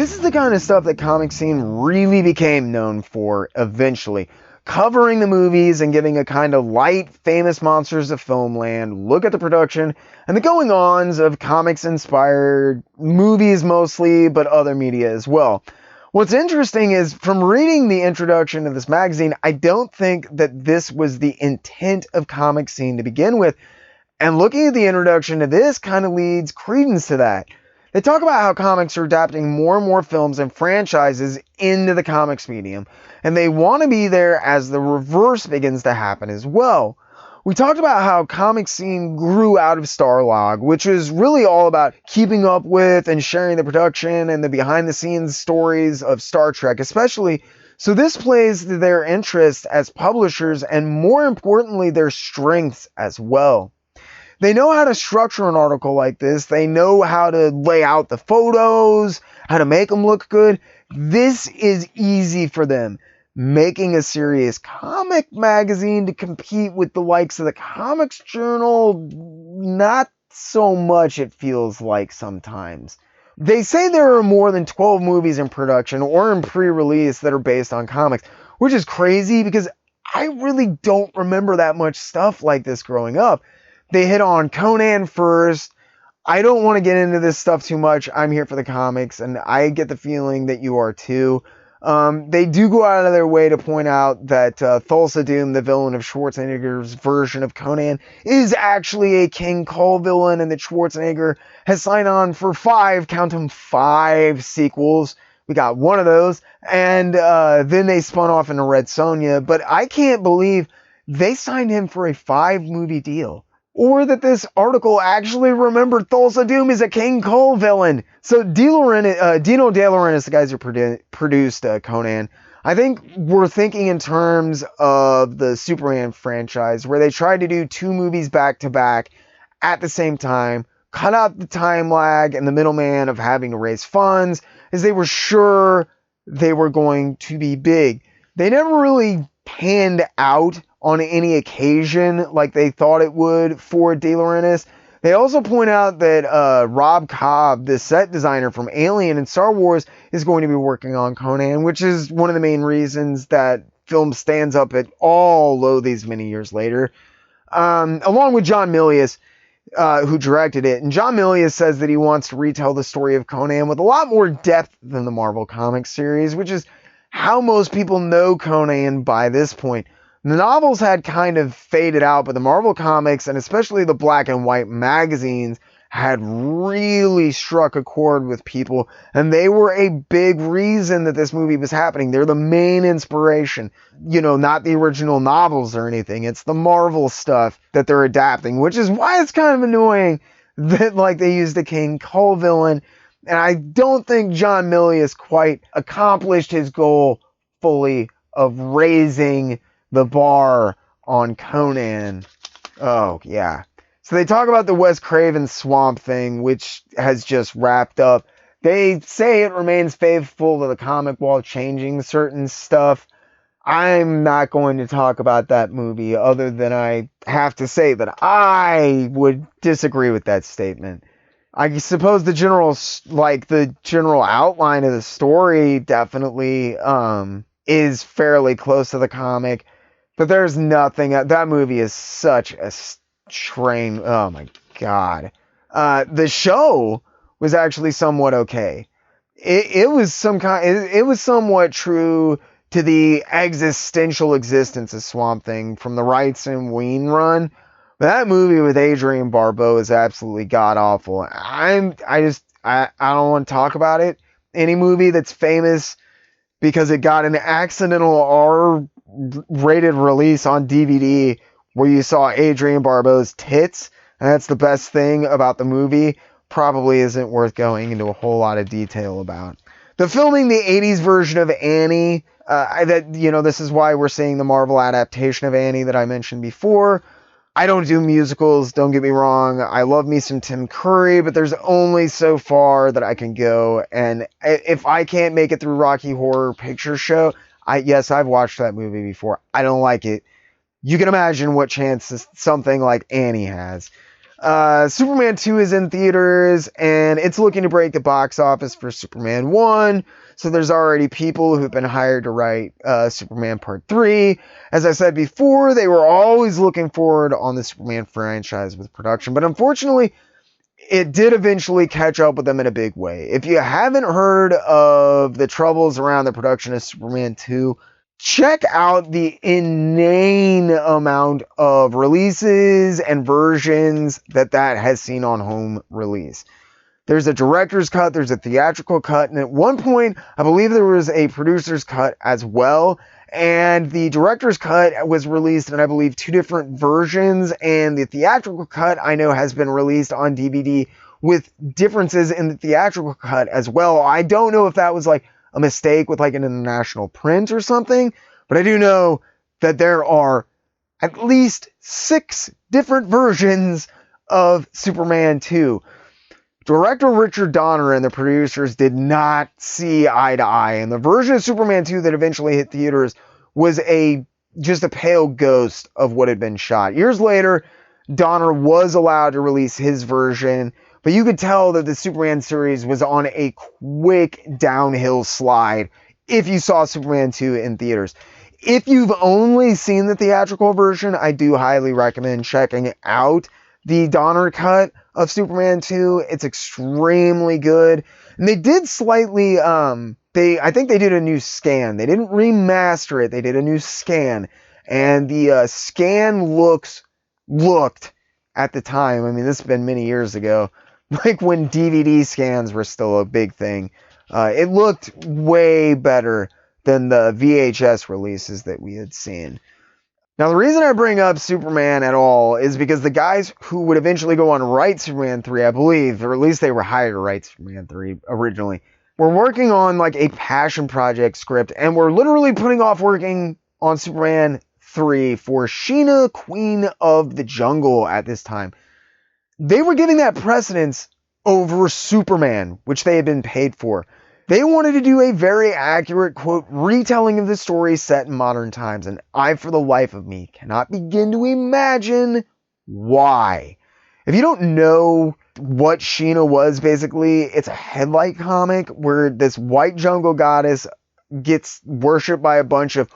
This is the kind of stuff that comic scene really became known for eventually. Covering the movies and giving a kind of light, famous monsters of filmland look at the production and the going-ons of comics-inspired movies mostly, but other media as well. What's interesting is, from reading the introduction of this magazine, I don't think that this was the intent of comic scene to begin with, and looking at the introduction to this kind of leads credence to that. They talk about how comics are adapting more and more films and franchises into the comics medium, and they want to be there as the reverse begins to happen as well. We talked about how comic scene grew out of Starlog, which is really all about keeping up with and sharing the production and the behind-the-scenes stories of Star Trek especially. So this plays to their interests as publishers and, more importantly, their strengths as well. They know how to structure an article like this. They know how to lay out the photos, how to make them look good. This is easy for them. Making a serious comic magazine to compete with the likes of the Comics Journal, not so much, it feels like sometimes. They say there are more than 12 movies in production or in pre-release that are based on comics, which is crazy because I really don't remember that much stuff like this growing up. They hit on Conan first. I don't want to get into this stuff too much. I'm here for the comics, and I get the feeling that you are too. They do go out of their way to point out that Thulsa Doom, the villain of Schwarzenegger's version of Conan, is actually a King Kull villain, and that Schwarzenegger has signed on for 5 sequels. We got one of those, and then they spun off into Red Sonja, but I can't believe they signed him for a 5-movie deal. Or that this article actually remembered Thulsa Doom is a King Kull villain. So Dino De Laurentiis, the guys who produced Conan, I think we're thinking in terms of the Superman franchise, where they tried to do 2 movies back to back at the same time, cut out the time lag and the middleman of having to raise funds, as they were sure they were going to be big. They never really panned out on any occasion like they thought it would for De Laurentiis. They also point out that Rob Cobb, the set designer from Alien and Star Wars, is going to be working on Conan, which is one of the main reasons that film stands up at all low these many years later. Along with John Milius, who directed it. And John Milius says that he wants to retell the story of Conan with a lot more depth than the Marvel Comics series, which is how most people know Conan by this point. The novels had kind of faded out, but the Marvel Comics, and especially the black and white magazines, had really struck a chord with people, and they were a big reason that this movie was happening. They're the main inspiration. You know, not the original novels or anything. It's the Marvel stuff that they're adapting, which is why it's kind of annoying that, like, they used the King Kull villain, and I don't think John Milius quite accomplished his goal fully of raising the bar on Conan. Oh, yeah. So they talk about the Wes Craven Swamp Thing, which has just wrapped up. They say it remains faithful to the comic while changing certain stuff. I'm not going to talk about that movie other than I have to say that I would disagree with that statement. I suppose the general outline of the story definitely is fairly close to the comic. But there's nothing. That movie is such a train. Oh my god. The show was actually somewhat okay. It was somewhat true to the existential existence of Swamp Thing from the Wrights and Ween run. But that movie with Adrienne Barbeau is absolutely god awful. I don't want to talk about it. Any movie that's famous because it got an accidental R-rated release on DVD where you saw Adrienne Barbeau's tits, and that's the best thing about the movie, probably isn't worth going into a whole lot of detail about. The filming the 80s version of Annie, this is why we're seeing the Marvel adaptation of Annie that I mentioned before. I don't do musicals, don't get me wrong. I love me some Tim Curry, but there's only so far that I can go. And if I can't make it through Rocky Horror Picture Show, I've watched that movie before. I don't like it. You can imagine what chances something like Annie has. Superman 2 is in theaters, and it's looking to break the box office for Superman 1. So there's already people who've been hired to write Superman Part 3. As I said before, they were always looking forward on the Superman franchise with production. But unfortunately, it did eventually catch up with them in a big way. If you haven't heard of the troubles around the production of Superman 2, check out the inane amount of releases and versions that has seen on home release. There's a director's cut, there's a theatrical cut, and at one point, I believe there was a producer's cut as well. And the director's cut was released in, I believe, 2 different versions, and the theatrical cut, I know, has been released on DVD with differences in the theatrical cut as well. I don't know if that was like a mistake with like an international print or something, but I do know that there are at least 6 different versions of Superman 2. Director Richard Donner and the producers did not see eye to eye, and the version of Superman 2 that eventually hit theaters was just a pale ghost of what had been shot. Years later, Donner was allowed to release his version, but you could tell that the Superman series was on a quick downhill slide if you saw Superman 2 in theaters. If you've only seen the theatrical version, I do highly recommend checking out the Donner cut of Superman 2. It's extremely good. And they did slightly, I think they did a new scan. They didn't remaster it. They did a new scan. And the scan looked at the time, I mean, this has been many years ago, like when DVD scans were still a big thing. It looked way better than the VHS releases that we had seen. Now, the reason I bring up Superman at all is because the guys who would eventually go on to write Superman 3, I believe, or at least they were hired to write Superman 3 originally, were working on like a passion project script, and were literally putting off working on Superman 3 for Sheena, Queen of the Jungle at this time. They were giving that precedence over Superman, which they had been paid for. They wanted to do a very accurate, quote, retelling of the story set in modern times, and I, for the life of me, cannot begin to imagine why. If you don't know what Sheena was, basically, it's a headlight comic where this white jungle goddess gets worshipped by a bunch of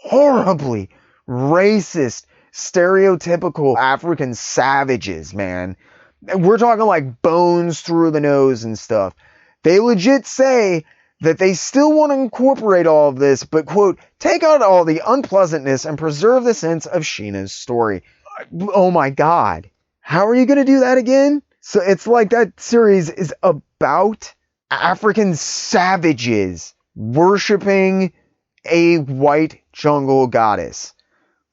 horribly racist, stereotypical African savages, man. We're talking like bones through the nose and stuff. They legit say that they still want to incorporate all of this, but, quote, take out all the unpleasantness and preserve the sense of Sheena's story. Oh my God. How are you going to do that again? So it's like that series is about African savages worshiping a white jungle goddess.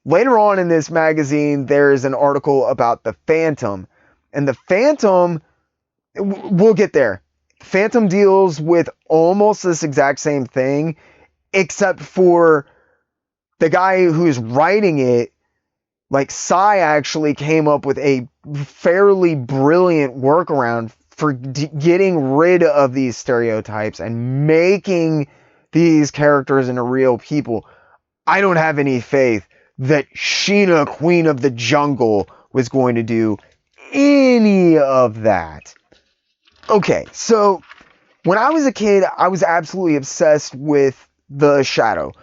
Later on in this magazine, there is an article about the Phantom. And the Phantom, we'll get there. Phantom deals with almost this exact same thing, except for the guy who's writing it, like Cy actually came up with a fairly brilliant workaround for getting rid of these stereotypes and making these characters into real people. I don't have any faith that Sheena, Queen of the Jungle, was going to do any of that. Okay, so when I was a kid, I was absolutely obsessed with the Shadow.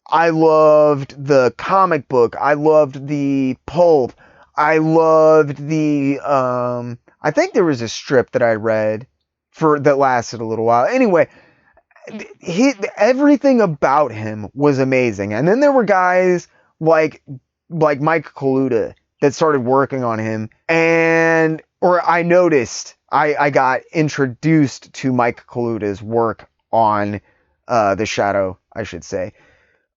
I loved the comic book. I loved the pulp. I loved the, I think there was a strip that I read that lasted a little while. Anyway, everything about him was amazing. And then there were guys like Mike Kaluta that started working on him. I noticed, I got introduced to Mike Kaluta's work on the Shadow, I should say.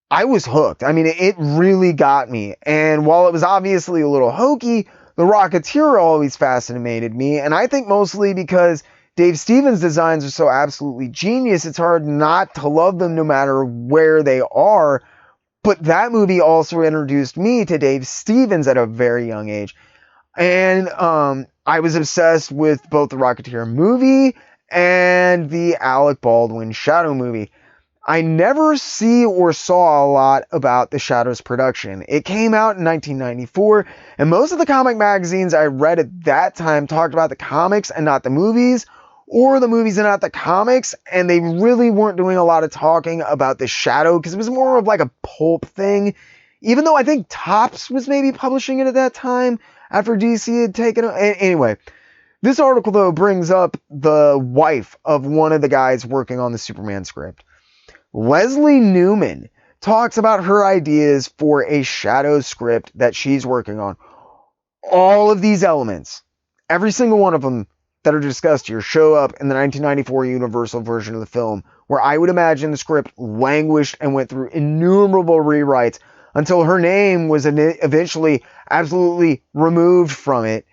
I was hooked. I mean, it really got me. And while it was obviously a little hokey, the Rocketeer always fascinated me. And I think mostly because Dave Stevens' designs are so absolutely genius, it's hard not to love them no matter where they are. But that movie also introduced me to Dave Stevens at a very young age. And I was obsessed with both the Rocketeer movie and the Alec Baldwin Shadow movie. I never see or saw a lot about the Shadow's production. It came out in 1994, and most of the comic magazines I read at that time talked about the comics and not the movies, or the movies and not the comics, and they really weren't doing a lot of talking about the Shadow, because it was more of like a pulp thing, even though I think Topps was maybe publishing it at that time, after DC had taken it. Anyway, this article, though, brings up the wife of one of the guys working on the Superman script. Leslie Newman talks about her ideas for a Shadow script that she's working on. All of these elements, every single one of them that are discussed here, show up in the 1994 Universal version of the film, where I would imagine the script languished and went through innumerable rewrites until her name was eventually absolutely removed from it,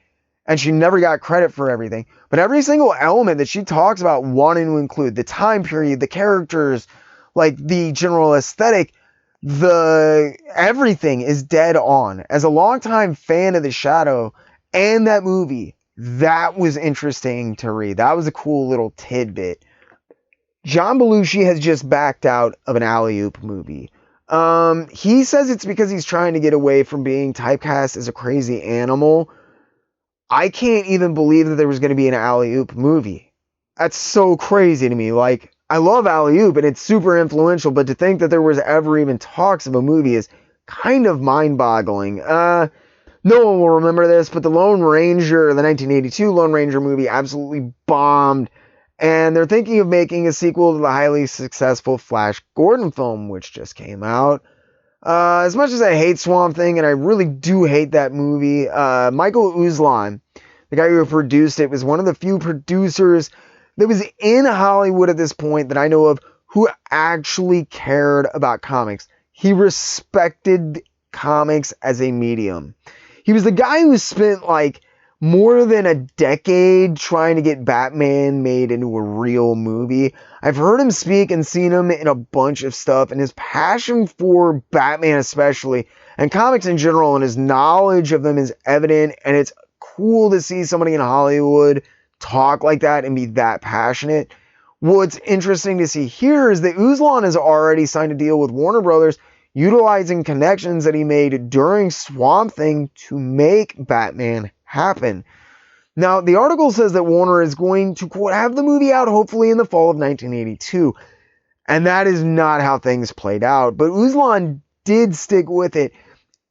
and she never got credit for everything. But every single element that she talks about wanting to include, the time period, the characters, like the general aesthetic, everything is dead on. As a longtime fan of The Shadow and that movie, that was interesting to read. That was a cool little tidbit. John Belushi has just backed out of an Alley-Oop movie. He says it's because he's trying to get away from being typecast as a crazy animal. I can't even believe that there was going to be an Alley-Oop movie. That's so crazy to me. Like, I love Alley-Oop and it's super influential, but to think that there was ever even talks of a movie is kind of mind-boggling. No one will remember this, but the Lone Ranger, the 1982 Lone Ranger movie, absolutely bombed, and they're thinking of making a sequel to the highly successful Flash Gordon film, which just came out. As much as I hate Swamp Thing, and I really do hate that movie, Michael Uslan, the guy who produced it, was one of the few producers that was in Hollywood at this point that I know of who actually cared about comics. He respected comics as a medium. He was the guy who spent like more than a decade trying to get Batman made into a real movie. I've heard him speak and seen him in a bunch of stuff, and his passion for Batman especially, and comics in general, and his knowledge of them is evident, and it's cool to see somebody in Hollywood talk like that and be that passionate. What's interesting to see here is that Uslan has already signed a deal with Warner Brothers, utilizing connections that he made during Swamp Thing to make Batman happen. Now, the article says that Warner is going to, quote, have the movie out hopefully in the fall of 1982. And that is not how things played out. But Uslan did stick with it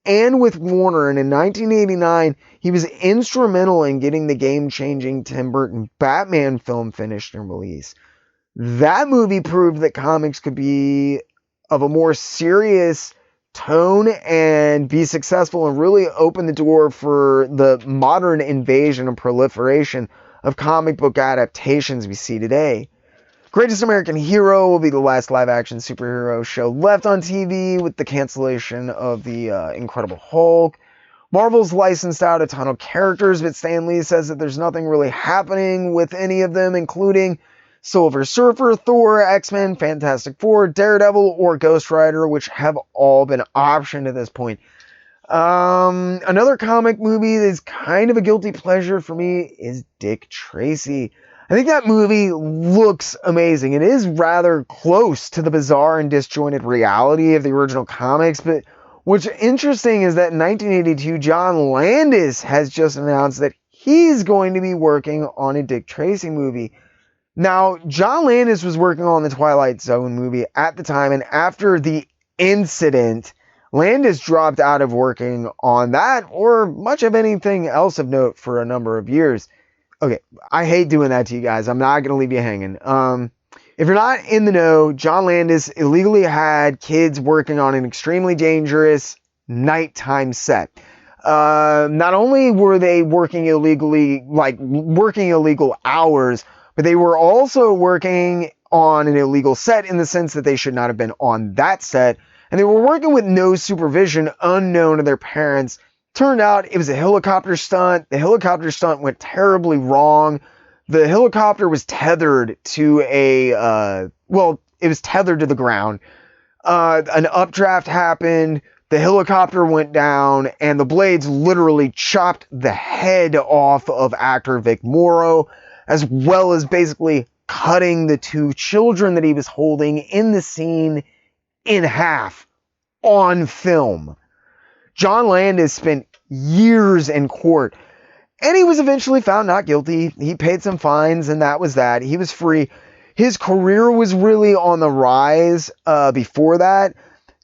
and with Warner, and in 1989, he was instrumental in getting the game-changing Tim Burton Batman film finished and released. That movie proved that comics could be of a more serious tone and be successful, and really open the door for the modern invasion and proliferation of comic book adaptations we see today. Greatest American Hero will be the last live-action superhero show left on TV with the cancellation of the Incredible Hulk. Marvel's licensed out a ton of characters, but Stan Lee says that there's nothing really happening with any of them, including Silver Surfer, Thor, X-Men, Fantastic Four, Daredevil, or Ghost Rider, which have all been optioned at this point. Another comic movie that's kind of a guilty pleasure for me is Dick Tracy. I think that movie looks amazing. It is rather close to the bizarre and disjointed reality of the original comics, but what's interesting is that in 1982, John Landis has just announced that he's going to be working on a Dick Tracy movie. Now, John Landis was working on the Twilight Zone movie at the time, and after the incident, Landis dropped out of working on that or much of anything else of note for a number of years. Okay, I hate doing that to you guys. I'm not going to leave you hanging. If you're not in the know, John Landis illegally had kids working on an extremely dangerous nighttime set. Not only were they working illegally, like working illegal hours, but they were also working on an illegal set in the sense that they should not have been on that set. And they were working with no supervision, unknown to their parents. Turned out it was a helicopter stunt. The helicopter stunt went terribly wrong. The helicopter was tethered to it was tethered to the ground. An updraft happened. The helicopter went down, and the blades literally chopped the head off of actor Vic Morrow, as well as basically cutting the two children that he was holding in the scene in half on film. John Landis spent years in court, and he was eventually found not guilty. He paid some fines, and that was that. He was free. His career was really on the rise before that.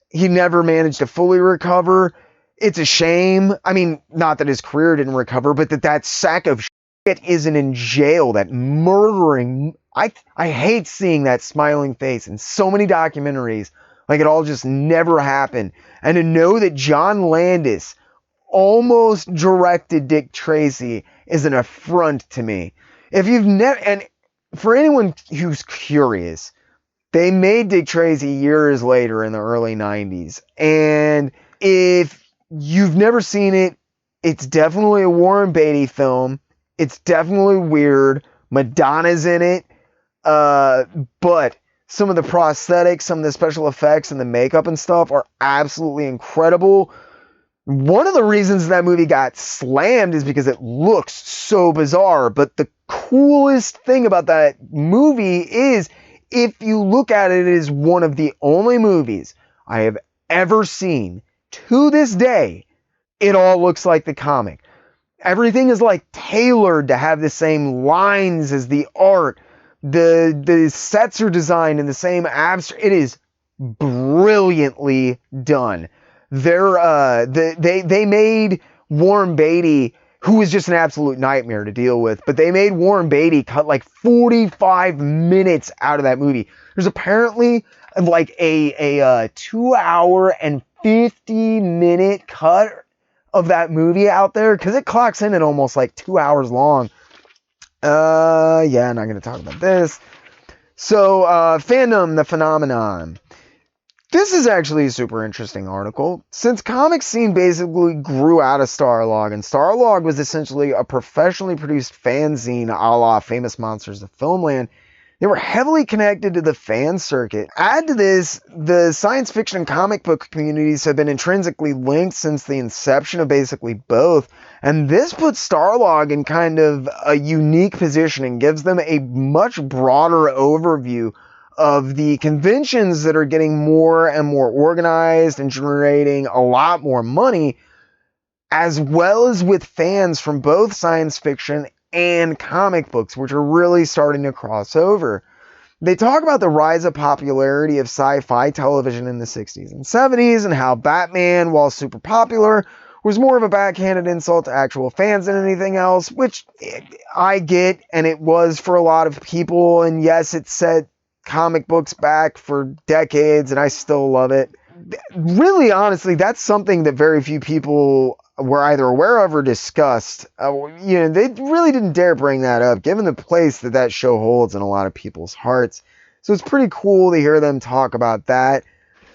He never managed to fully recover. It's a shame. I mean, not that his career didn't recover, but that sack of shit isn't in jail, that murdering. I hate seeing that smiling face in so many documentaries. Like it all just never happened. And to know that John Landis almost directed Dick Tracy is an affront to me. If you've never, and for anyone who's curious, they made Dick Tracy years later in the early 90s. And if you've never seen it, it's definitely a Warren Beatty film. It's definitely weird. Madonna's in it. But some of the prosthetics, some of the special effects and the makeup and stuff are absolutely incredible. One of the reasons that movie got slammed is because it looks so bizarre. But the coolest thing about that movie is, if you look at it, it is one of the only movies I have ever seen to this day. It all looks like the comic. Everything is like tailored to have the same lines as the art. The sets are designed in the same abstract. It is brilliantly done. They made Warren Beatty, who was just an absolute nightmare to deal with, but they made Warren Beatty cut like 45 minutes out of that movie. There's apparently like a 2 hour and 50-minute cut of that movie out there, because it clocks in at almost like 2 hours long. Yeah, I'm not going to talk about this. So, fandom, the phenomenon. This is actually a super interesting article. Since comic scene basically grew out of Starlog, and Starlog was essentially a professionally produced fanzine a la Famous Monsters of Filmland, they were heavily connected to the fan circuit. Add to this, the science fiction and comic book communities have been intrinsically linked since the inception of basically both, and this puts Starlog in kind of a unique position and gives them a much broader overview of the conventions that are getting more and more organized and generating a lot more money, as well as with fans from both science fiction and comic books, which are really starting to cross over. They talk about the rise of popularity of sci-fi television in the 60s and 70s, and how Batman, while super popular, was more of a backhanded insult to actual fans than anything else, which I get, and it was for a lot of people, and yes, it set comic books back for decades, and I still love it. Really, honestly, that's something that very few people were either aware of or discussed. They really didn't dare bring that up, given the place that show holds in a lot of people's hearts. So it's pretty cool to hear them talk about that.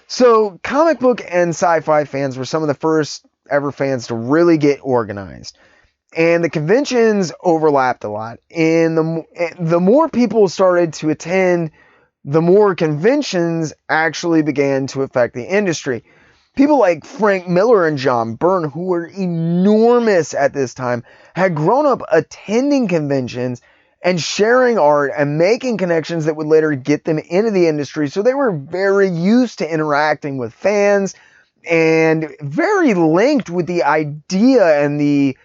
So comic book and sci-fi fans were some of the first ever fans to really get organized. And the conventions overlapped a lot. And the more people started to attend, the more conventions actually began to affect the industry. People like Frank Miller and John Byrne, who were enormous at this time, had grown up attending conventions and sharing art and making connections that would later get them into the industry. So they were very used to interacting with fans and very linked with the idea and the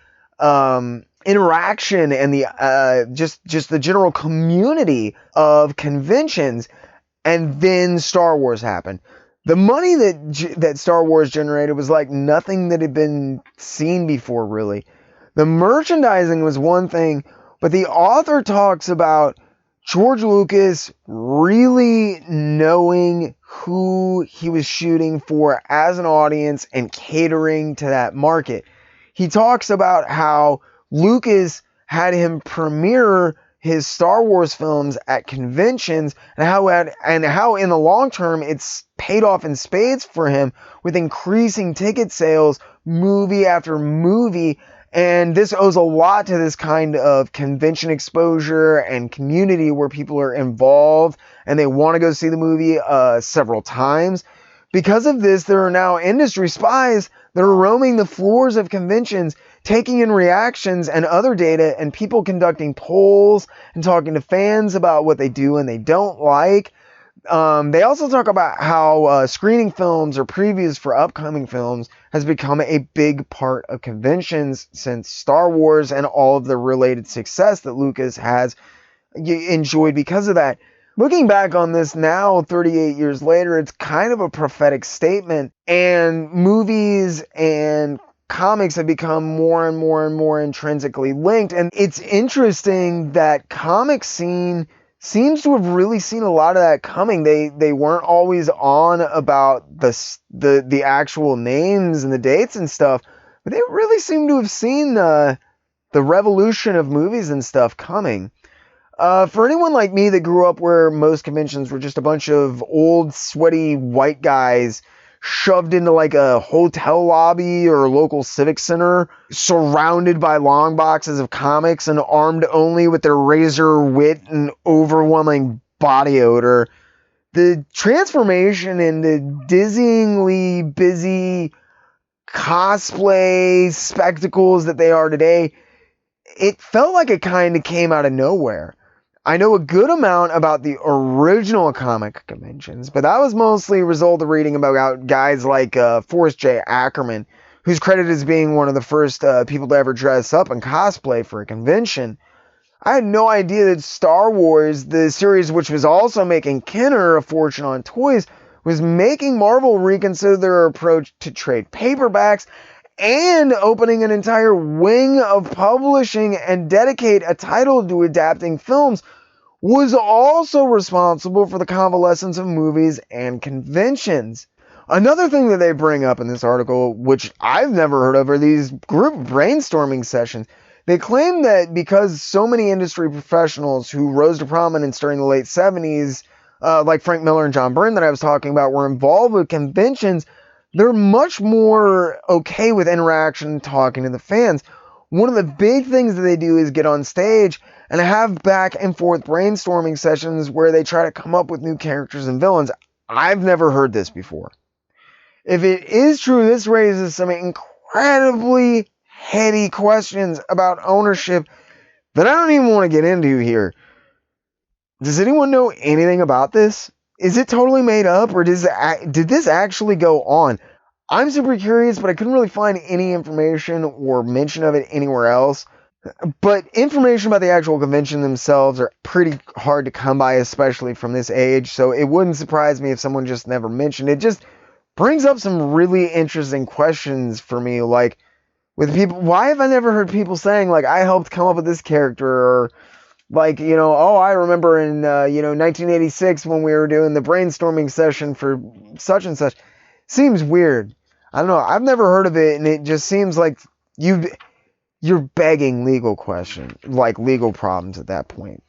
interaction and the just the general community of conventions. And then Star Wars happened. The money that Star Wars generated was like nothing that had been seen before, really. The merchandising was one thing, but the author talks about George Lucas really knowing who he was shooting for as an audience and catering to that market. He talks about how Lucas had him premiere his Star Wars films at conventions, and how in the long term it's paid off in spades for him with increasing ticket sales movie after movie. And this owes a lot to this kind of convention exposure and community where people are involved and they want to go see the movie several times. Because of this, there are now industry spies that are roaming the floors of conventions, taking in reactions and other data and people conducting polls and talking to fans about what they do and they don't like. They also talk about how screening films or previews for upcoming films has become a big part of conventions since Star Wars and all of the related success that Lucas has enjoyed because of that. Looking back on this now, 38 years later, it's kind of a prophetic statement, and movies and comics have become more and more and more intrinsically linked. And it's interesting that comic scene seems to have really seen a lot of that coming. They weren't always on about the actual names and the dates and stuff, but they really seem to have seen the revolution of movies and stuff coming. For anyone like me that grew up where most conventions were just a bunch of old, sweaty white guys shoved into like a hotel lobby or a local civic center, surrounded by long boxes of comics and armed only with their razor wit and overwhelming body odor, the transformation into dizzyingly busy cosplay spectacles that they are today, it felt like it kind of came out of nowhere. I know a good amount about the original comic conventions, but that was mostly a result of reading about guys like Forrest J. Ackerman, who's credited as being one of the first people to ever dress up and cosplay for a convention. I had no idea that Star Wars, the series which was also making Kenner a fortune on toys, was making Marvel reconsider their approach to trade paperbacks and opening an entire wing of publishing and dedicate a title to adapting films, was also responsible for the convalescence of movies and conventions. Another thing that they bring up in this article, which I've never heard of, are these group brainstorming sessions. They claim that because so many industry professionals who rose to prominence during the late 70s, like Frank Miller and John Byrne that I was talking about, were involved with conventions, they're much more okay with interaction and talking to the fans. One of the big things that they do is get on stage and have back and forth brainstorming sessions where they try to come up with new characters and villains. I've never heard this before. If it is true, this raises some incredibly heady questions about ownership that I don't even want to get into here. Does anyone know anything about this? Is it totally made up, or did this actually go on? I'm super curious, but I couldn't really find any information or mention of it anywhere else. But information about the actual convention themselves are pretty hard to come by, especially from this age, so it wouldn't surprise me if someone just never mentioned it. It just brings up some really interesting questions for me, like, with people, why have I never heard people saying, like, I helped come up with this character, or like, I remember in, 1986 when we were doing the brainstorming session for such and such. Seems weird. I don't know. I've never heard of it, and it just seems like you're begging legal questions, like legal problems at that point.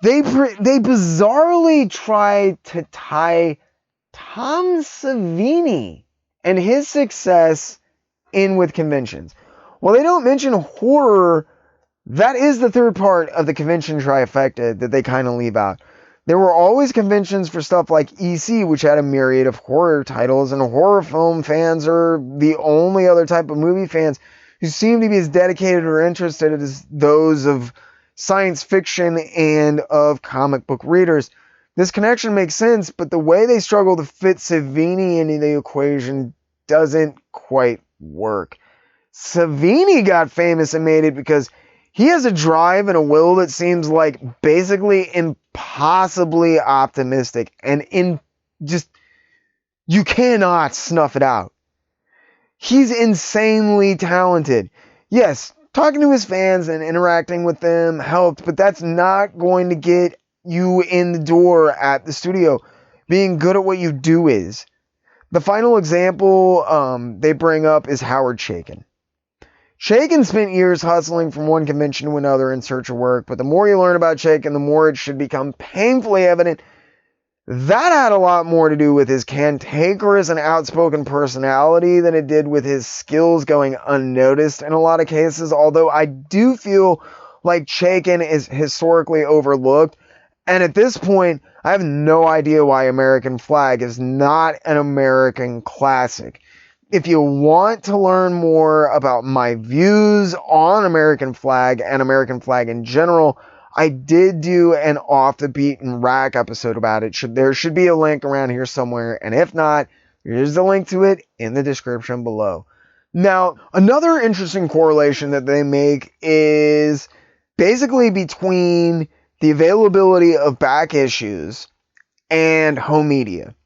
They bizarrely try to tie Tom Savini and his success in with conventions. While they don't mention horror, that is the third part of the convention trifecta that they kind of leave out. There were always conventions for stuff like EC, which had a myriad of horror titles, and horror film fans are the only other type of movie fans who seem to be as dedicated or interested as those of science fiction and of comic book readers. This connection makes sense, but the way they struggle to fit Savini into the equation doesn't quite work. Savini got famous and made it because he has a drive and a will that seems like basically impossibly optimistic, and you cannot snuff it out. He's insanely talented. Yes, talking to his fans and interacting with them helped, but that's not going to get you in the door at the studio. Being good at what you do is. The final example they bring up is Howard Chaykin. Chaykin spent years hustling from one convention to another in search of work, but the more you learn about Chaykin, the more it should become painfully evident that had a lot more to do with his cantankerous and outspoken personality than it did with his skills going unnoticed in a lot of cases, although I do feel like Chaykin is historically overlooked, and at this point, I have no idea why American Flag is not an American classic. if you want to learn more about my views on American Flag and American Flag in general, I did do an off the beaten rack episode about it. There should be a link around here somewhere, and if not, here's the link to it in the description below. Now, another interesting correlation that they make is basically between the availability of back issues and home media.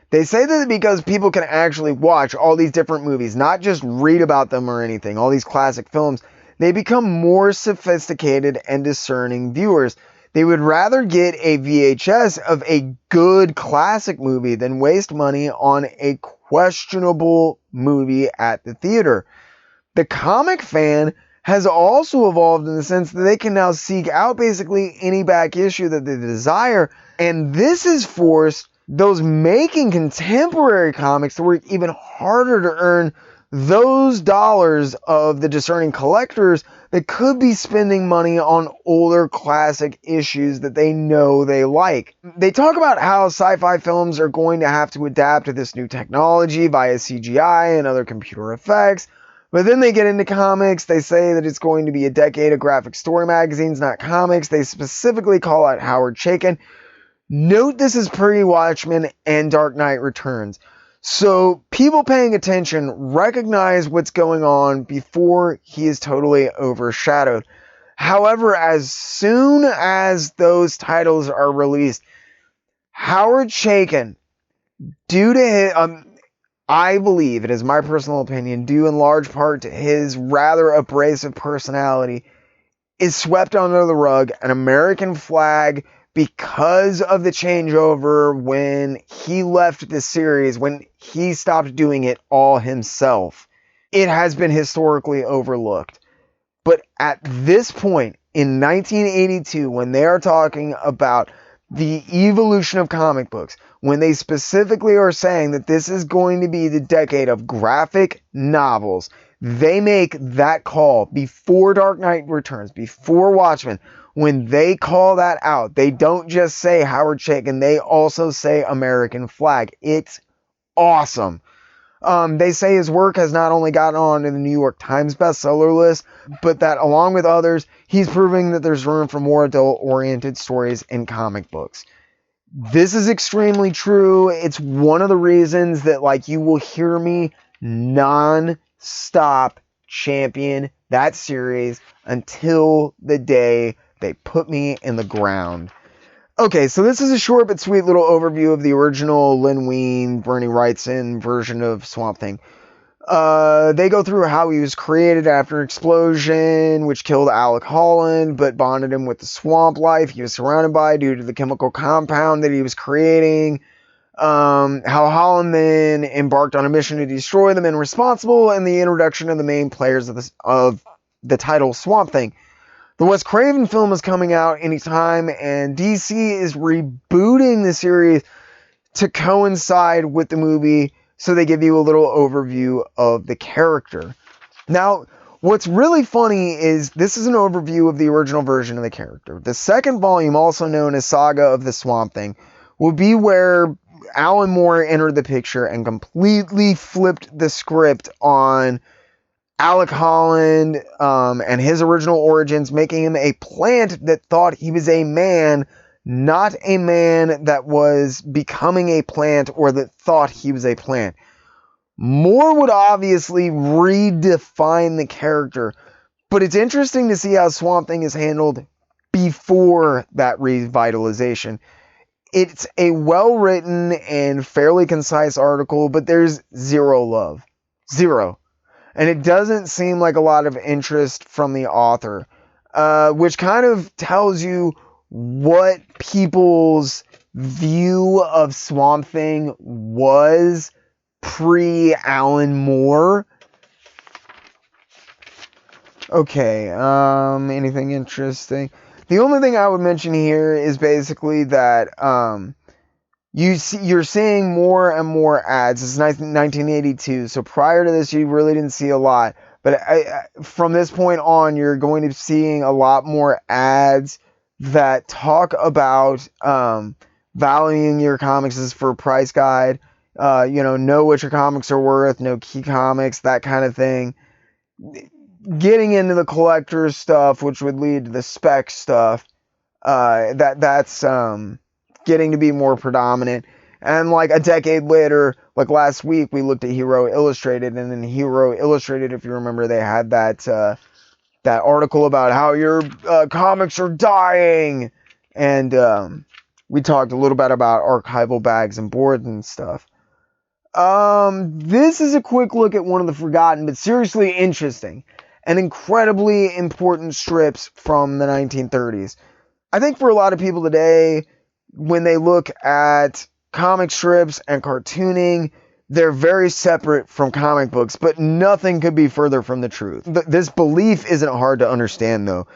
They say that because people can actually watch all these different movies, not just read about them or anything, all these classic films, they become more sophisticated and discerning viewers. They would rather get a VHS of a good classic movie than waste money on a questionable movie at the theater. The comic fan has also evolved in the sense that they can now seek out basically any back issue that they desire, and this has forced those making contemporary comics to work even harder to earn those dollars of the discerning collectors that could be spending money on older classic issues that they know they like. They talk about how sci-fi films are going to have to adapt to this new technology via CGI and other computer effects. But then they get into comics. They say that it's going to be a decade of graphic story magazines, not comics. They specifically call out Howard Chaykin. Note this is pre-Watchmen and Dark Knight Returns. So people paying attention recognize what's going on before he is totally overshadowed. However, as soon as those titles are released, Howard Chaykin, due to his, I believe, it is my personal opinion, due in large part to his rather abrasive personality, is swept under the rug. An American Flag, because of the changeover when he left the series, when he stopped doing it all himself, it has been historically overlooked. But at this point, in 1982, when they are talking about the evolution of comic books, when they specifically are saying that this is going to be the decade of graphic novels, they make that call before Dark Knight Returns, before Watchmen. When they call that out, they don't just say Howard Chaykin, they also say American Flag. It's awesome. They say his work has not only gotten onto the New York Times bestseller list, but that along with others, he's proving that there's room for more adult-oriented stories in comic books. This is extremely true. It's one of the reasons that, you will hear me non-stop champion that series until the day they put me in the ground. Okay, so this is a short but sweet little overview of the original Len Wein, Bernie Wrightson version of Swamp Thing. They go through how he was created after an explosion, which killed Alec Holland, but bonded him with the swamp life he was surrounded by due to the chemical compound that he was creating. How Holland then embarked on a mission to destroy the men responsible, and the introduction of the main players of the title Swamp Thing. The Wes Craven film is coming out anytime, and DC is rebooting the series to coincide with the movie, so they give you a little overview of the character. Now, what's really funny is this is an overview of the original version of the character. The second volume, also known as Saga of the Swamp Thing, will be where Alan Moore entered the picture and completely flipped the script on Alec Holland and his original origins, making him a plant that thought he was a man, not a man that was becoming a plant or that thought he was a plant. Moore would obviously redefine the character, but it's interesting to see how Swamp Thing is handled before that revitalization. It's a well-written and fairly concise article, but there's zero love. Zero. And it doesn't seem like a lot of interest from the author, which kind of tells you what people's view of Swamp Thing was pre-Alan Moore. Okay, anything interesting? The only thing I would mention here is basically that you're seeing more and more ads. It's 1982, so prior to this, you really didn't see a lot. But from this point on, you're going to be seeing a lot more ads that talk about valuing your comics as for price guide. know what your comics are worth, know key comics, that kind of thing. Getting into the collector's stuff, which would lead to the spec stuff, that's getting to be more predominant. And like a decade later, like last week, we looked at Hero Illustrated, and in Hero Illustrated, if you remember, they had that article about how your comics are dying, and we talked a little bit about archival bags and boards and stuff. This is a quick look at one of the forgotten but seriously interesting and incredibly important strips from the 1930s. I think for a lot of people today, when they look at comic strips and cartooning, they're very separate from comic books, but nothing could be further from the truth. This belief isn't hard to understand, though.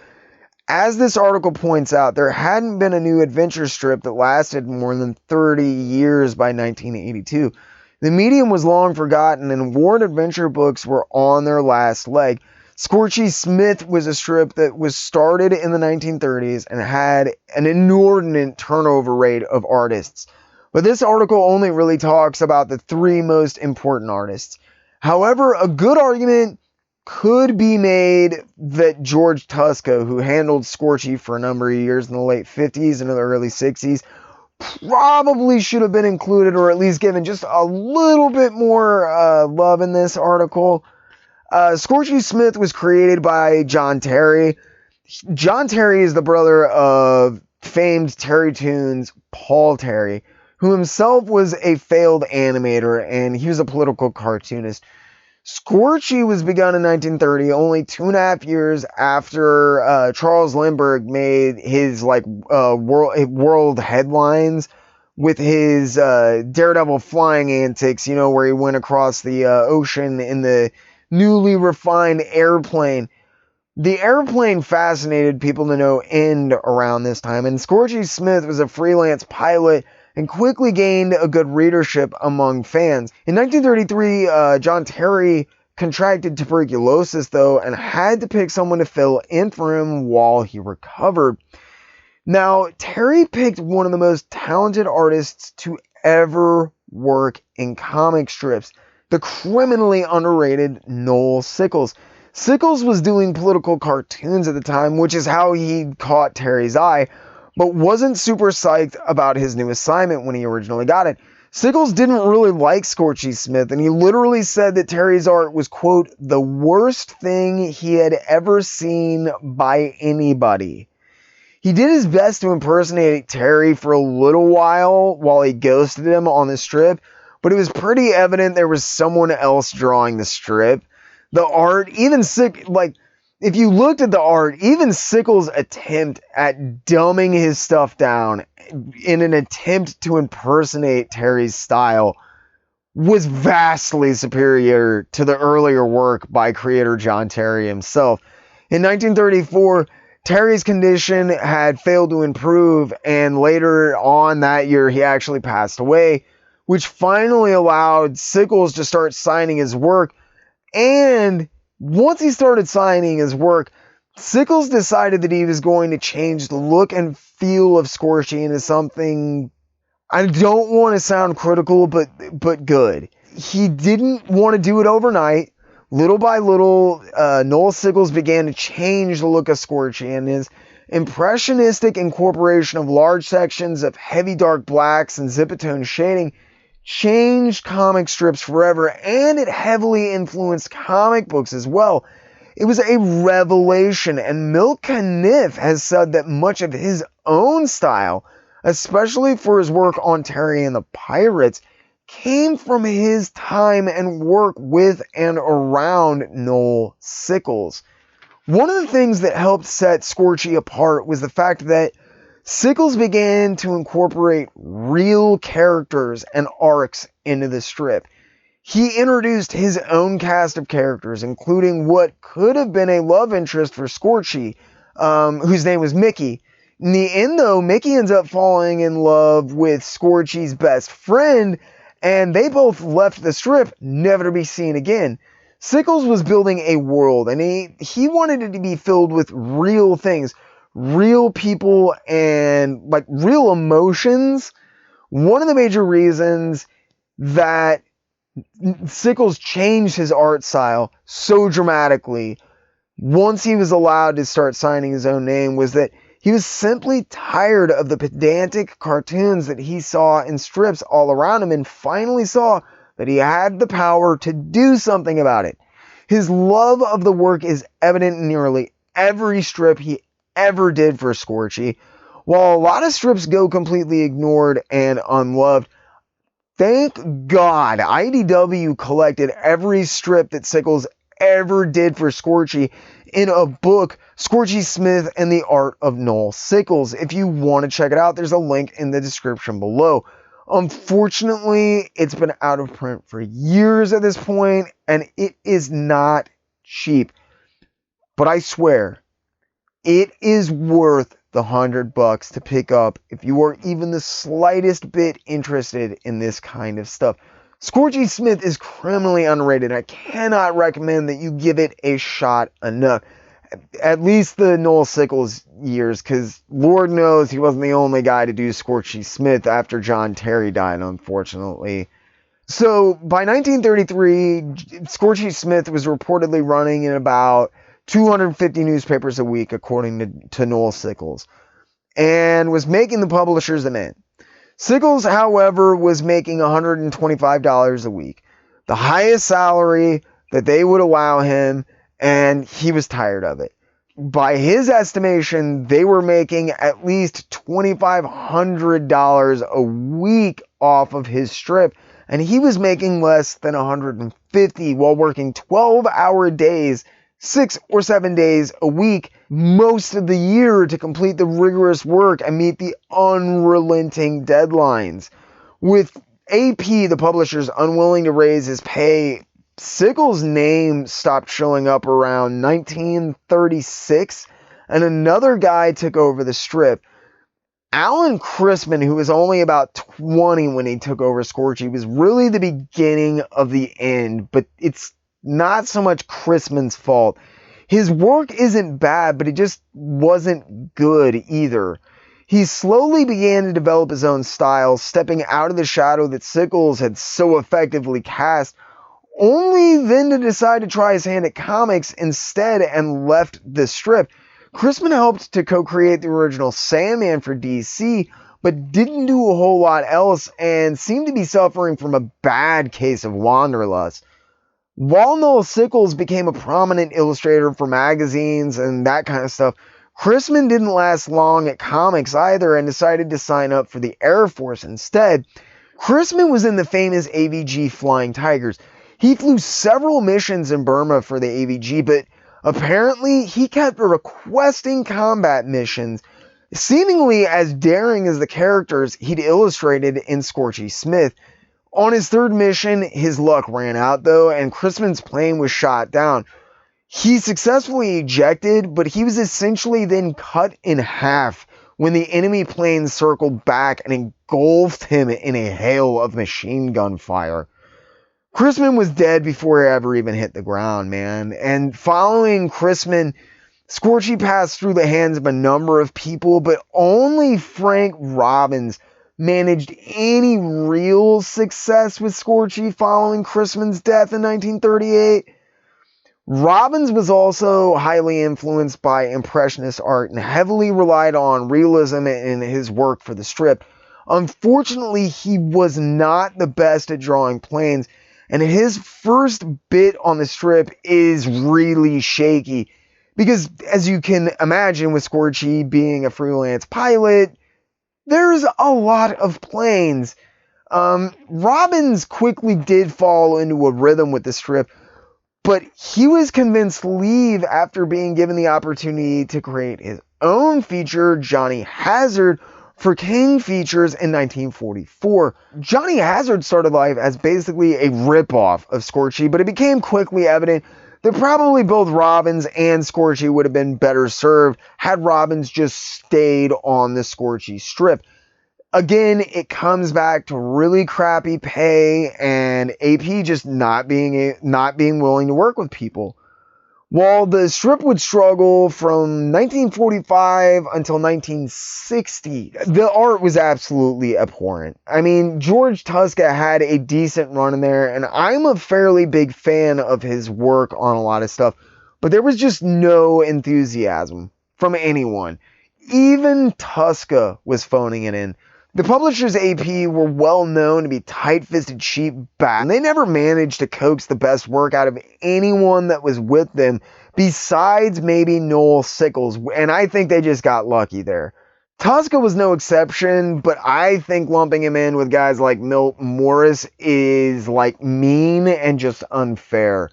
As this article points out, there hadn't been a new adventure strip that lasted more than 30 years by 1982. The medium was long forgotten, and war adventure books were on their last leg. Scorchi Smith was a strip that was started in the 1930s and had an inordinate turnover rate of artists. But this article only really talks about the three most important artists. However, a good argument could be made that George Tusko, who handled Scorchi for a number of years in the late 50s and the early 60s, probably should have been included, or at least given just a little bit more love in this article. Scorchi Smith was created by John Terry. John Terry is the brother of famed Terry Toons Paul Terry, who himself was a failed animator, and he was a political cartoonist. Scorchi was begun in 1930, only 2.5 years after Charles Lindbergh made his world headlines with his Daredevil flying antics, where he went across the ocean in the newly refined airplane. The airplane fascinated people to no end around this time, and Scorchi Smith was a freelance pilot and quickly gained a good readership among fans. In 1933, John Terry contracted tuberculosis, though, and had to pick someone to fill in for him while he recovered. Now, Terry picked one of the most talented artists to ever work in comic strips, the criminally underrated Noel Sickles. Sickles was doing political cartoons at the time, which is how he caught Terry's eye, but wasn't super psyched about his new assignment when he originally got it. Sickles didn't really like Scorchi Smith, and he literally said that Terry's art was, quote, the worst thing he had ever seen by anybody. He did his best to impersonate Terry for a little while he ghosted him on the strip, but it was pretty evident there was someone else drawing the strip. The art, if you looked at the art, even Sickles' attempt at dumbing his stuff down in an attempt to impersonate Terry's style was vastly superior to the earlier work by creator John Terry himself. In 1934, Terry's condition had failed to improve, and later on that year, he actually passed away, which finally allowed Sickles to start signing his work. And once he started signing his work, Sickles decided that he was going to change the look and feel of Scorchi into something, I don't want to sound critical, but good. He didn't want to do it overnight. Little by little, Noel Sickles began to change the look of Scorchi, and his impressionistic incorporation of large sections of heavy dark blacks and zipatone shading changed comic strips forever, and it heavily influenced comic books as well. It was a revelation, and Milt Caniff has said that much of his own style, especially for his work on Terry and the Pirates, came from his time and work with and around Noel Sickles. One of the things that helped set Scorchi apart was the fact that Sickles began to incorporate real characters and arcs into the strip. He introduced his own cast of characters, including what could have been a love interest for Scorchi, whose name was Mickey. In the end, though, Mickey ends up falling in love with Scorchi's best friend, and they both left the strip, never to be seen again. Sickles was building a world, and he wanted it to be filled with real things, real people, and real emotions. One of the major reasons that Sickles changed his art style so dramatically once he was allowed to start signing his own name was that he was simply tired of the pedantic cartoons that he saw in strips all around him and finally saw that he had the power to do something about it. His love of the work is evident in nearly every strip he ever did for Scorchi. While a lot of strips go completely ignored and unloved, thank God IDW collected every strip that Sickles ever did for Scorchi in a book, Scorchi Smith and the Art of Neal Sickles. If you want to check it out, there's a link in the description below. Unfortunately, it's been out of print for years at this point, and it is not cheap. But I swear, it is worth the $100 to pick up if you are even the slightest bit interested in this kind of stuff. Scorchi Smith is criminally underrated. I cannot recommend that you give it a shot enough. At least the Neal Sickles years, because Lord knows he wasn't the only guy to do Scorchi Smith after John Terry died, unfortunately. So by 1933, Scorchi Smith was reportedly running in about 250 newspapers a week, according to Neal Sickles, and was making the publishers an end. Sickles, however, was making $125 a week, the highest salary that they would allow him, and he was tired of it. By his estimation, they were making at least $2,500 a week off of his strip, and he was making less than $150 while working 12-hour days, 6 or 7 days a week, most of the year to complete the rigorous work and meet the unrelenting deadlines. With AP, the publishers, unwilling to raise his pay, Sickles' name stopped showing up around 1936, and another guy took over the strip. Alan Chrisman, who was only about 20 when he took over Scorchi, was really the beginning of the end, but it's not so much Chrisman's fault. His work isn't bad, but it just wasn't good either. He slowly began to develop his own style, stepping out of the shadow that Sickles had so effectively cast, only then to decide to try his hand at comics instead and left the strip. Chrisman helped to co-create the original Sandman for DC, but didn't do a whole lot else and seemed to be suffering from a bad case of wanderlust. While Neal Sickles became a prominent illustrator for magazines and that kind of stuff, Chrisman didn't last long at comics either and decided to sign up for the Air Force instead. Chrisman was in the famous AVG Flying Tigers. He flew several missions in Burma for the AVG, but apparently he kept requesting combat missions, seemingly as daring as the characters he'd illustrated in Scorchi Smith. On his third mission, his luck ran out though, and Chrisman's plane was shot down. He successfully ejected, but he was essentially then cut in half when the enemy plane circled back and engulfed him in a hail of machine gun fire. Chrisman was dead before he ever even hit the ground, man. And following Chrisman, Scorchi passed through the hands of a number of people, but only Frank Robbins managed any real success with Scorchi following Chrisman's death in 1938. Robbins was also highly influenced by Impressionist art and heavily relied on realism in his work for the strip. Unfortunately, he was not the best at drawing planes, and his first bit on the strip is really shaky. Because, as you can imagine, with Scorchi being a freelance pilot, there's a lot of planes. Robbins quickly did fall into a rhythm with the strip, but he was convinced to leave after being given the opportunity to create his own feature, Johnny Hazard, for King Features in 1944. Johnny Hazard started life as basically a ripoff of Scorchi, but it became quickly evident that probably both Robbins and Scorchi would have been better served had Robbins just stayed on the Scorchi strip. Again, it comes back to really crappy pay and AP just not being willing to work with people. While the strip would struggle from 1945 until 1960, the art was absolutely abhorrent. I mean, George Tuska had a decent run in there, and I'm a fairly big fan of his work on a lot of stuff, but there was just no enthusiasm from anyone. Even Tuska was phoning it in. The publisher's AP were well known to be tight-fisted cheap bastards, and they never managed to coax the best work out of anyone that was with them, besides maybe Noel Sickles, and I think they just got lucky there. Tuska was no exception, but I think lumping him in with guys like Milt Morris is like mean and just unfair.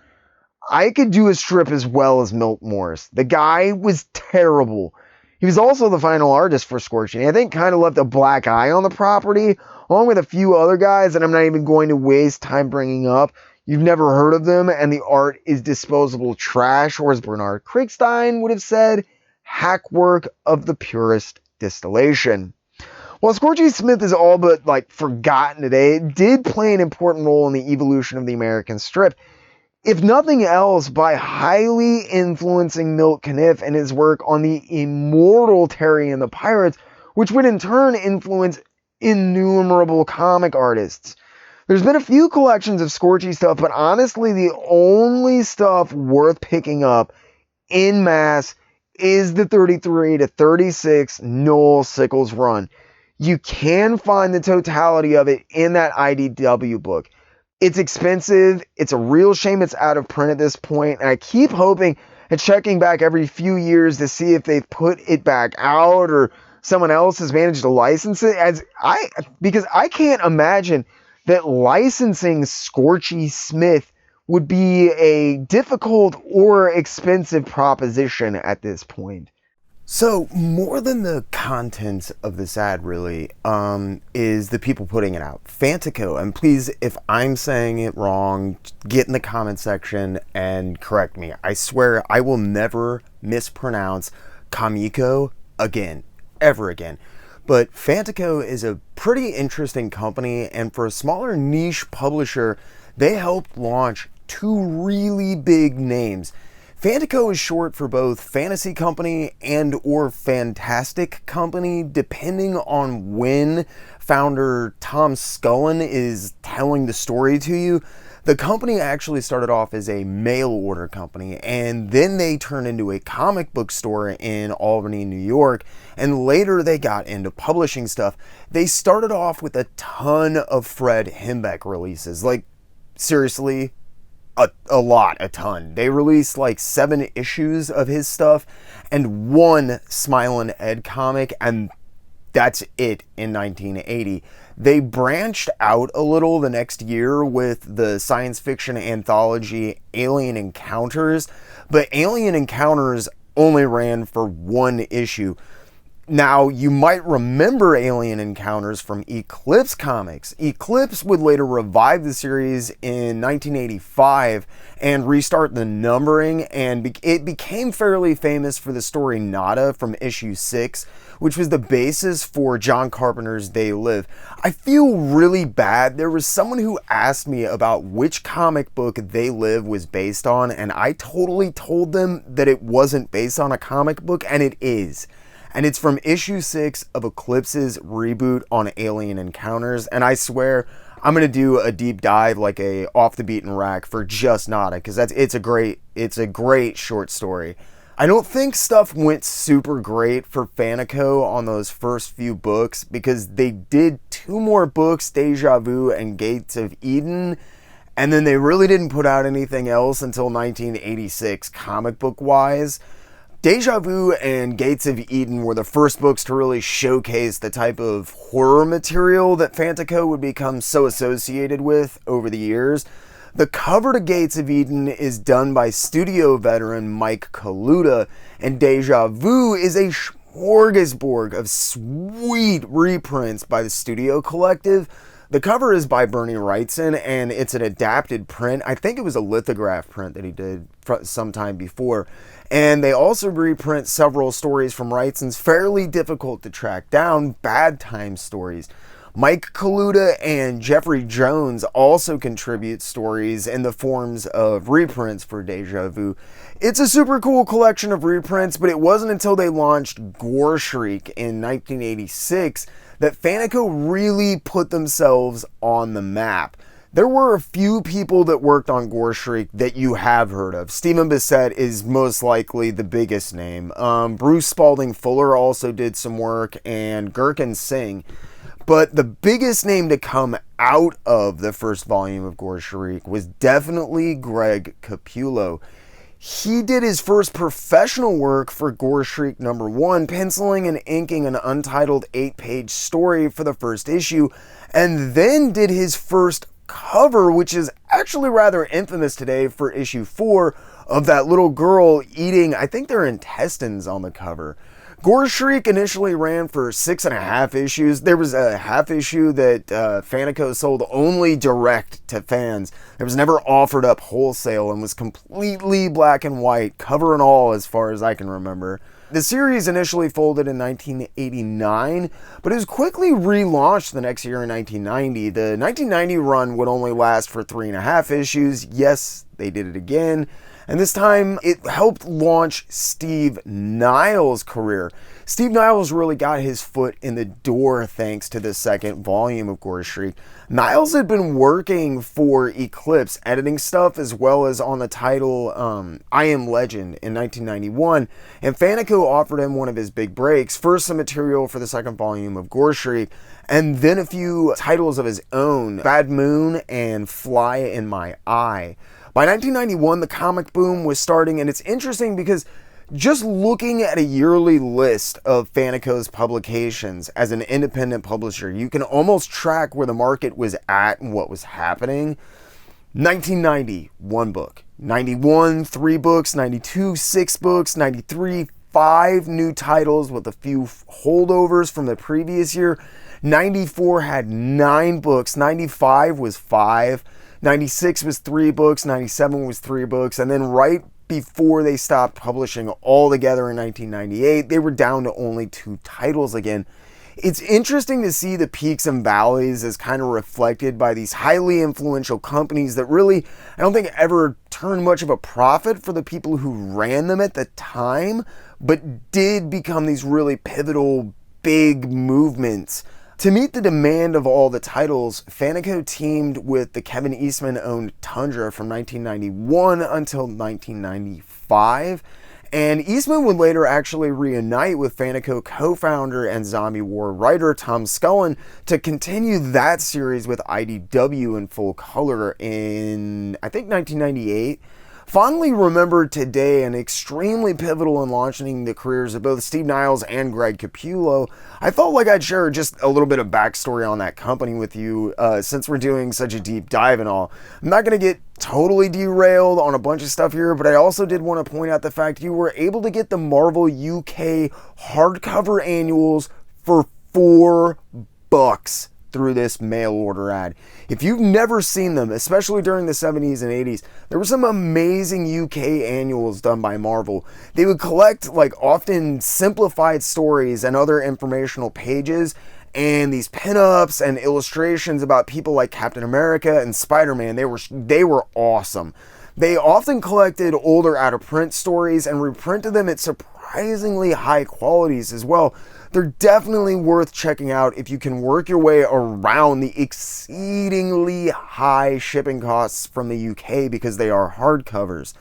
I could do a strip as well as Milt Morris. The guy was terrible. He was also the final artist for Scorching. I think kind of left a black eye on the property, along with a few other guys that I'm not even going to waste time bringing up. You've never heard of them, and the art is disposable trash, or as Bernard Krigstein would have said, hack work of the purest distillation. While Scorchi Smith is all but forgotten today, it did play an important role in the evolution of the American strip. If nothing else, by highly influencing Milt Caniff and his work on the immortal Terry and the Pirates, which would in turn influence innumerable comic artists. There's been a few collections of Scorchy stuff, but honestly, the only stuff worth picking up en masse is the 33 to 36 Noel Sickles run. You can find the totality of it in that IDW book. It's expensive. It's a real shame it's out of print at this point. And I keep hoping and checking back every few years to see if they've put it back out or someone else has managed to license it. Because I can't imagine that licensing Scorchi Smith would be a difficult or expensive proposition at this point. So, more than the contents of this ad, really, is the people putting it out. Fantico, and please, if I'm saying it wrong, get in the comment section and correct me. I swear I will never mispronounce Kamiko again, ever again. But Fantico is a pretty interesting company, and for a smaller niche publisher, they helped launch two really big names. Fantico is short for both Fantasy Company and or Fantastic Company, depending on when founder Tom Scullen is telling the story to you. The company actually started off as a mail order company, and then they turned into a comic book store in Albany, New York, and later they got into publishing stuff. They started off with a ton of Fred Hembeck releases, seriously, a ton. They released 7 issues of his stuff and one Smilin' Ed comic, and that's it in 1980. They branched out a little the next year with the science fiction anthology Alien Encounters, but Alien Encounters only ran for one issue. Now, you might remember Alien Encounters from Eclipse Comics. Eclipse would later revive the series in 1985 and restart the numbering, and it became fairly famous for the story Nada from issue 6, which was the basis for John Carpenter's They Live. I feel really bad. There was someone who asked me about which comic book They Live was based on, and I totally told them that it wasn't based on a comic book, and it is. And it's from issue 6 of Eclipse's reboot on Alien Encounters. And I swear I'm going to do a deep dive, a off the beaten rack for just Nada, because it's a great short story. I don't think stuff went super great for Fantico on those first few books, because they did 2 more books, Deja Vu and Gates of Eden, and then they really didn't put out anything else until 1986 comic book wise. Deja Vu and Gates of Eden were the first books to really showcase the type of horror material that Fantico would become so associated with over the years. The cover to Gates of Eden is done by studio veteran Mike Kaluta, and Deja Vu is a smorgasbord of sweet reprints by the Studio Collective. The cover is by Bernie Wrightson, and it's an adapted print. I think it was a lithograph print that he did sometime before. And they also reprint several stories from Wrightson's fairly difficult to track down Bad Time stories. Mike Kaluta and Jeffrey Jones also contribute stories in the forms of reprints for Deja Vu. It's a super cool collection of reprints, but it wasn't until they launched Gore Shriek in 1986 that Fanico really put themselves on the map. There were a few people that worked on Gore Shriek that you have heard of. Stephen Bissett is most likely the biggest name. Bruce Spalding Fuller also did some work, and Gherkin Singh. But the biggest name to come out of the first volume of Gore Shriek was definitely Greg Capullo. He did his first professional work for Gore Shriek #1, penciling and inking an untitled 8-page story for the first issue, and then did his first cover, which is actually rather infamous today, for issue 4, of that little girl eating, I think they're intestines on the cover. Gore Shriek initially ran for 6.5 issues. There was a half issue that Fanico sold only direct to fans. It was never offered up wholesale and was completely black and white, cover and all as far as I can remember. The series initially folded in 1989, but it was quickly relaunched the next year in 1990. The 1990 run would only last for 3.5 issues. Yes, they did it again. And this time, it helped launch Steve Niles' career. Steve Niles really got his foot in the door thanks to the second volume of Gore Shriek. Niles had been working for Eclipse, editing stuff, as well as on the title I Am Legend in 1991, and Fanico offered him one of his big breaks, first some material for the second volume of Gore Shriek, and then a few titles of his own, Bad Moon and Fly in My Eye. By 1991, the comic boom was starting, and it's interesting because just looking at a yearly list of Fanico's publications as an independent publisher, you can almost track where the market was at and what was happening. 1990, 1 book. 91, 3 books. 92, 6 books. 93, 5 new titles with a few holdovers from the previous year. 94 had 9 books. 95 was 5. 96 was 3 books, 97 was 3 books, and then right before they stopped publishing altogether in 1998, they were down to only 2 titles again. It's interesting to see the peaks and valleys as kind of reflected by these highly influential companies that really, I don't think, ever turned much of a profit for the people who ran them at the time, but did become these really pivotal, big movements. To meet the demand of all the titles, Fanico teamed with the Kevin Eastman-owned Tundra from 1991 until 1995, and Eastman would later actually reunite with Fanico co-founder and Zombie War writer Tom Scullin to continue that series with IDW in full color in, I think, 1998. Fondly remembered today and extremely pivotal in launching the careers of both Steve Niles and Greg Capullo, I felt like I'd share just a little bit of backstory on that company with you since we're doing such a deep dive and all. I'm not going to get totally derailed on a bunch of stuff here, but I also did want to point out the fact you were able to get the Marvel UK hardcover annuals for $4 through this mail order ad. If you've never seen them, especially during the 70s and 80s, there were some amazing UK annuals done by Marvel. They would collect often simplified stories and other informational pages, and these pinups and illustrations about people like Captain America and Spider-Man. They were awesome. They often collected older out-of-print stories and reprinted them at surprisingly high qualities as well. They're definitely worth checking out if you can work your way around the exceedingly high shipping costs from the UK because they are hardcovers.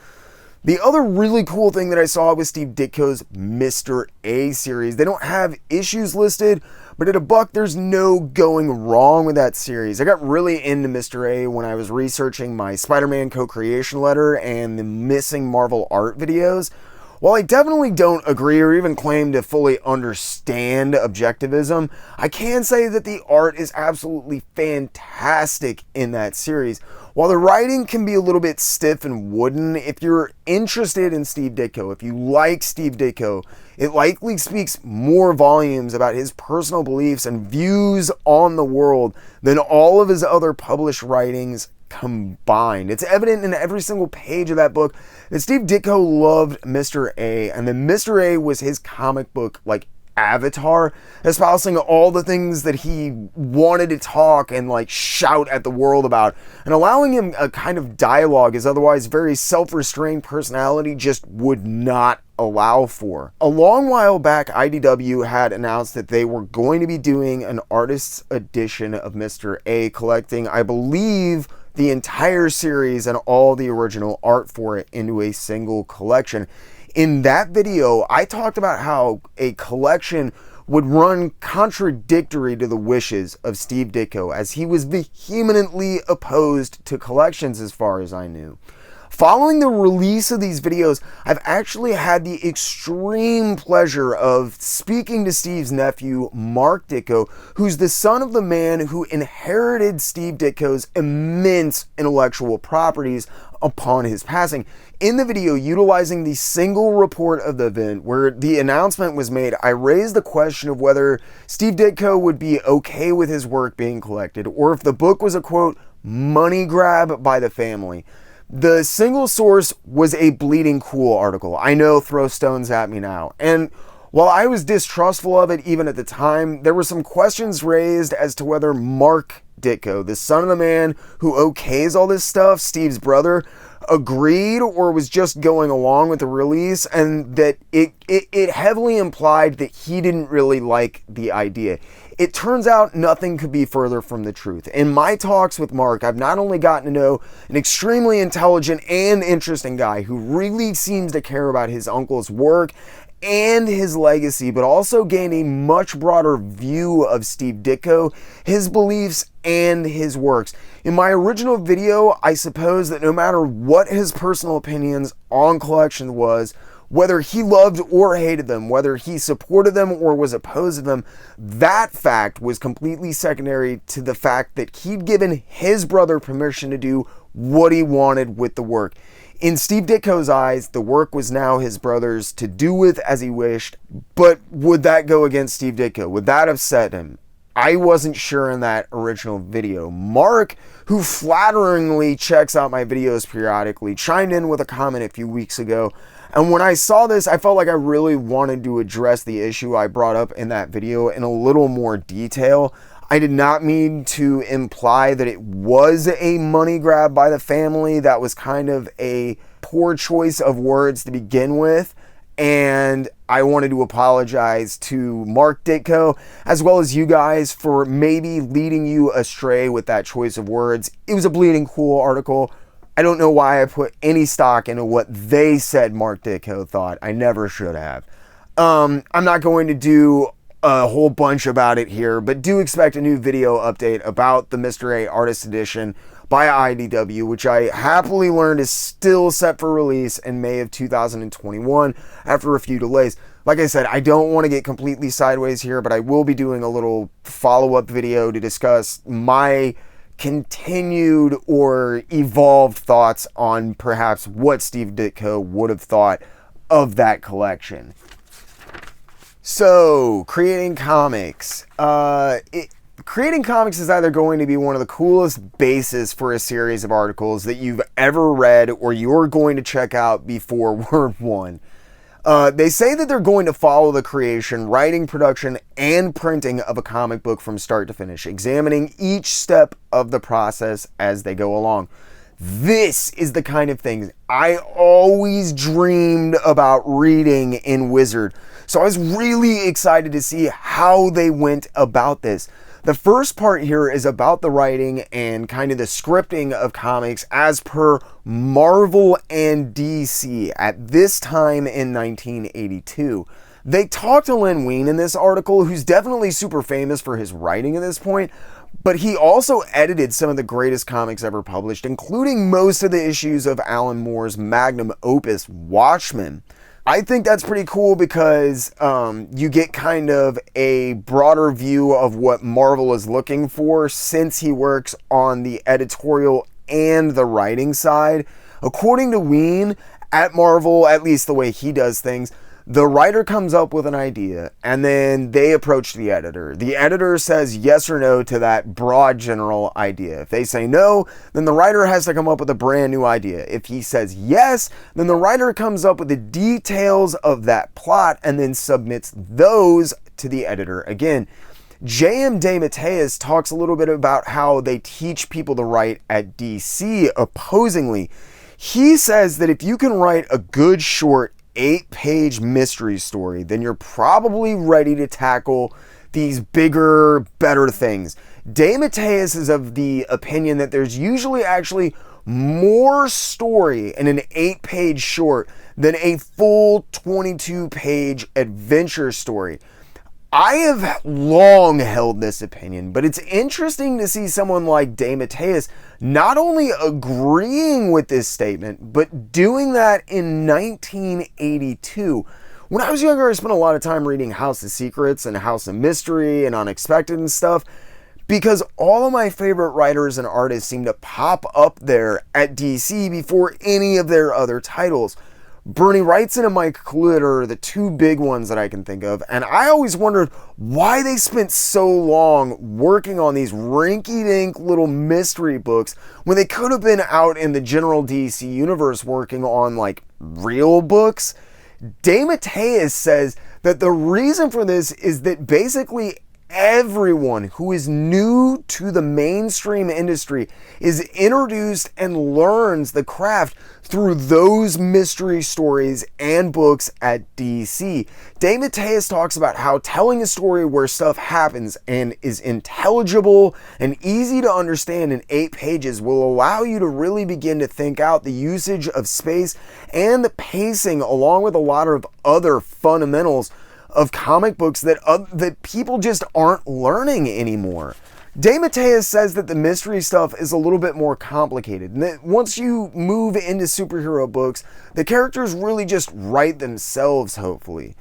The other really cool thing that I saw was Steve Ditko's Mr. A series. They don't have issues listed, but at $1, there's no going wrong with that series. I got really into Mr. A when I was researching my Spider-Man co-creation letter and the missing Marvel art videos. While I definitely don't agree or even claim to fully understand objectivism, I can say that the art is absolutely fantastic in that series. While the writing can be a little bit stiff and wooden, if you're interested in Steve Ditko, if you like Steve Ditko, it likely speaks more volumes about his personal beliefs and views on the world than all of his other published writings combined. It's evident in every single page of that book that Steve Ditko loved Mr. A, and that Mr. A was his comic book avatar, espousing all the things that he wanted to talk and like shout at the world about, and allowing him a kind of dialogue his otherwise very self-restrained personality just would not allow for. A long while back, IDW had announced that they were going to be doing an artist's edition of Mr. A, collecting, I believe, the entire series and all the original art for it into a single collection. In that video, I talked about how a collection would run contradictory to the wishes of Steve Ditko, as he was vehemently opposed to collections as far as I knew. Following the release of these videos, I've actually had the extreme pleasure of speaking to Steve's nephew, Mark Ditko, who's the son of the man who inherited Steve Ditko's immense intellectual properties upon his passing. In the video, utilizing the single report of the event where the announcement was made, I raised the question of whether Steve Ditko would be okay with his work being collected, or if the book was a, quote, money grab by the family. The single source was a bleeding cool article. I know, throw stones at me now. And while I was distrustful of it even at the time, there were some questions raised as to whether Mark Ditko, the son of the man who okays all this stuff, Steve's brother, agreed or was just going along with the release, and that it heavily implied that he didn't really like the idea. It turns out nothing could be further from the truth. In my talks with Mark, I've not only gotten to know an extremely intelligent and interesting guy who really seems to care about his uncle's work and his legacy, but also gained a much broader view of Steve Ditko, his beliefs, and his works. In my original video, I suppose that no matter what his personal opinions on collections was, whether he loved or hated them, whether he supported them or was opposed to them, that fact was completely secondary to the fact that he'd given his brother permission to do what he wanted with the work. In Steve Ditko's eyes, the work was now his brother's to do with as he wished, but would that go against Steve Ditko? Would that upset him? I wasn't sure in that original video. Mark, who flatteringly checks out my videos periodically, chimed in with a comment a few weeks ago, and when I saw this, I felt like I really wanted to address the issue I brought up in that video in a little more detail. I did not mean to imply that it was a money grab by the family. That was kind of a poor choice of words to begin with. And I wanted to apologize to Mark Ditko, as well as you guys, for maybe leading you astray with that choice of words. It was a bleeding cool article. I don't know why I put any stock into what they said Mark Ditko thought. I never should have. I'm not going to do a whole bunch about it here, but do expect a new video update about the Mr. A Artist Edition by IDW, which I happily learned is still set for release in May of 2021 after a few delays. Like I said, I don't want to get completely sideways here, but I will be doing a little follow-up video to discuss my continued or evolved thoughts on perhaps what Steve Ditko would have thought of that collection. So, creating comics. Creating comics is either going to be one of the coolest bases for a series of articles that you've ever read or you're going to check out before Word 1. They say that they're going to follow the creation, writing, production, and printing of a comic book from start to finish, examining each step of the process as they go along. This is the kind of thing I always dreamed about reading in Wizard, so I was really excited to see how they went about this. The first part here is about the writing and kind of the scripting of comics as per Marvel and DC at this time in 1982. They talked to Len Wein in this article, who's definitely super famous for his writing at this point, but he also edited some of the greatest comics ever published, including most of the issues of Alan Moore's magnum opus, Watchmen. I think that's pretty cool because you get kind of a broader view of what Marvel is looking for, since he works on the editorial and the writing side. According to Wein, at Marvel, at least the way he does things, the writer comes up with an idea and then they approach the editor. The editor says yes or no to that broad general idea. If they say no, then the writer has to come up with a brand new idea. If he says yes, then the writer comes up with the details of that plot and then submits those back to the editor again. J.M. DeMatteis talks a little bit about how they teach people to write at DC opposingly. He says that if you can write a good short 8-page mystery story, then you're probably ready to tackle these bigger, better things. DeMatteis is of the opinion that there's usually actually more story in an 8-page short than a full 22-page adventure story. I have long held this opinion, but it's interesting to see someone like DeMatteis not only agreeing with this statement, but doing that in 1982. When I was younger, I spent a lot of time reading House of Secrets and House of Mystery and Unexpected and stuff, because all of my favorite writers and artists seem to pop up there at DC before any of their other titles. Bernie Wrightson and Mike Clute are the two big ones that I can think of, and I always wondered why they spent so long working on these rinky-dink little mystery books when they could have been out in the general DC universe working on, like, real books. DeMatteis says that the reason for this is that basically everyone who is new to the mainstream industry is introduced and learns the craft through those mystery stories and books at DC. DeMatteis talks about how telling a story where stuff happens and is intelligible and easy to understand in 8 pages will allow you to really begin to think out the usage of space and the pacing, along with a lot of other fundamentals of comic books that people just aren't learning anymore. DeMatteis says that the mystery stuff is a little bit more complicated, and that once you move into superhero books, the characters really just write themselves, hopefully.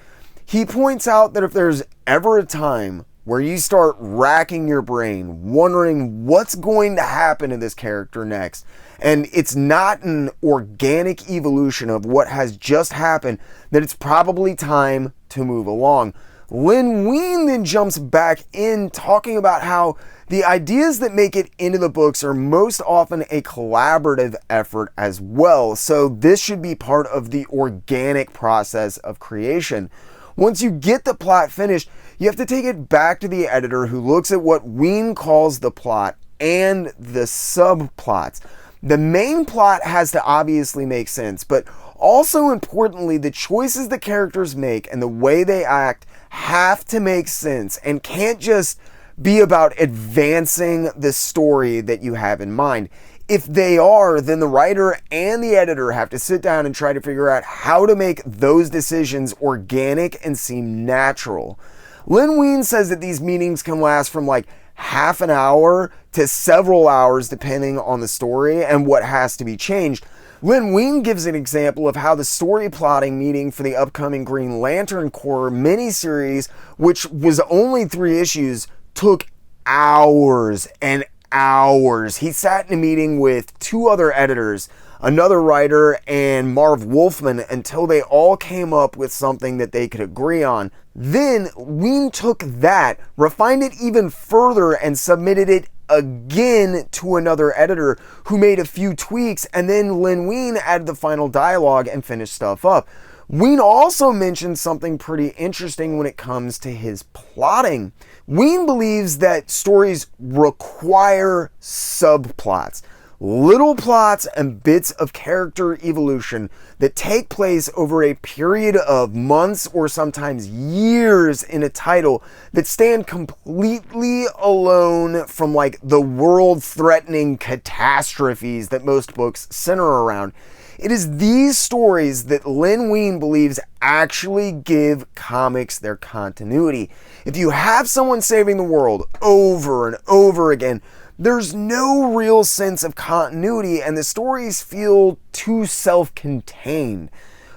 He points out that if there's ever a time where you start racking your brain, wondering what's going to happen to this character next, and it's not an organic evolution of what has just happened, that it's probably time to move along. Len Wein then jumps back in, talking about how the ideas that make it into the books are most often a collaborative effort as well, so this should be part of the organic process of creation. Once you get the plot finished, you have to take it back to the editor, who looks at what Wein calls the plot and the subplots. The main plot has to obviously make sense, but also importantly, the choices the characters make and the way they act have to make sense and can't just be about advancing the story that you have in mind. If they are, then the writer and the editor have to sit down and try to figure out how to make those decisions organic and seem natural. Len Wein says that these meetings can last from like half an hour to several hours depending on the story and what has to be changed. Len Wein gives an example of how the story plotting meeting for the upcoming Green Lantern Corps miniseries, which was only 3 issues, took hours and hours. He sat in a meeting with 2 other editors, another writer, and Marv Wolfman until they all came up with something that they could agree on. Then Wein took that, refined it even further, and submitted it again to another editor who made a few tweaks, and then Len Wein added the final dialogue and finished stuff up. Wein also mentioned something pretty interesting when it comes to his plotting. Wein believes that stories require subplots, little plots and bits of character evolution that take place over a period of months or sometimes years in a title that stand completely alone from like the world-threatening catastrophes that most books center around. It is these stories that Len Wein believes actually give comics their continuity. If you have someone saving the world over and over again, there's no real sense of continuity and the stories feel too self-contained.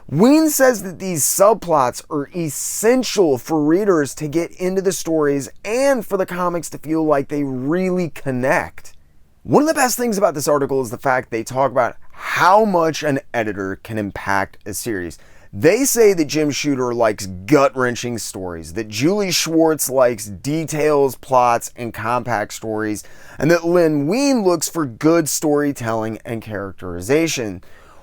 Wein says that these subplots are essential for readers to get into the stories and for the comics to feel like they really connect. One of the best things about this article is the fact they talk about how much an editor can impact a series. They say that Jim Shooter likes gut-wrenching stories, that Julie Schwartz likes details, plots, and compact stories, and that Len Wein looks for good storytelling and characterization.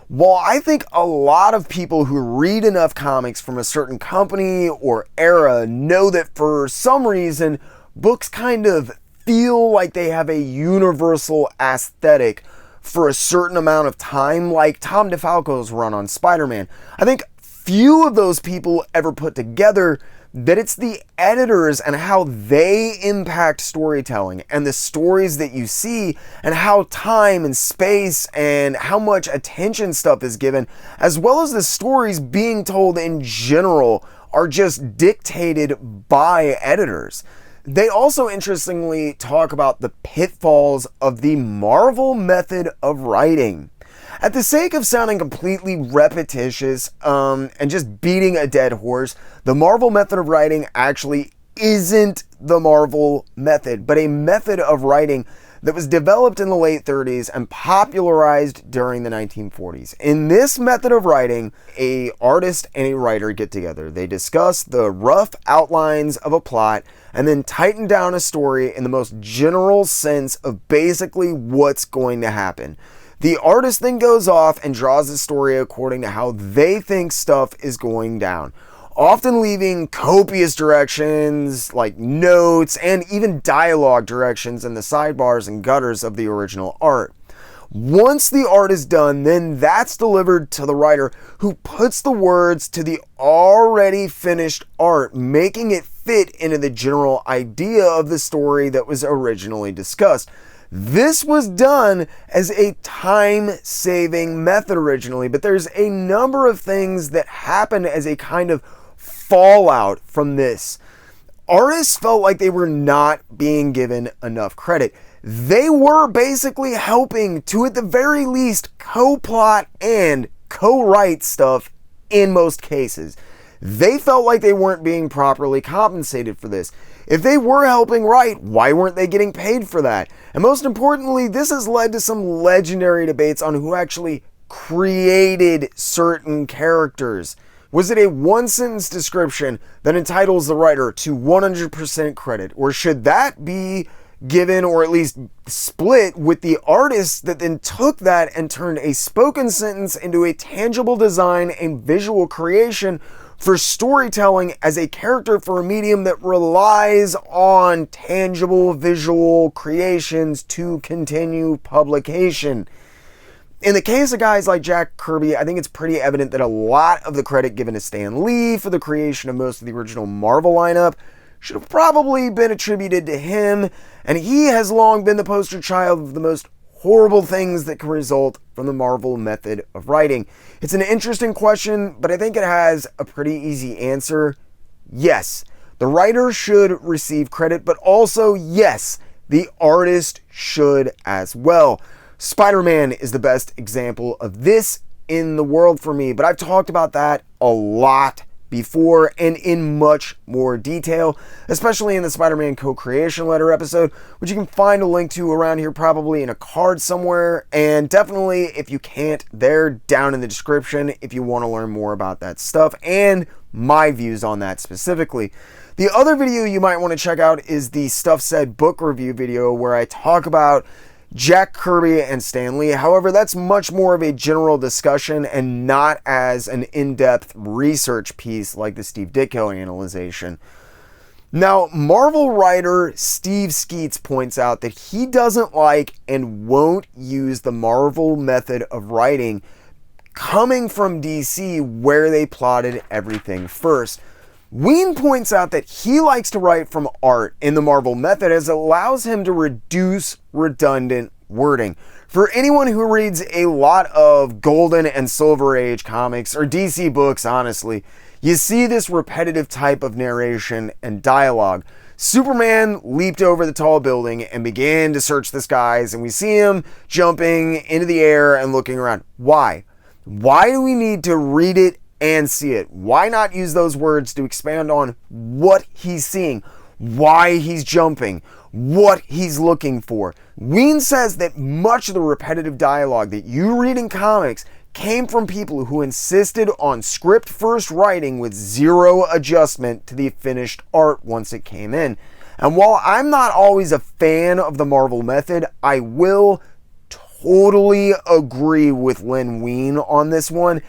While I think a lot of people who read enough comics from a certain company or era know that for some reason, books kind of feel like they have a universal aesthetic for a certain amount of time, like Tom DeFalco's run on Spider-Man. I think few of those people ever put together that it's the editors and how they impact storytelling and the stories that you see and how time and space and how much attention stuff is given, as well as the stories being told in general, are just dictated by editors. They also interestingly talk about the pitfalls of the Marvel method of writing. At the sake of sounding completely repetitious and just beating a dead horse, the Marvel method of writing actually isn't the Marvel method, but a method of writing that was developed in the late 30s and popularized during the 1940s. In this method of writing, an artist and a writer get together. They discuss the rough outlines of a plot and then tighten down a story in the most general sense of basically what's going to happen. The artist then goes off and draws the story according to how they think stuff is going down, often leaving copious directions like notes and even dialogue directions in the sidebars and gutters of the original art. Once the art is done, then that's delivered to the writer, who puts the words to the already finished art, making it fit into the general idea of the story that was originally discussed. This was done as a time-saving method originally, but there's a number of things that happened as a kind of fallout from this. Artists felt like they were not being given enough credit. They were basically helping to, at the very least, co-plot and co-write stuff in most cases. They felt like they weren't being properly compensated for this. If they were helping write, why weren't they getting paid for that? And most importantly, this has led to some legendary debates on who actually created certain characters. Was it a one-sentence description that entitles the writer to 100% credit? Or should that be given, or at least split, with the artist that then took that and turned a spoken sentence into a tangible design and visual creation for storytelling as a character for a medium that relies on tangible visual creations to continue publication? In the case of guys like Jack Kirby, I think it's pretty evident that a lot of the credit given to Stan Lee for the creation of most of the original Marvel lineup should have probably been attributed to him, and he has long been the poster child of the most horrible things that can result from the Marvel method of writing. It's an interesting question, but I think it has a pretty easy answer. Yes, the writer should receive credit, but also, yes, the artist should as well. Spider-Man is the best example of this in the world for me, but I've talked about that a lot before and in much more detail, especially in the Spider-Man co-creation letter episode, which you can find a link to around here, probably in a card somewhere, and definitely, if you can't, they're down in the description if you want to learn more about that stuff and my views on that specifically. The other video you might want to check out is the Stuff Said book review video, where I talk about Jack Kirby and Stan Lee. However, that's much more of a general discussion and not as an in-depth research piece like the Steve Ditko analyzation. Now, Marvel writer Steve Skeets points out that he doesn't like and won't use the Marvel method of writing coming from DC, where they plotted everything first. Ween points out that he likes to write from art in the Marvel method, as it allows him to reduce redundant wording. For anyone who reads a lot of Golden and Silver Age comics, or DC books honestly, you see this repetitive type of narration and dialogue. Superman leaped over the tall building and began to search the skies, and we see him jumping into the air and looking around. Why? Why do we need to read it and see it? Why not use those words to expand on what he's seeing, why he's jumping, what he's looking for? Ween says that much of the repetitive dialogue that you read in comics came from people who insisted on script first writing with zero adjustment to the finished art once it came in. And while I'm not always a fan of the Marvel method, I will totally agree with Len Wein on this one.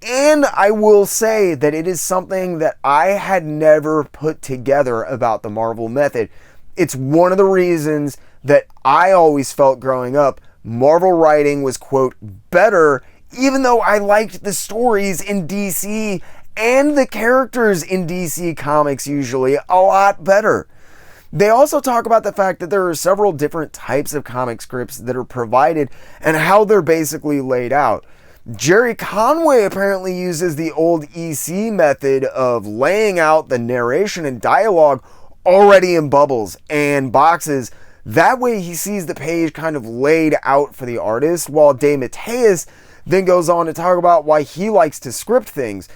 And I will say that it is something that I had never put together about the Marvel method. It's one of the reasons that I always felt growing up Marvel writing was, quote, better, even though I liked the stories in DC and the characters in DC Comics usually a lot better. They also talk about the fact that there are several different types of comic scripts that are provided and how they're basically laid out. Jerry Conway apparently uses the old EC method of laying out the narration and dialogue already in bubbles and boxes. That way he sees the page kind of laid out for the artist, while DeMatteis then goes on to talk about why he likes to script things.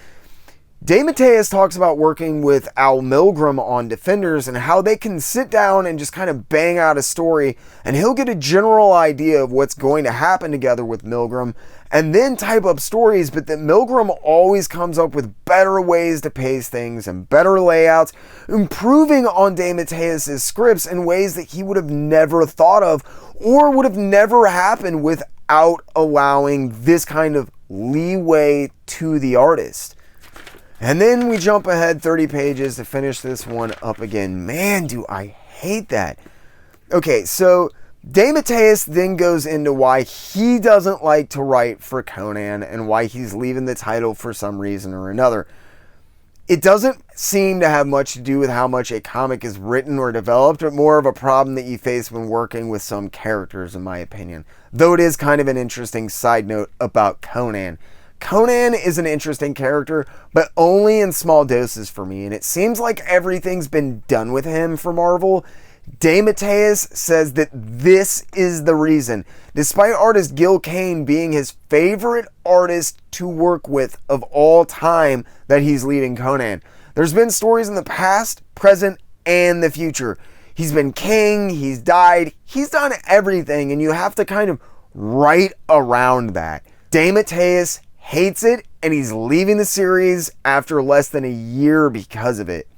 DeMatteis talks about working with Al Milgrom on Defenders and how they can sit down and just kind of bang out a story, and he'll get a general idea of what's going to happen together with Milgrom and then type up stories, but that Milgrom always comes up with better ways to pace things and better layouts, improving on DeMatteis' scripts in ways that he would have never thought of or would have never happened without allowing this kind of leeway to the artist. And then we jump ahead 30 pages to finish this one up again. Man, do I hate that. Okay, so DeMatteis then goes into why he doesn't like to write for Conan and why he's leaving the title for some reason or another. It doesn't seem to have much to do with how much a comic is written or developed, but more of a problem that you face when working with some characters, in my opinion. Though it is kind of an interesting side note about Conan. Conan is an interesting character, but only in small doses for me, and it seems like everything's been done with him for Marvel. DeMatteis says that this is the reason, despite artist Gil Kane being his favorite artist to work with of all time, that he's leaving Conan. There's been stories in the past, present, and the future. He's been king, he's died, he's done everything, and you have to kind of write around that. DeMatteis hates it, and he's leaving the series after less than a year because of it.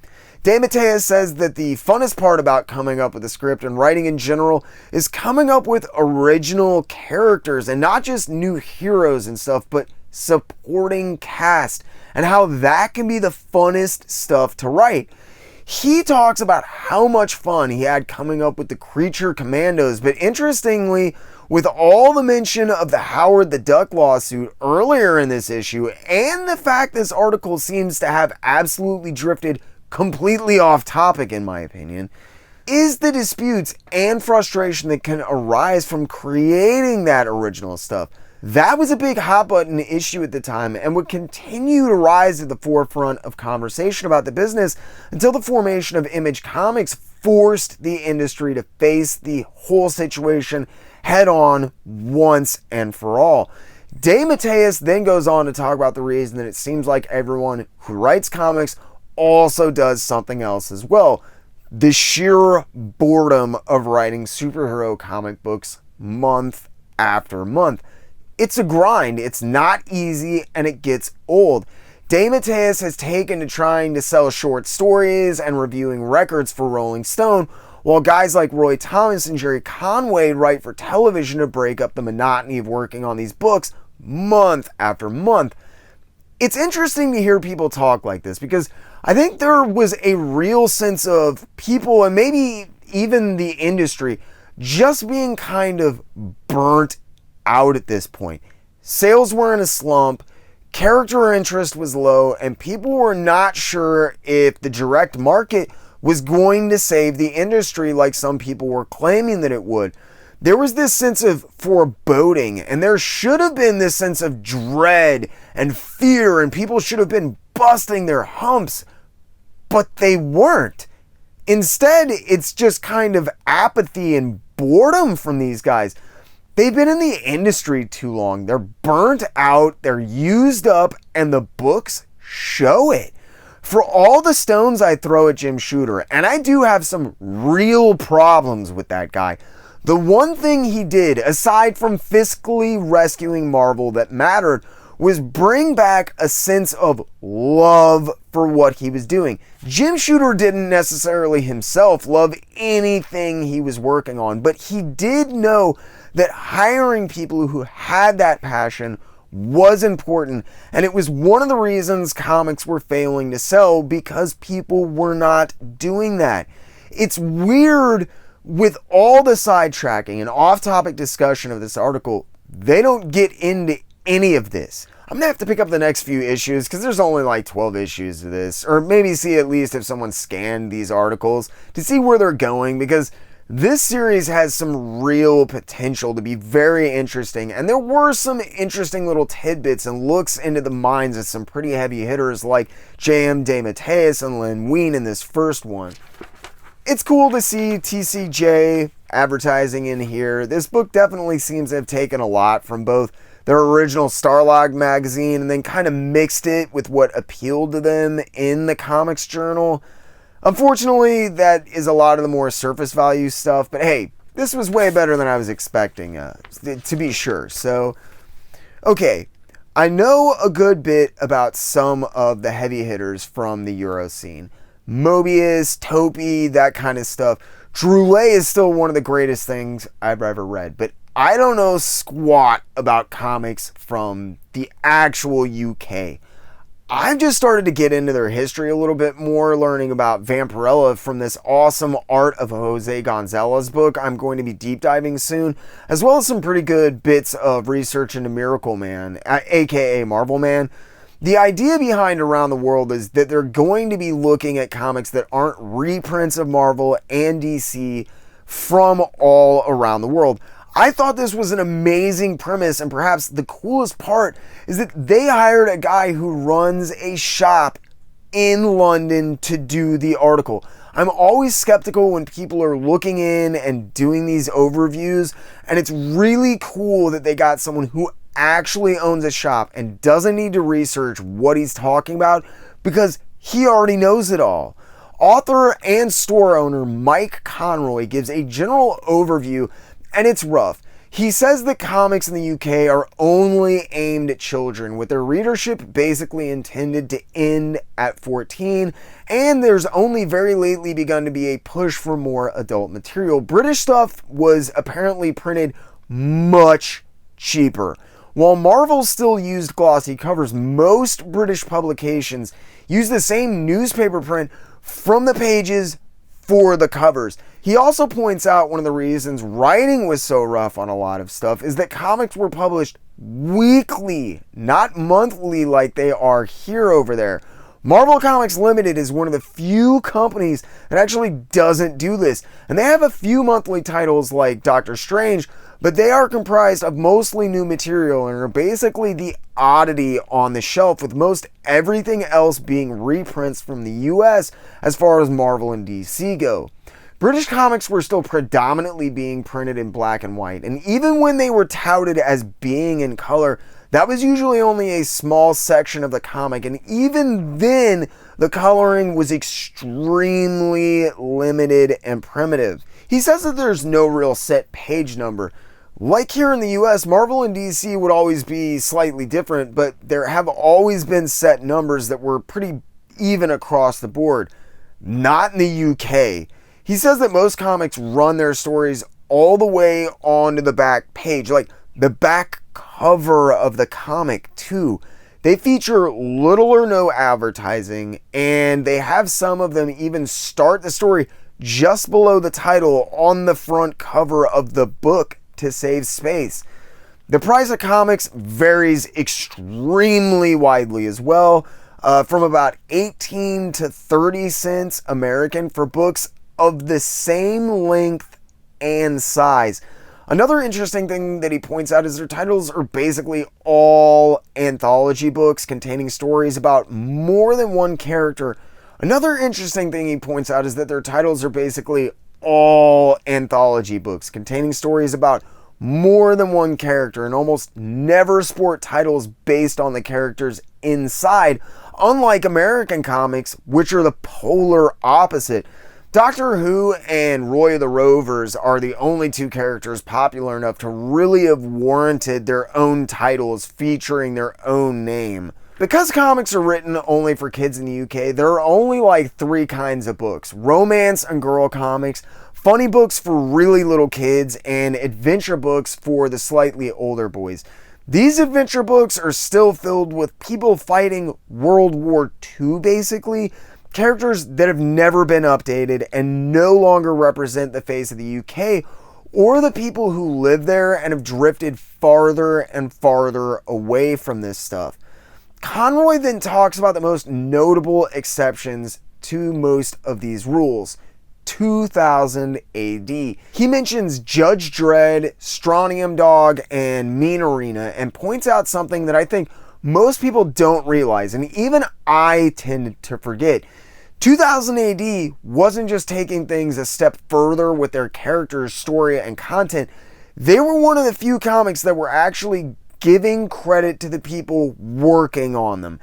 DeMatteis says that the funnest part about coming up with a script and writing in general is coming up with original characters and not just new heroes and stuff, but supporting cast, and how that can be the funnest stuff to write. He talks about how much fun he had coming up with the Creature Commandos, but interestingly, with all the mention of the Howard the Duck lawsuit earlier in this issue, and the fact this article seems to have absolutely drifted completely off topic in my opinion, is the disputes and frustration that can arise from creating that original stuff. That was a big hot button issue at the time and would continue to rise to the forefront of conversation about the business until the formation of Image Comics forced the industry to face the whole situation head on once and for all. DeMatteis then goes on to talk about the reason that it seems like everyone who writes comics also does something else as well. The sheer boredom of writing superhero comic books month after month. It's a grind, it's not easy, and it gets old. DeMatteis has taken to trying to sell short stories and reviewing records for Rolling Stone, while guys like Roy Thomas and Jerry Conway write for television to break up the monotony of working on these books month after month. It's interesting to hear people talk like this because I think there was a real sense of people, and maybe even the industry, just being kind of burnt out at this point. Sales were in a slump, character interest was low, and people were not sure if the direct market was going to save the industry like some people were claiming that it would. There was this sense of foreboding, and there should have been this sense of dread and fear, and people should have been busting their humps, but they weren't. Instead, it's just kind of apathy and boredom from these guys. They've been in the industry too long. They're burnt out, they're used up, and the books show it. For all the stones I throw at Jim Shooter, and I do have some real problems with that guy, the one thing he did, aside from fiscally rescuing Marvel that mattered, was bring back a sense of love for what he was doing. Jim Shooter didn't necessarily himself love anything he was working on, but he did know that hiring people who had that passion was important, and it was one of the reasons comics were failing to sell, because people were not doing that. It's weird, with all the sidetracking and off-topic discussion of this article, they don't get into any of this. I'm going to have to pick up the next few issues because there's only like 12 issues of this, or maybe see at least if someone scanned these articles to see where they're going, because this series has some real potential to be very interesting, and there were some interesting little tidbits and looks into the minds of some pretty heavy hitters like J.M. DeMatteis and Len Wein in this first one. It's cool to see TCJ advertising in here. This book definitely seems to have taken a lot from both their original Starlog magazine and then kind of mixed it with what appealed to them in the Comics Journal. Unfortunately, that is a lot of the more surface value stuff, but hey, this was way better than I was expecting, to be sure. So, okay, I know a good bit about some of the heavy hitters from the Euro scene. Mobius, Topi, that kind of stuff. Droulet is still one of the greatest things I've ever read, but I don't know squat about comics from the actual UK. I've just started to get into their history a little bit more, learning about Vampirella from this awesome Art of Jose Gonzalez book I'm going to be deep diving soon, as well as some pretty good bits of research into Miracle Man, aka Marvel Man. The idea behind Around the World is that they're going to be looking at comics that aren't reprints of Marvel and DC from all around the world. I thought this was an amazing premise, and perhaps the coolest part is that they hired a guy who runs a shop in London to do the article. I'm always skeptical when people are looking in and doing these overviews, and it's really cool that they got someone who actually owns a shop and doesn't need to research what he's talking about because he already knows it all. Author and store owner Mike Conroy gives a general overview, and it's rough. He says that comics in the UK are only aimed at children, with their readership basically intended to end at 14, and there's only very lately begun to be a push for more adult material. British stuff was apparently printed much cheaper. While Marvel still used glossy covers, most British publications use the same newspaper print from the pages for the covers. He also points out one of the reasons writing was so rough on a lot of stuff is that comics were published weekly, not monthly like they are here over there. Marvel Comics Limited is one of the few companies that actually doesn't do this, and they have a few monthly titles like Doctor Strange, but they are comprised of mostly new material and are basically the oddity on the shelf, with most everything else being reprints from the US as far as Marvel and DC go. British comics were still predominantly being printed in black and white, and even when they were touted as being in color, that was usually only a small section of the comic, and even then, the coloring was extremely limited and primitive. He says that there's no real set page number. Like here in the US, Marvel and DC would always be slightly different, but there have always been set numbers that were pretty even across the board. Not in the UK. He says that most comics run their stories all the way onto the back page, like the back cover of the comic too. They feature little or no advertising, and they have some of them even start the story just below the title on the front cover of the book to save space. The price of comics varies extremely widely as well, from about 18 to 30 cents American for books of the same length and size. Another interesting thing that he points out is their titles are basically all anthology books containing stories about more than one character. Another interesting thing he points out is that their titles are basically all anthology books containing stories about more than one character, and almost never sport titles based on the characters inside, unlike American comics, which are the polar opposite. Doctor Who and Roy of the Rovers are the only two characters popular enough to really have warranted their own titles featuring their own name. Because comics are written only for kids in the UK, there are only like 3 kinds of books: romance and girl comics, funny books for really little kids, and adventure books for the slightly older boys. These adventure books are still filled with people fighting World War II, basically. Characters that have never been updated and no longer represent the face of the UK or the people who live there and have drifted farther and farther away from this stuff. Conroy then talks about the most notable exceptions to most of these rules. 2000 AD. He mentions Judge Dredd, Strontium Dog, and Mean Arena, and points out something that I think most people don't realize, and even I tend to forget. 2000 AD wasn't just taking things a step further with their characters, story, and content. They were one of the few comics that were actually giving credit to the people working on them.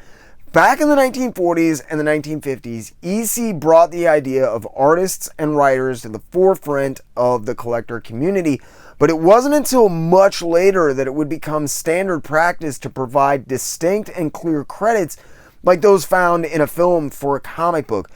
Back in the 1940s and the 1950s, EC brought the idea of artists and writers to the forefront of the collector community, but it wasn't until much later that it would become standard practice to provide distinct and clear credits like those found in a film for a comic book.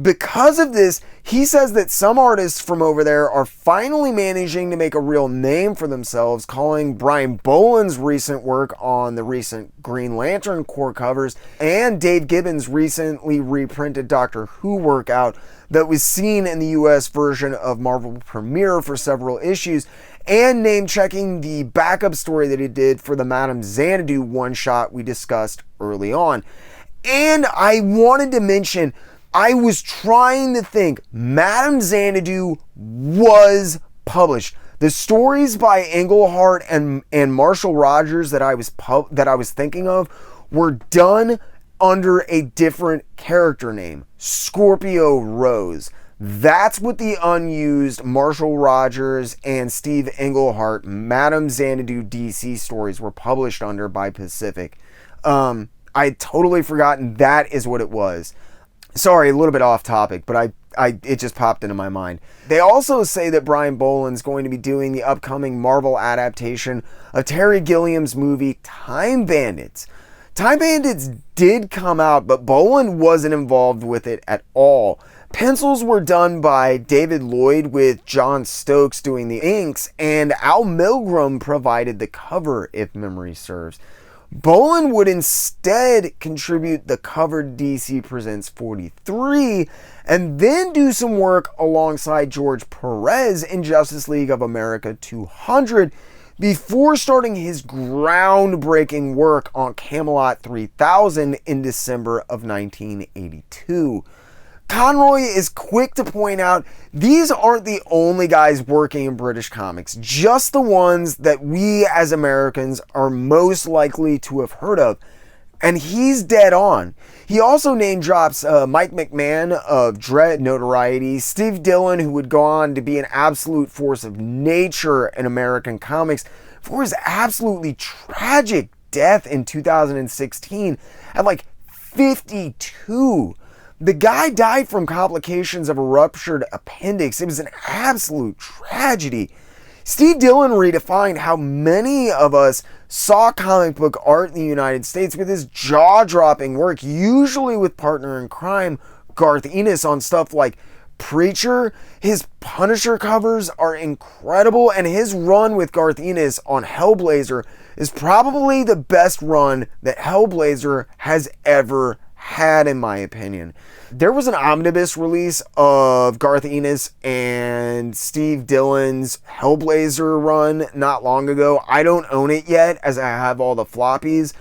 Because of this, he says that some artists from over there are finally managing to make a real name for themselves, calling Brian Boland's recent work on the recent Green Lantern Corps covers and Dave Gibbons' recently reprinted Doctor Who work out that was seen in the US version of Marvel Premiere for several issues, and name-checking the backup story that he did for the Madame Xanadu one-shot we discussed early on. And I wanted to mention, I was trying to think, Madame Xanadu was published. The stories by Englehart and Marshall Rogers that I was thinking of were done under a different character name, Scorpio Rose. That's what the unused Marshall Rogers and Steve Englehart Madame Xanadu DC stories were published under by Pacific. I'd totally forgotten that is what it was. Sorry, a little bit off topic, but it just popped into my mind. They also say that Brian Boland's going to be doing the upcoming Marvel adaptation of Terry Gilliam's movie Time Bandits. Time Bandits did come out, but Boland wasn't involved with it at all. Pencils were done by David Lloyd with John Stokes doing the inks, and Al Milgrom provided the cover, if memory serves. Boland would instead contribute the covered DC Presents 43 and then do some work alongside George Perez in Justice League of America 200 before starting his groundbreaking work on Camelot 3000 in December of 1982. Conroy is quick to point out these aren't the only guys working in British comics, just the ones that we as Americans are most likely to have heard of. And he's dead on. He also name drops Mike McMahon of Dread notoriety, Steve Dillon, who would go on to be an absolute force of nature in American comics, for his absolutely tragic death in 2016 at like 52. The guy died from complications of a ruptured appendix. It was an absolute tragedy. Steve Dillon redefined how many of us saw comic book art in the United States with his jaw-dropping work, usually with partner in crime Garth Ennis on stuff like Preacher. His Punisher covers are incredible, and his run with Garth Ennis on Hellblazer is probably the best run that Hellblazer has ever had, in my opinion. There was an omnibus release of Garth Ennis and Steve Dillon's Hellblazer run not long ago. I don't own it yet, as I have all the floppies,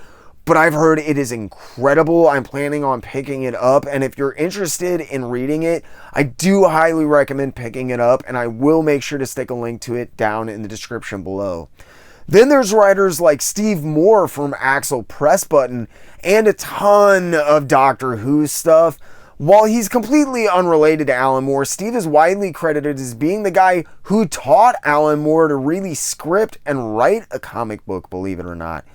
but I've heard it is incredible. I'm planning on picking it up, and if you're interested in reading it, I do highly recommend picking it up, and I will make sure to stick a link to it down in the description below. Then there's writers like Steve Moore from Axel Pressbutton and a ton of Doctor Who stuff. While he's completely unrelated to Alan Moore, Steve is widely credited as being the guy who taught Alan Moore to really script and write a comic book, believe it or not.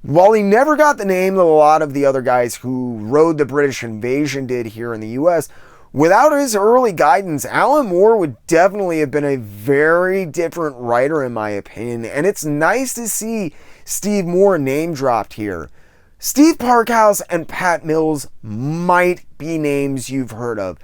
While he never got the name that a lot of the other guys who rode the British invasion did here in the US, Without his early guidance, Alan Moore would definitely have been a very different writer in my opinion, and it's nice to see Steve Moore name dropped here. Steve Parkhouse and Pat Mills might be names you've heard of.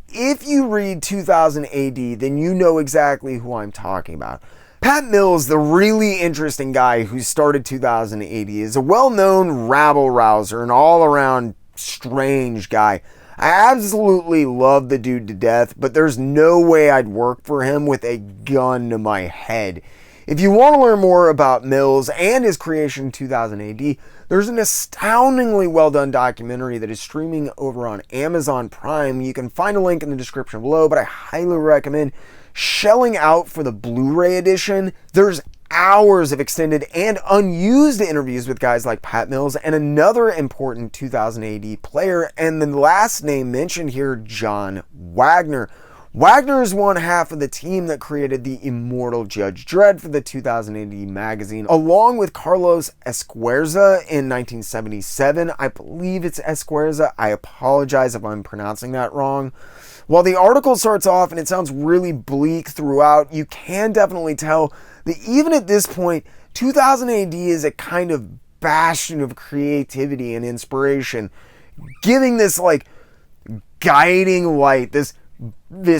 If you read 2000 AD, then you know exactly who I'm talking about. Pat Mills, the really interesting guy who started 2000 AD, is a well-known rabble-rouser and all-around strange guy. I absolutely love the dude to death, but there's no way I'd work for him with a gun to my head. If you want to learn more about Mills and his creation in 2000 AD, there's an astoundingly well-done documentary that is streaming over on Amazon Prime. You can find a link in the description below, but I highly recommend shelling out for the Blu-ray edition. There's hours of extended and unused interviews with guys like Pat Mills and another important 2000 AD player, and the last name mentioned here, John Wagner. Wagner is one half of the team that created the immortal Judge Dredd for the 2000 AD magazine, along with Carlos Esquerza in 1977. I believe it's Esquerza. I apologize if I'm pronouncing that wrong. While the article starts off and it sounds really bleak throughout, you can definitely tell that even at this point, 2000 AD is a kind of bastion of creativity and inspiration, giving this like guiding light, this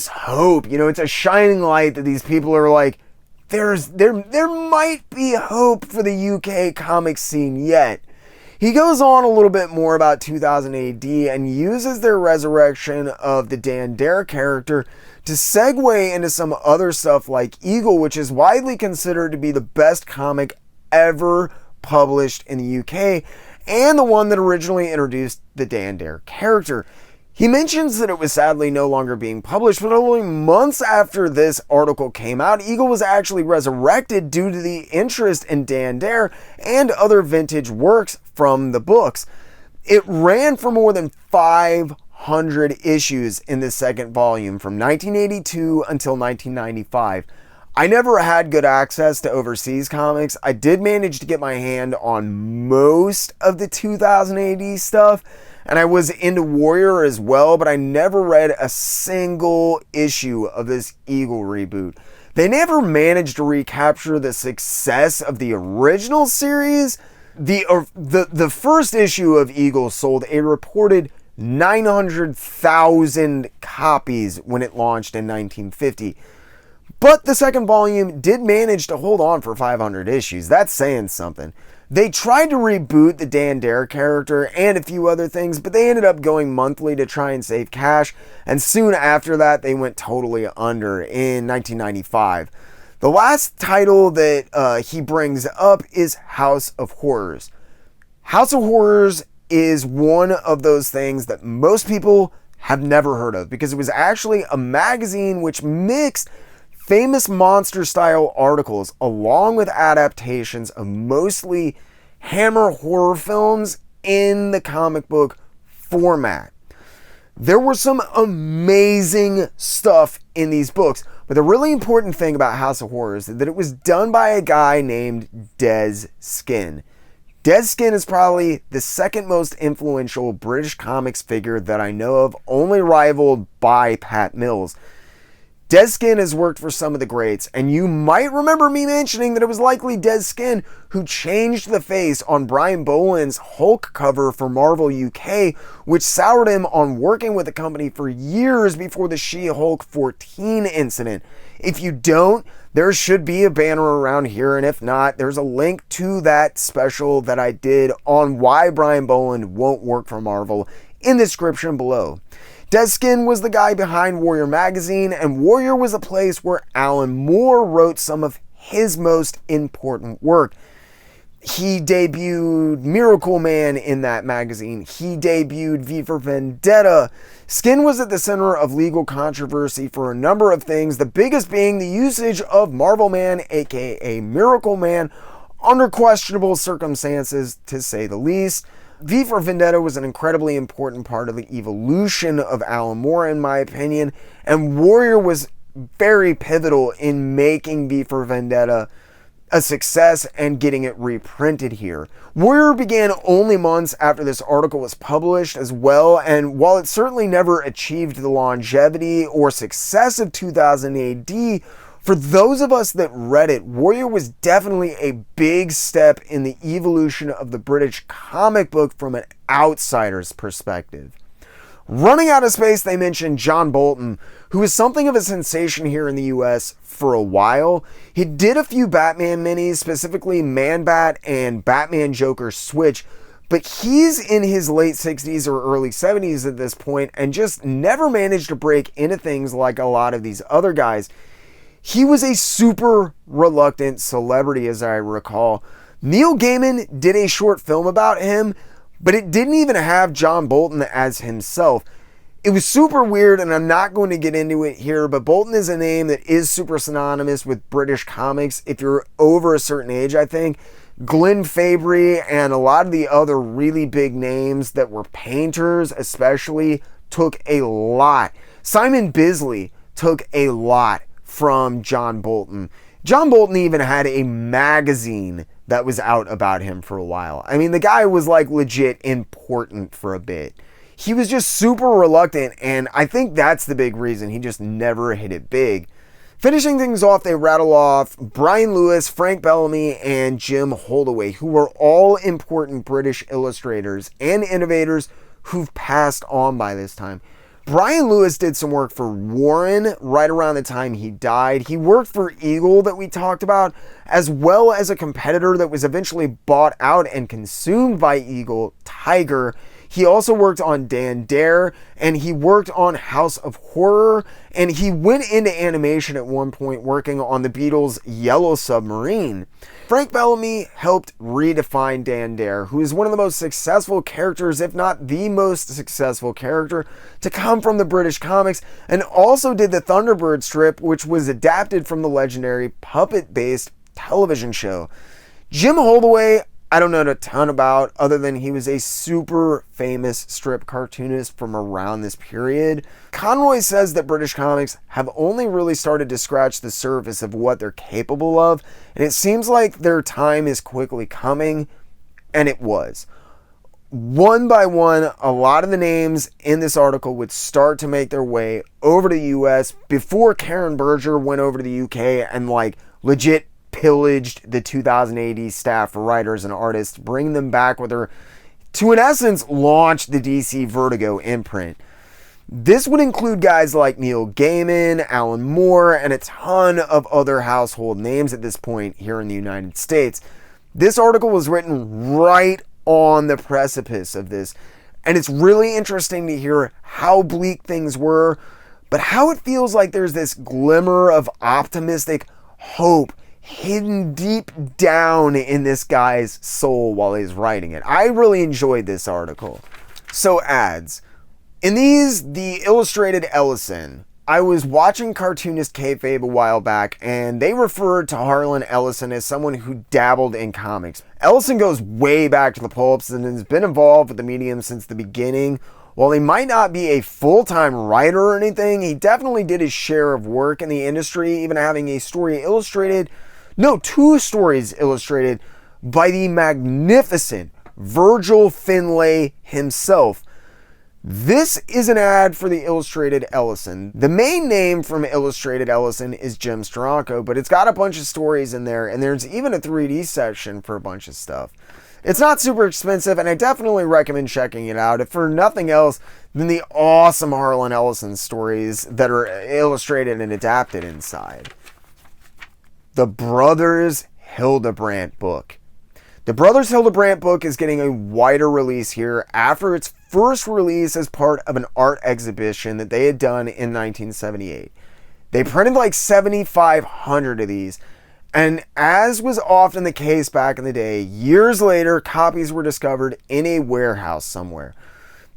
hope. You know, it's a shining light that these people are like, there might be hope for the UK comic scene yet. He goes on a little bit more about 2000 AD and uses their resurrection of the Dan Dare character to segue into some other stuff like Eagle, which is widely considered to be the best comic ever published in the UK and the one that originally introduced the Dan Dare character. He mentions that it was sadly no longer being published, but only months after this article came out, Eagle was actually resurrected due to the interest in Dan Dare and other vintage works from the books. It ran for more than 500 issues in the second volume from 1982 until 1995. I never had good access to overseas comics. I did manage to get my hand on most of the 2000 AD stuff, and I was into Warrior as well, but I never read a single issue of this Eagle reboot. They never managed to recapture the success of the original series. The first issue of Eagle sold a reported 900,000 copies when it launched in 1950. But the second volume did manage to hold on for 500 issues. That's saying something. They tried to reboot the Dan Dare character and a few other things, but they ended up going monthly to try and save cash, and soon after that they went totally under in 1995. The last title that he brings up is House of Horrors. House of Horrors is one of those things that most people have never heard of, because it was actually a magazine which mixed famous monster-style articles along with adaptations of mostly Hammer horror films in the comic book format. There was some amazing stuff in these books, but the really important thing about House of Horrors is that it was done by a guy named Des Skin. Des Skin is probably the second most influential British comics figure that I know of, only rivaled by Pat Mills. Des Skin has worked for some of the greats, and you might remember me mentioning that it was likely Des Skin who changed the face on Brian Boland's Hulk cover for Marvel UK, which soured him on working with the company for years before the She-Hulk 14 incident. If you don't, there should be a banner around here, and if not, there's a link to that special that I did on why Brian Boland won't work for Marvel in the description below. Des Skin was the guy behind Warrior magazine, and Warrior was a place where Alan Moore wrote some of his most important work. He debuted Miracle Man in that magazine. He debuted V for Vendetta. Skin was at the center of legal controversy for a number of things, the biggest being the usage of Marvel Man, aka Miracle Man, under questionable circumstances, to say the least. V for Vendetta was an incredibly important part of the evolution of Alan Moore, in my opinion, and Warrior was very pivotal in making V for Vendetta a success and getting it reprinted here. Warrior began only months after this article was published as well, and while it certainly never achieved the longevity or success of 2000 AD, for those of us that read it, Warrior was definitely a big step in the evolution of the British comic book from an outsider's perspective. Running out of space, they mentioned John Bolton, who was something of a sensation here in the US for a while. He did a few Batman minis, specifically Man-Bat and Batman Joker Switch, but he's in his late 60s or early 70s at this point and just never managed to break into things like a lot of these other guys. He was a super reluctant celebrity, as I recall. Neil Gaiman did a short film about him, but it didn't even have John Bolton as himself. It was super weird, and I'm not going to get into it here, but Bolton is a name that is super synonymous with British comics if you're over a certain age, I think. Glenn Fabry and a lot of the other really big names that were painters especially took a lot. Simon Bisley took a lot from John Bolton. John Bolton even had a magazine that was out about him for a while. I mean, the guy was like legit important for a bit. He was just super reluctant, and I think that's the big reason he just never hit it big. Finishing things off, they rattle off Brian Lewis, Frank Bellamy, and Jim Holdaway, who were all important British illustrators and innovators who've passed on by this time. Brian Lewis did some work for Warren right around the time he died. He worked for Eagle that we talked about, as well as a competitor that was eventually bought out and consumed by Eagle, Tiger. He also worked on Dan Dare, and he worked on House of Horror, and he went into animation at one point working on the Beatles' Yellow Submarine. Frank Bellamy helped redefine Dan Dare, who is one of the most successful characters, if not the most successful character, to come from the British comics, and also did the Thunderbird strip, which was adapted from the legendary puppet-based television show. Jim Holdaway, I don't know a ton about, other than he was a super famous strip cartoonist from around this period. Conroy says that British comics have only really started to scratch the surface of what they're capable of, and it seems like their time is quickly coming, and it was. One by one, a lot of the names in this article would start to make their way over to the US before Karen Berger went over to the UK and like legit pillaged the 2000 AD staff for writers and artists, bringing them back with her to, in essence, launch the DC Vertigo imprint. This would include guys like Neil Gaiman, Alan Moore, and a ton of other household names at this point here in the United States. This article was written right on the precipice of this, and it's really interesting to hear how bleak things were, but how it feels like there's this glimmer of optimistic hope hidden deep down in this guy's soul while he's writing it. I really enjoyed this article. So ads. In these, the illustrated Ellison. I was watching Cartoonist Kayfabe a while back, and they referred to Harlan Ellison as someone who dabbled in comics. Ellison goes way back to the pulps and has been involved with the medium since the beginning. While he might not be a full-time writer or anything, he definitely did his share of work in the industry, even having a story illustrated, no, 2 stories illustrated by the magnificent Virgil Finlay himself. This is an ad for the Illustrated Ellison. The main name from Illustrated Ellison is Jim Steranko, but it's got a bunch of stories in there, and there's even a 3D section for a bunch of stuff. It's not super expensive, and I definitely recommend checking it out, if for nothing else than the awesome Harlan Ellison stories that are illustrated and adapted inside. The Brothers Hildebrandt book. The Brothers Hildebrandt book is getting a wider release here after its first release as part of an art exhibition that they had done in 1978. They printed like 7,500 of these, and as was often the case back in the day, years later, copies were discovered in a warehouse somewhere.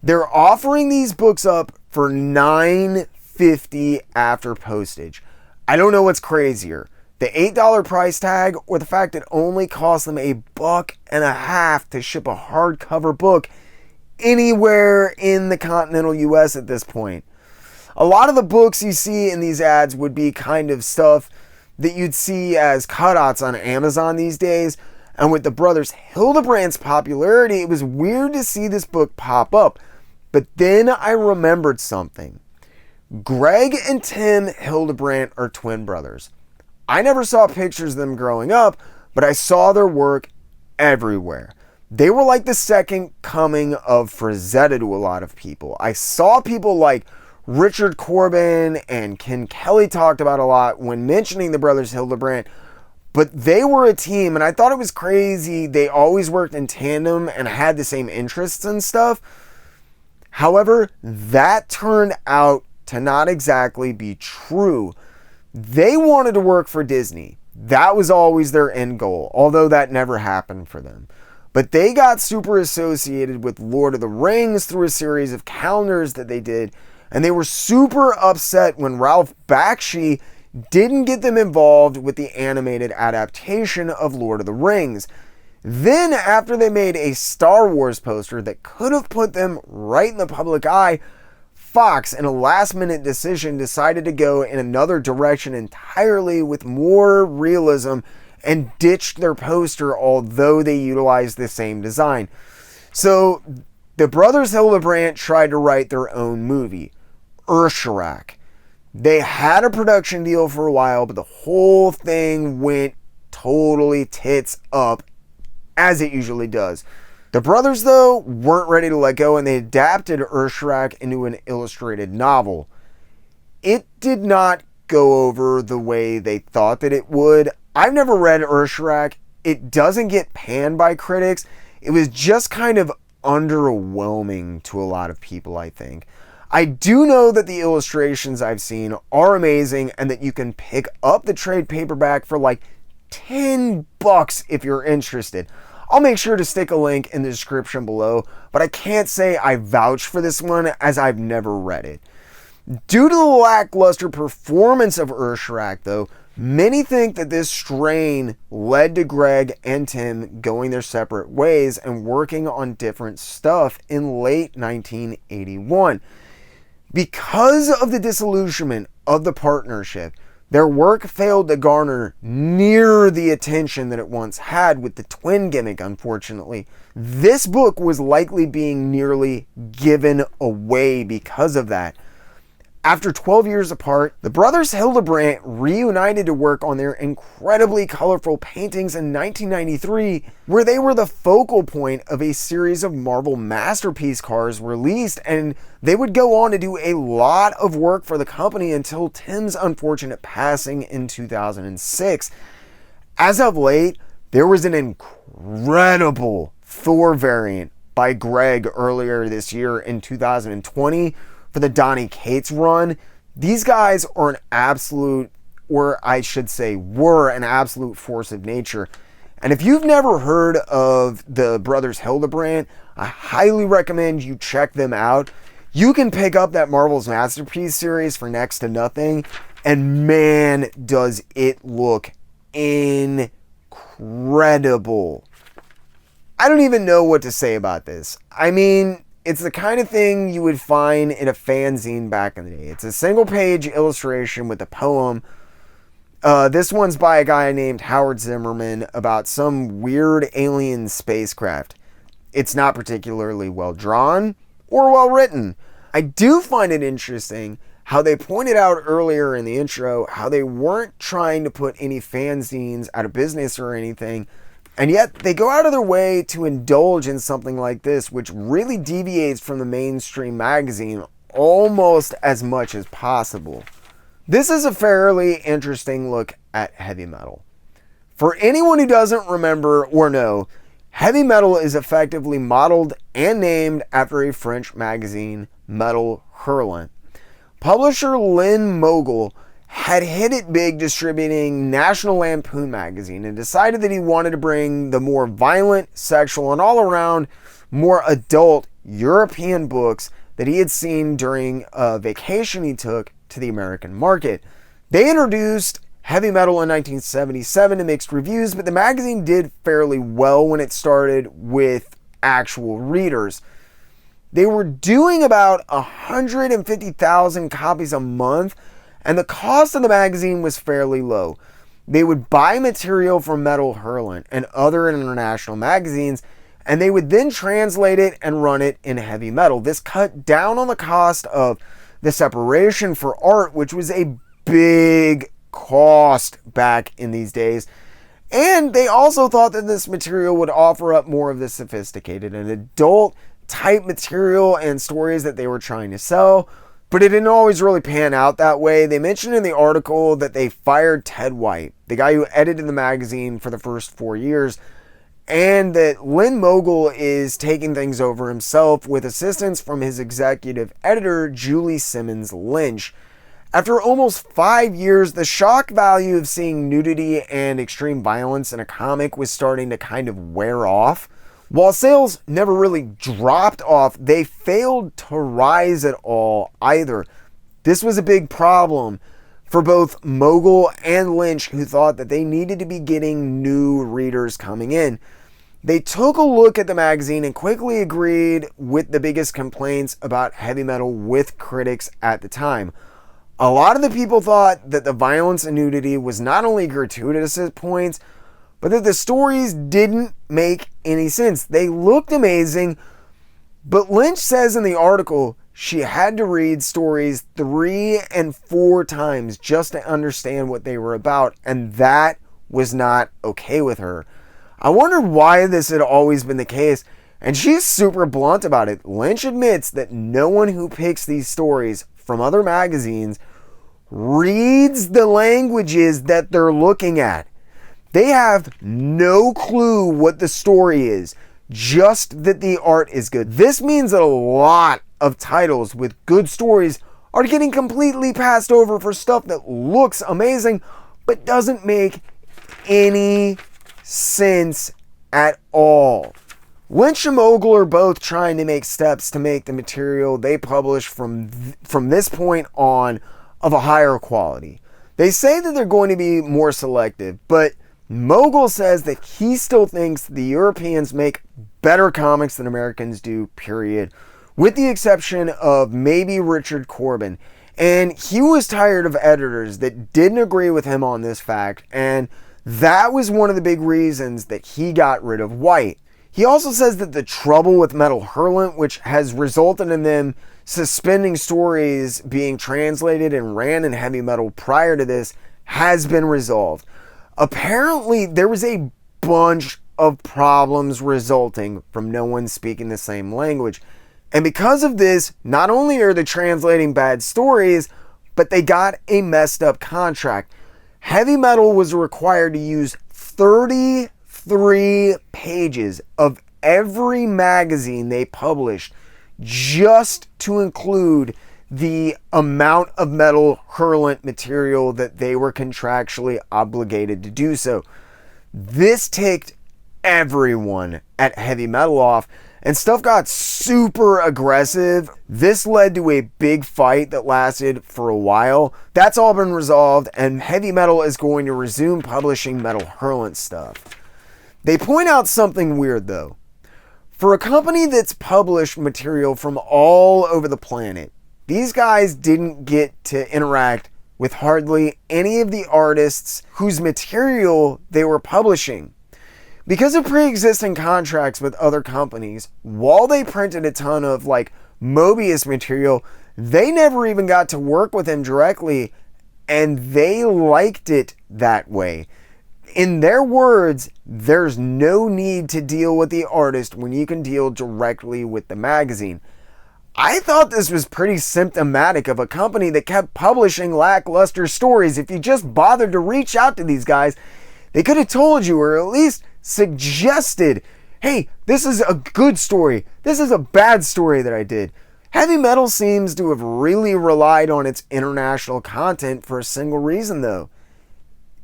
They're offering these books up for $9.50 after postage. I don't know what's crazier, the $8 price tag or the fact it only cost them $1.50 to ship a hardcover book anywhere in the continental US at this point. A lot of the books you see in these ads would be kind of stuff that you'd see as cutouts on Amazon these days. And with the brothers Hildebrandt's popularity, it was weird to see this book pop up. But then I remembered something. Greg and Tim Hildebrandt are twin brothers. I never saw pictures of them growing up, but I saw their work everywhere. They were like the second coming of Frazetta to a lot of people. I saw people like Richard Corbin and Ken Kelly talked about a lot when mentioning the brothers Hildebrandt, but they were a team, and I thought it was crazy. They always worked in tandem and had the same interests and stuff. However, that turned out to not exactly be true. They wanted to work for Disney. That was always their end goal, although that never happened for them. But they got super associated with Lord of the Rings through a series of calendars that they did, and they were super upset when Ralph Bakshi didn't get them involved with the animated adaptation of Lord of the Rings. Then, after they made a Star Wars poster that could have put them right in the public eye, Fox, in a last-minute decision, decided to go in another direction entirely with more realism and ditched their poster, although they utilized the same design. So, the brothers Hildebrandt tried to write their own movie, Ursharak. They had a production deal for a while, but the whole thing went totally tits up, as it usually does. The brothers, though, weren't ready to let go, and they adapted Ursharak into an illustrated novel. It did not go over the way they thought that it would. I've never read Ursharak. It doesn't get panned by critics. It was just kind of underwhelming to a lot of people, I think. I do know that the illustrations I've seen are amazing and that you can pick up the trade paperback for like $10 if you're interested. I'll make sure to stick a link in the description below, but I can't say I vouch for this one as I've never read it. Due to the lackluster performance of Ursharak, though, many think that this strain led to Greg and Tim going their separate ways and working on different stuff in late 1981. Because of the disillusionment of the partnership, their work failed to garner near the attention that it once had with the twin gimmick, unfortunately. This book was likely being nearly given away because of that. After 12 years apart, the brothers Hildebrandt reunited to work on their incredibly colorful paintings in 1993, where they were the focal point of a series of Marvel Masterpiece cars released, and they would go on to do a lot of work for the company until Tim's unfortunate passing in 2006. As of late, there was an incredible Thor variant by Greg earlier this year in 2020, for the Donny Cates run. These guys are an absolute, or I should say were an absolute force of nature. And if you've never heard of the brothers Hildebrandt, I highly recommend you check them out. You can pick up that Marvel's Masterpiece series for next to nothing, and man, does it look incredible. I don't even know what to say about this. I mean, it's the kind of thing you would find in a fanzine back in the day. It's a single-page illustration with a poem. This one's by a guy named Howard Zimmerman about some weird alien spacecraft. It's not particularly well drawn or well written. I do find it interesting how they pointed out earlier in the intro how they weren't trying to put any fanzines out of business or anything. And yet, they go out of their way to indulge in something like this, which really deviates from the mainstream magazine almost as much as possible. This is a fairly interesting look at heavy metal. For anyone who doesn't remember or know, heavy metal is effectively modeled and named after a French magazine, Metal Hurlant. Publisher Lynn Mogul had hit it big distributing National Lampoon magazine and decided that he wanted to bring the more violent, sexual, and all around more adult European books that he had seen during a vacation he took to the American market. They introduced heavy metal in 1977 to mixed reviews, but the magazine did fairly well when it started with actual readers. They were doing about 150,000 copies a month, and the cost of the magazine was fairly low. they would buy material from Metal Hurlant and other international magazines, and they would then translate it and run it in heavy metal. This cut down on the cost of the separation for art, which was a big cost back in these days. And they also thought that this material would offer up more of the sophisticated and adult type material and stories that they were trying to sell. But it didn't always really pan out that way. They mentioned in the article that they fired Ted White, the guy who edited the magazine for the first 4 years, and that Lynn Mogul is taking things over himself with assistance from his executive editor, Julie Simmons Lynch. After almost 5 years, the shock value of seeing nudity and extreme violence in a comic was starting to kind of wear off. While sales never really dropped off, they failed to rise at all either. This was a big problem for both Mogul and Lynch, who thought that they needed to be getting new readers coming in. They took a look at the magazine and quickly agreed with the biggest complaints about heavy metal with critics at the time. A lot of the people thought that the violence and nudity was not only gratuitous at points, but that the stories didn't make any sense. They looked amazing, but Lynch says in the article she had to read stories 3 and 4 times just to understand what they were about, and that was not okay with her. I wondered why this had always been the case, and she's super blunt about it. Lynch admits that no one who picks these stories from other magazines reads the languages that they're looking at. They have no clue what the story is, just that the art is good. This means that a lot of titles with good stories are getting completely passed over for stuff that looks amazing but doesn't make any sense at all. Lynch and Mogul are both trying to make steps to make the material they publish from this point on of a higher quality. They say that they're going to be more selective, but Mogul says that he still thinks the Europeans make better comics than Americans do, period, with the exception of maybe Richard Corbin. And he was tired of editors that didn't agree with him on this fact, and that was one of the big reasons that he got rid of White. He also says that the trouble with Metal Hurlant, which has resulted in them suspending stories being translated and ran in heavy metal prior to this, has been resolved. Apparently, there was a bunch of problems resulting from no one speaking the same language. And because of this, not only are they translating bad stories, but they got a messed up contract. Heavy metal was required to use 33 pages of every magazine they published just to include the amount of Metal Hurlant material that they were contractually obligated to do so. This ticked everyone at heavy metal off, and stuff got super aggressive. This led to a big fight that lasted for a while. That's all been resolved, and heavy metal is going to resume publishing Metal Hurlant stuff. They point out something weird though. For a company that's published material from all over the planet, these guys didn't get to interact with hardly any of the artists whose material they were publishing. Because of pre-existing contracts with other companies, while they printed a ton of Mobius material, they never even got to work with him directly, and they liked it that way. In their words, there's no need to deal with the artist when you can deal directly with the magazine. I thought this was pretty symptomatic of a company that kept publishing lackluster stories. If you just bothered to reach out to these guys, they could have told you, or at least suggested, hey, this is a good story. This is a bad story that I did. Heavy metal seems to have really relied on its international content for a single reason, though.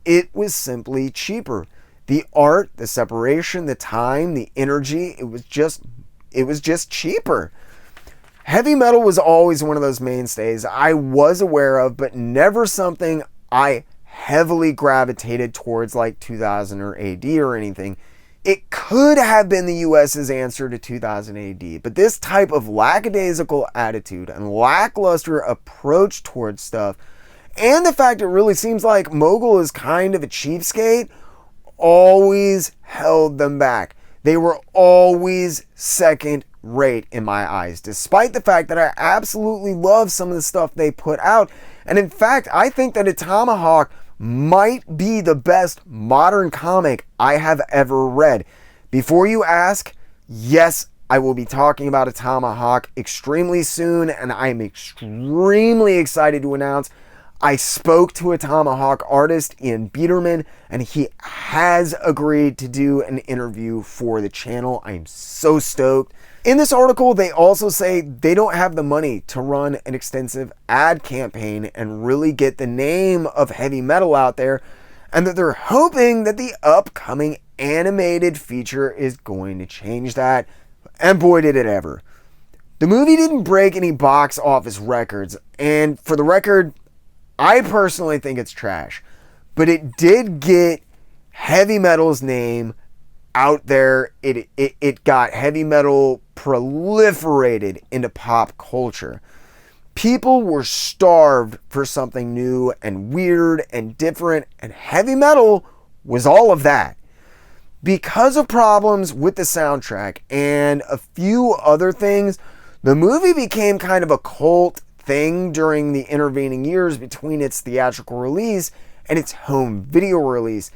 It was simply cheaper. The art, the separation, the time, the energy, it was just cheaper. Heavy metal was always one of those mainstays I was aware of, but never something I heavily gravitated towards 2000 or AD or anything. It could have been the US's answer to 2000 AD, but this type of lackadaisical attitude and lackluster approach towards stuff, and the fact it really seems like Mogul is kind of a cheapskate always held them back. They were always second rate in my eyes, despite the fact that I absolutely love some of the stuff they put out. And in fact, I think that A Tomahawk might be the best modern comic I have ever read. Before you ask, yes, I will be talking about A Tomahawk extremely soon, and I'm extremely excited to announce I spoke to A Tomahawk artist Ian Biederman, and he has agreed to do an interview for the channel. I'm so stoked. In this article, they also say they don't have the money to run an extensive ad campaign and really get the name of heavy metal out there, and that they're hoping that the upcoming animated feature is going to change that. And boy, did it ever. The movie didn't break any box office records, and for the record, I personally think it's trash, but it did get heavy metal's name out there. It got heavy metal proliferated into pop culture. People were starved for something new and weird and different, and heavy metal was all of that. Because of problems with the soundtrack and a few other things, the movie became kind of a cult thing during the intervening years between its theatrical release and its home video release.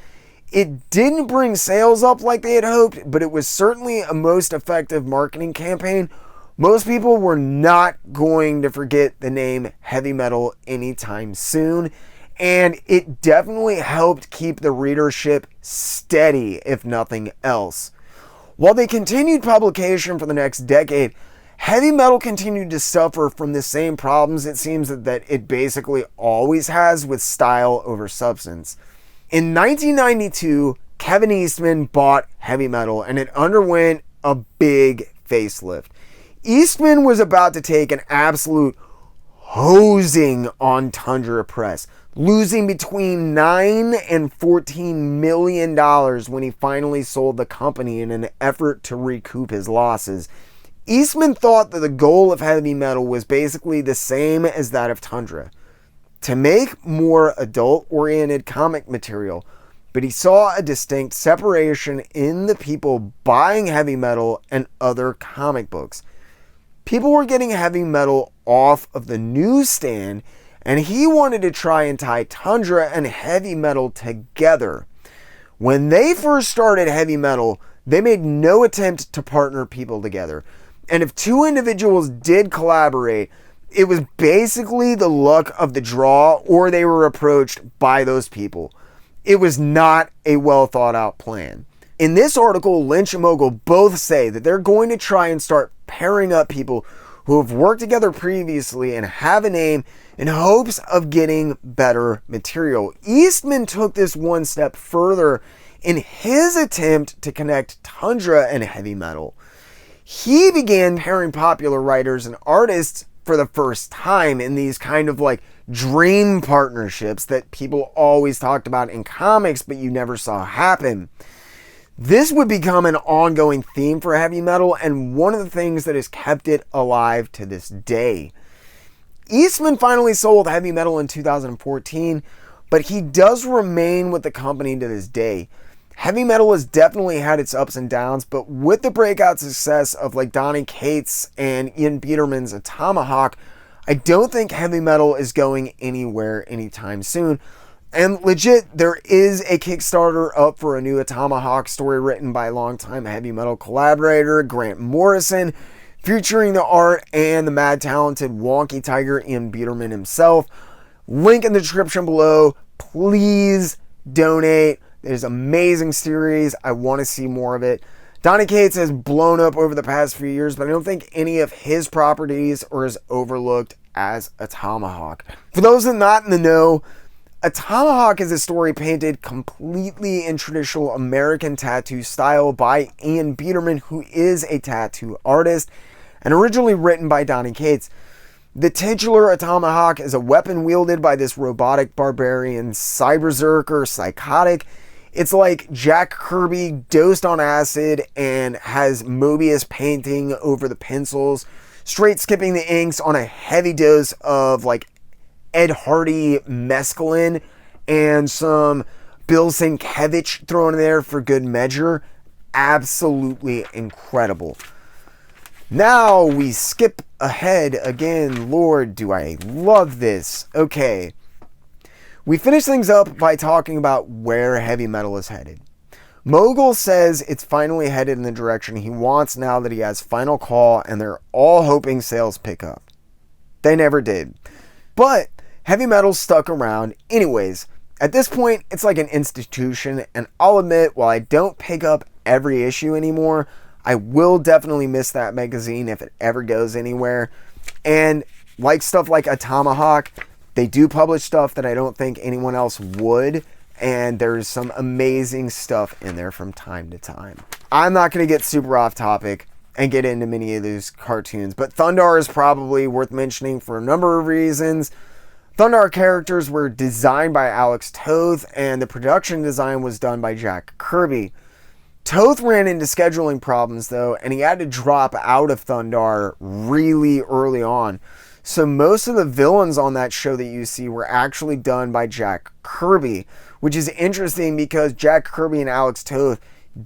It didn't bring sales up like they had hoped, but it was certainly a most effective marketing campaign. Most people were not going to forget the name heavy metal anytime soon, and it definitely helped keep the readership steady, if nothing else. While they continued publication for the next decade, heavy metal continued to suffer from the same problems it seems that it basically always has with style over substance. In 1992, Kevin Eastman bought heavy metal, and it underwent a big facelift. Eastman was about to take an absolute hosing on Tundra Press, losing between $9 and $14 million when he finally sold the company in an effort to recoup his losses. Eastman thought that the goal of heavy metal was basically the same as that of Tundra, to make more adult-oriented comic material, but he saw a distinct separation in the people buying heavy metal and other comic books. People were getting heavy metal off of the newsstand, and he wanted to try and tie Tundra and heavy metal together. When they first started heavy metal, they made no attempt to partner people together. And if two individuals did collaborate, it was basically the luck of the draw, or they were approached by those people. It was not a well thought out plan. In this article, Lynch and Mogul both say that they're going to try and start pairing up people who have worked together previously and have a name in hopes of getting better material. Eastman took this one step further in his attempt to connect Tundra and heavy metal. He began pairing popular writers and artists for the first time in these kind of like dream partnerships that people always talked about in comics but you never saw happen. This would become an ongoing theme for heavy metal, and one of the things that has kept it alive to this day. Eastman finally sold heavy metal in 2014, but he does remain with the company to this day. Heavy metal has definitely had its ups and downs, but with the breakout success of like Donny Cates and Ian Biederman's A Tomahawk, I don't think heavy metal is going anywhere anytime soon. And legit, there is a Kickstarter up for a new A Tomahawk story written by longtime heavy metal collaborator Grant Morrison, featuring the art and the mad talented wonky tiger Ian Biederman himself. Link in the description below. Please donate. There's amazing series. I want to see more of it. Donny Cates has blown up over the past few years, but I don't think any of his properties are as overlooked as A Tomahawk. For those that are not in the know, A Tomahawk is a story painted completely in traditional American tattoo style by Ian Biederman, who is a tattoo artist, and originally written by Donny Cates. The titular A Tomahawk is a weapon wielded by this robotic barbarian cyberberserker psychotic. It's like Jack Kirby dosed on acid and has Mobius painting over the pencils, straight skipping the inks on a heavy dose of like Ed Hardy mescaline and some Bill Sienkiewicz thrown in there for good measure. Absolutely incredible. Now we skip ahead again. Lord, do I love this. Okay. We finish things up by talking about where heavy metal is headed. Mogul says it's finally headed in the direction he wants now that he has Final Call, and they're all hoping sales pick up. They never did. But heavy metal stuck around anyways. At this point, it's like an institution, and I'll admit, while I don't pick up every issue anymore, I will definitely miss that magazine if it ever goes anywhere. And like stuff like A Tomahawk, they do publish stuff that I don't think anyone else would. And there's some amazing stuff in there from time to time. I'm not going to get super off topic and get into many of these cartoons, but Thundar is probably worth mentioning for a number of reasons. Thundar characters were designed by Alex Toth, and the production design was done by Jack Kirby. Toth ran into scheduling problems, though, and he had to drop out of Thundar really early on. So most of the villains on that show that you see were actually done by Jack Kirby, which is interesting because Jack Kirby and Alex Toth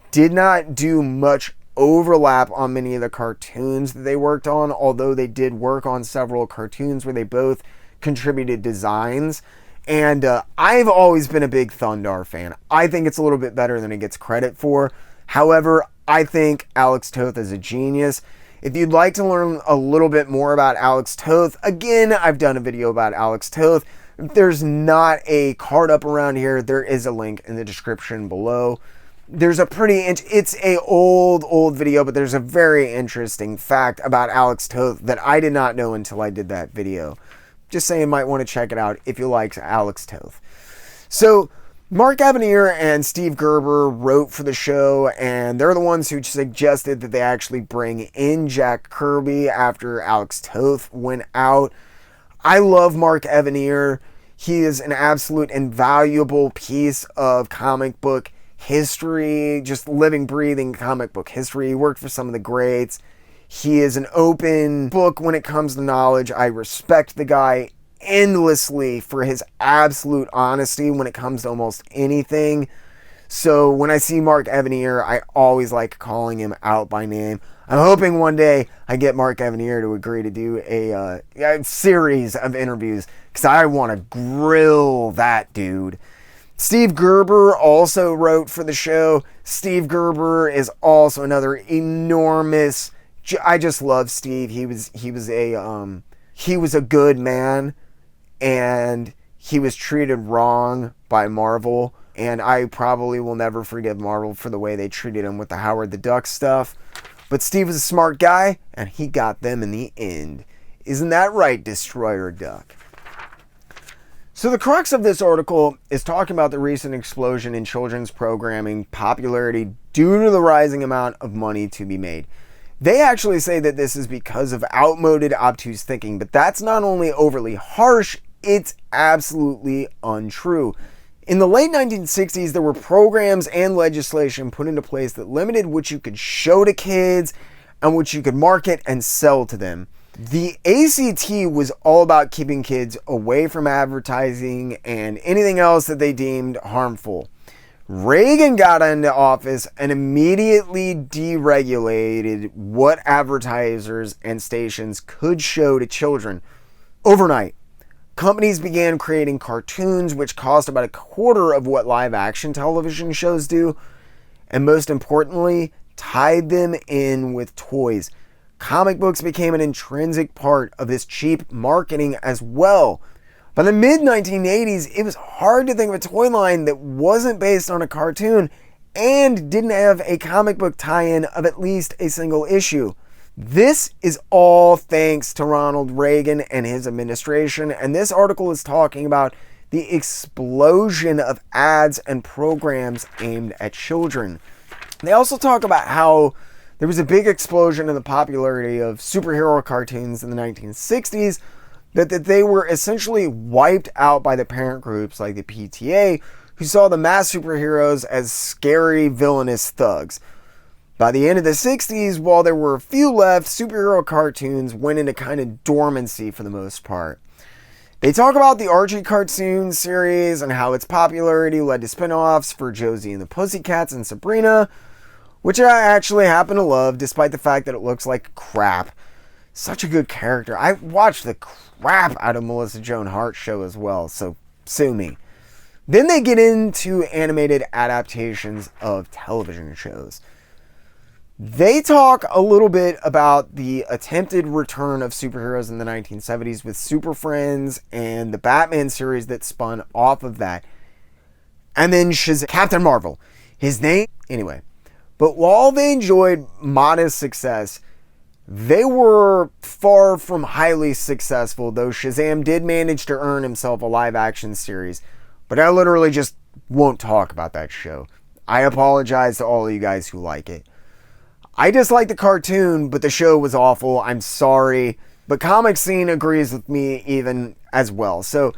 did not do much overlap on many of the cartoons that they worked on, although they did work on several cartoons where they both contributed designs. And I've always been a big Thundar fan. I think it's a little bit better than it gets credit for. However, I think Alex Toth is a genius. If you'd like to learn a little bit more about Alex Toth, again, I've done a video about Alex Toth. If there's not a card up around here, there is a link in the description below. There's a it's a old video, but there's a very interesting fact about Alex Toth that I did not know until I did that video. Just saying, might want to check it out if you like Alex Toth. So, Mark Avenir and Steve Gerber wrote for the show, and they're the ones who suggested that they actually bring in Jack Kirby after Alex Toth went out. I love Mark Avenir. He is an absolute invaluable piece of comic book history, just living, breathing comic book history. He worked for some of the greats. He is an open book when it comes to knowledge. I respect the guy endlessly for his absolute honesty when it comes to almost anything. So when I see Mark Avenir, I always like calling him out by name. I'm hoping one day I get Mark Avenir to agree to do a series of interviews, because I want to grill that dude. Steve Gerber also wrote for the show. Steve Gerber is also another enormous. I just love Steve. He was a good man, and he was treated wrong by Marvel, and I probably will never forgive Marvel for the way they treated him with the Howard the Duck stuff. But Steve was a smart guy, and he got them in the end. Isn't that right, Destroyer Duck? So the crux of this article is talking about the recent explosion in children's programming popularity due to the rising amount of money to be made. They actually say that this is because of outmoded, obtuse thinking, but that's not only overly harsh, it's absolutely untrue. In the late 1960s, there were programs and legislation put into place that limited what you could show to kids and what you could market and sell to them. The ACT was all about keeping kids away from advertising and anything else that they deemed harmful. Reagan got into office and immediately deregulated what advertisers and stations could show to children. Overnight, companies began creating cartoons, which cost about a quarter of what live action television shows do, and most importantly, tied them in with toys. Comic books became an intrinsic part of this cheap marketing as well. By the mid-1980s, it was hard to think of a toy line that wasn't based on a cartoon and didn't have a comic book tie-in of at least a single issue. This is all thanks to Ronald Reagan and his administration, and this article is talking about the explosion of ads and programs aimed at children. They also talk about how there was a big explosion in the popularity of superhero cartoons in the 1960s, that they were essentially wiped out by the parent groups like the PTA, who saw the mass superheroes as scary, villainous thugs. By the end of the 60s, while there were a few left, superhero cartoons went into kind of dormancy for the most part. They talk about the Archie cartoon series and how its popularity led to spin-offs for Josie and the Pussycats and Sabrina, which I actually happen to love despite the fact that it looks like crap. Such a good character. I watched the crap out of Melissa Joan Hart's show as well, so sue me. Then they get into animated adaptations of television shows. They talk a little bit about the attempted return of superheroes in the 1970s with Super Friends and the Batman series that spun off of that. And then Captain Marvel. His name? Anyway. But while they enjoyed modest success, they were far from highly successful, though Shazam did manage to earn himself a live-action series. But I literally just won't talk about that show. I apologize to all of you guys who like it. I dislike the cartoon, but the show was awful. I'm sorry. But Comic Scene agrees with me even as well. So,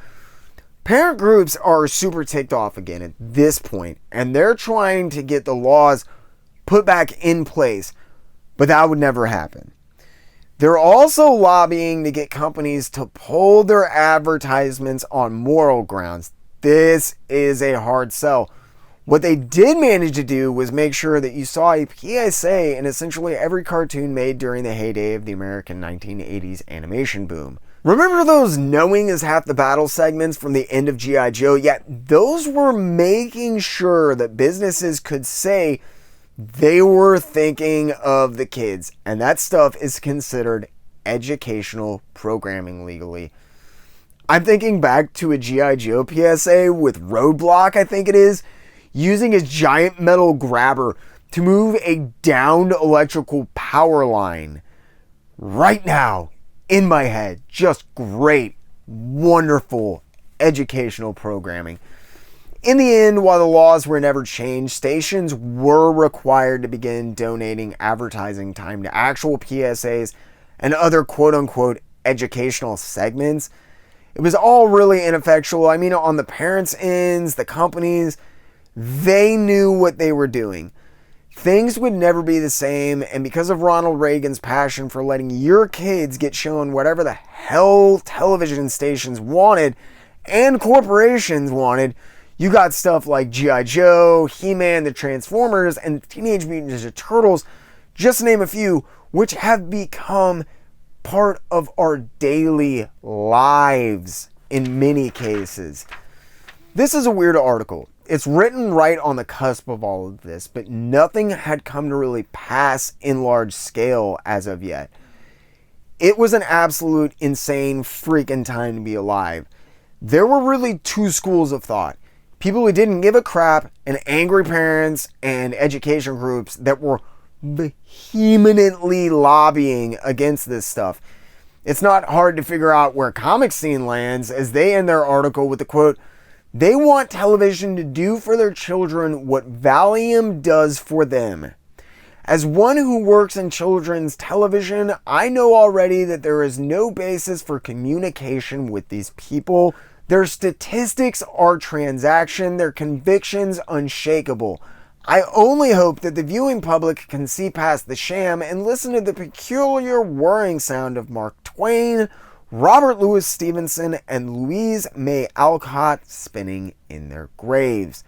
parent groups are super ticked off again at this point, and they're trying to get the laws put back in place, but that would never happen. They're also lobbying to get companies to pull their advertisements on moral grounds. This is a hard sell. What they did manage to do was make sure that you saw a PSA in essentially every cartoon made during the heyday of the American 1980s animation boom. Remember those knowing is half the battle segments from the end of G.I. Joe? Yeah, those were making sure that businesses could say they were thinking of the kids. And that stuff is considered educational programming legally. I'm thinking back to a G.I. Joe PSA with Roadblock, I think it is, using his giant metal grabber to move a downed electrical power line. Right now, in my head, just great, wonderful educational programming. In the end, while the laws were never changed, stations were required to begin donating advertising time to actual PSAs and other quote-unquote educational segments. It was all really ineffectual. I mean, on the parents' ends, the companies, they knew what they were doing. Things would never be the same, and because of Ronald Reagan's passion for letting your kids get shown whatever the hell television stations wanted and corporations wanted, you got stuff like G.I. Joe, He-Man, the Transformers, and Teenage Mutant Ninja Turtles, just to name a few, which have become part of our daily lives in many cases. This is a weird article. It's written right on the cusp of all of this, but nothing had come to really pass in large scale as of yet. It was an absolute insane freaking time to be alive. There were really two schools of thought. People who didn't give a crap, and angry parents and education groups that were vehemently lobbying against this stuff. It's not hard to figure out where Comic Scene lands as they end their article with the quote, "They want television to do for their children what Valium does for them. As one who works in children's television, I know already that there is no basis for communication with these people. Their statistics are transaction, their convictions unshakable. I only hope that the viewing public can see past the sham and listen to the peculiar whirring sound of Mark Twain, Robert Louis Stevenson, and Louise May Alcott spinning in their graves."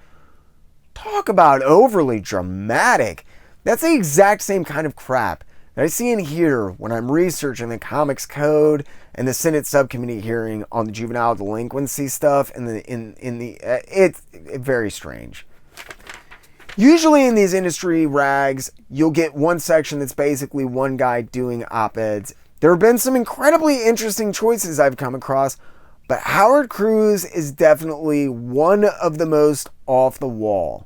Talk about overly dramatic. That's the exact same kind of crap that I see and hear when I'm researching the Comics Code and the Senate subcommittee hearing on the juvenile delinquency stuff. It's very strange. Usually in these industry rags, you'll get one section that's basically one guy doing op-eds. There have been some incredibly interesting choices I've come across, but Howard Cruz is definitely one of the most off the wall.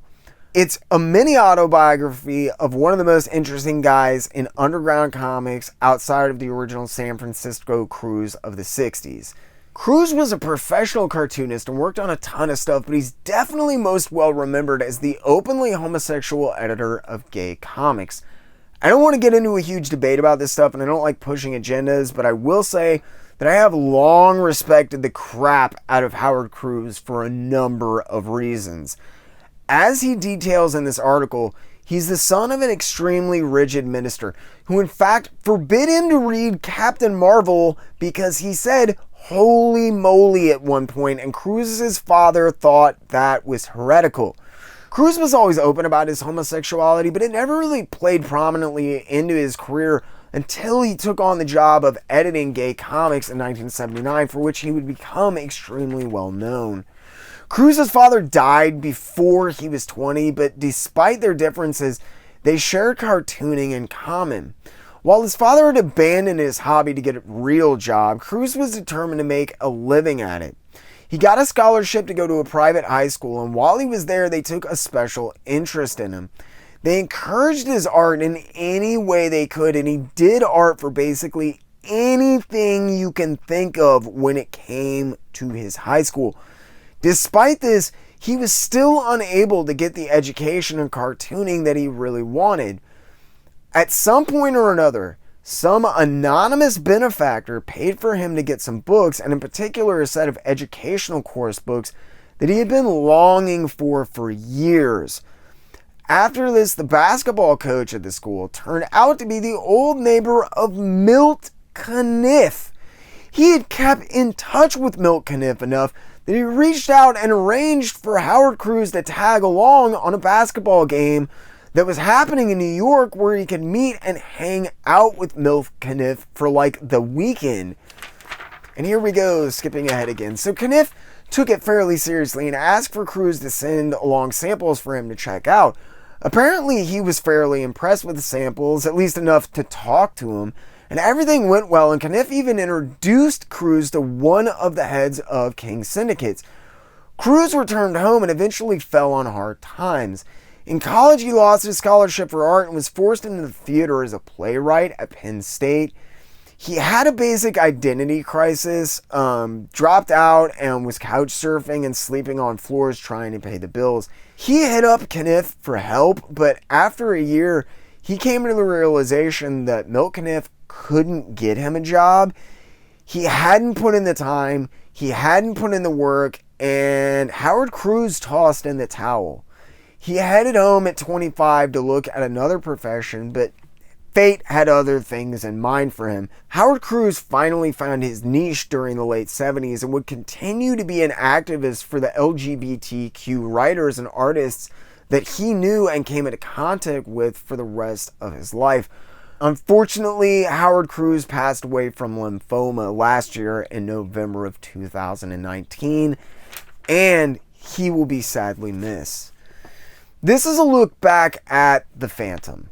It's a mini autobiography of one of the most interesting guys in underground comics outside of the original San Francisco Cruz of the 60s. Cruz was a professional cartoonist and worked on a ton of stuff, but he's definitely most well remembered as the openly homosexual editor of gay comics. I don't want to get into a huge debate about this stuff, and I don't like pushing agendas, but I will say that I have long respected the crap out of Howard Cruz for a number of reasons. As he details in this article, he's the son of an extremely rigid minister who in fact forbid him to read Captain Marvel because he said holy moly at one point, and Cruz's father thought that was heretical. Cruz was always open about his homosexuality, but it never really played prominently into his career until he took on the job of editing gay comics in 1979, for which he would become extremely well known. Cruz's father died before he was 20, but despite their differences, they shared cartooning in common. While his father had abandoned his hobby to get a real job, Cruz was determined to make a living at it. He got a scholarship to go to a private high school, and while he was there, they took a special interest in him. They encouraged his art in any way they could, and he did art for basically anything you can think of when it came to his high school. Despite this, he was still unable to get the education in cartooning that he really wanted. At some point or another, some anonymous benefactor paid for him to get some books, and in particular a set of educational course books that he had been longing for years. After this, the basketball coach at the school turned out to be the old neighbor of Milt Caniff. He had kept in touch with Milt Caniff enough that he reached out and arranged for Howard Cruz to tag along on a basketball game that was happening in New York, where he could meet and hang out with Milt Caniff for like the weekend. And here we go, skipping ahead again. So Caniff took it fairly seriously and asked for Cruz to send along samples for him to check out. Apparently he was fairly impressed with the samples, at least enough to talk to him, and everything went well, and Caniff even introduced Cruz to one of the heads of King Syndicates. Cruz returned home and eventually fell on hard times. In college, he lost his scholarship for art and was forced into the theater as a playwright at Penn State. He had a basic identity crisis, dropped out, and was couch surfing and sleeping on floors trying to pay the bills. He hit up Caniff for help, but after a year, he came to the realization that Milt Caniff couldn't get him a job. He hadn't put in the time, he hadn't put in the work, and Howard Cruz tossed in the towel. He headed home at 25 to look at another profession, but fate had other things in mind for him. Howard Cruz finally found his niche during the late 70s and would continue to be an activist for the LGBTQ writers and artists that he knew and came into contact with for the rest of his life. Unfortunately, Howard Cruz passed away from lymphoma last year in November of 2019, and he will be sadly missed. This is a look back at The Phantom.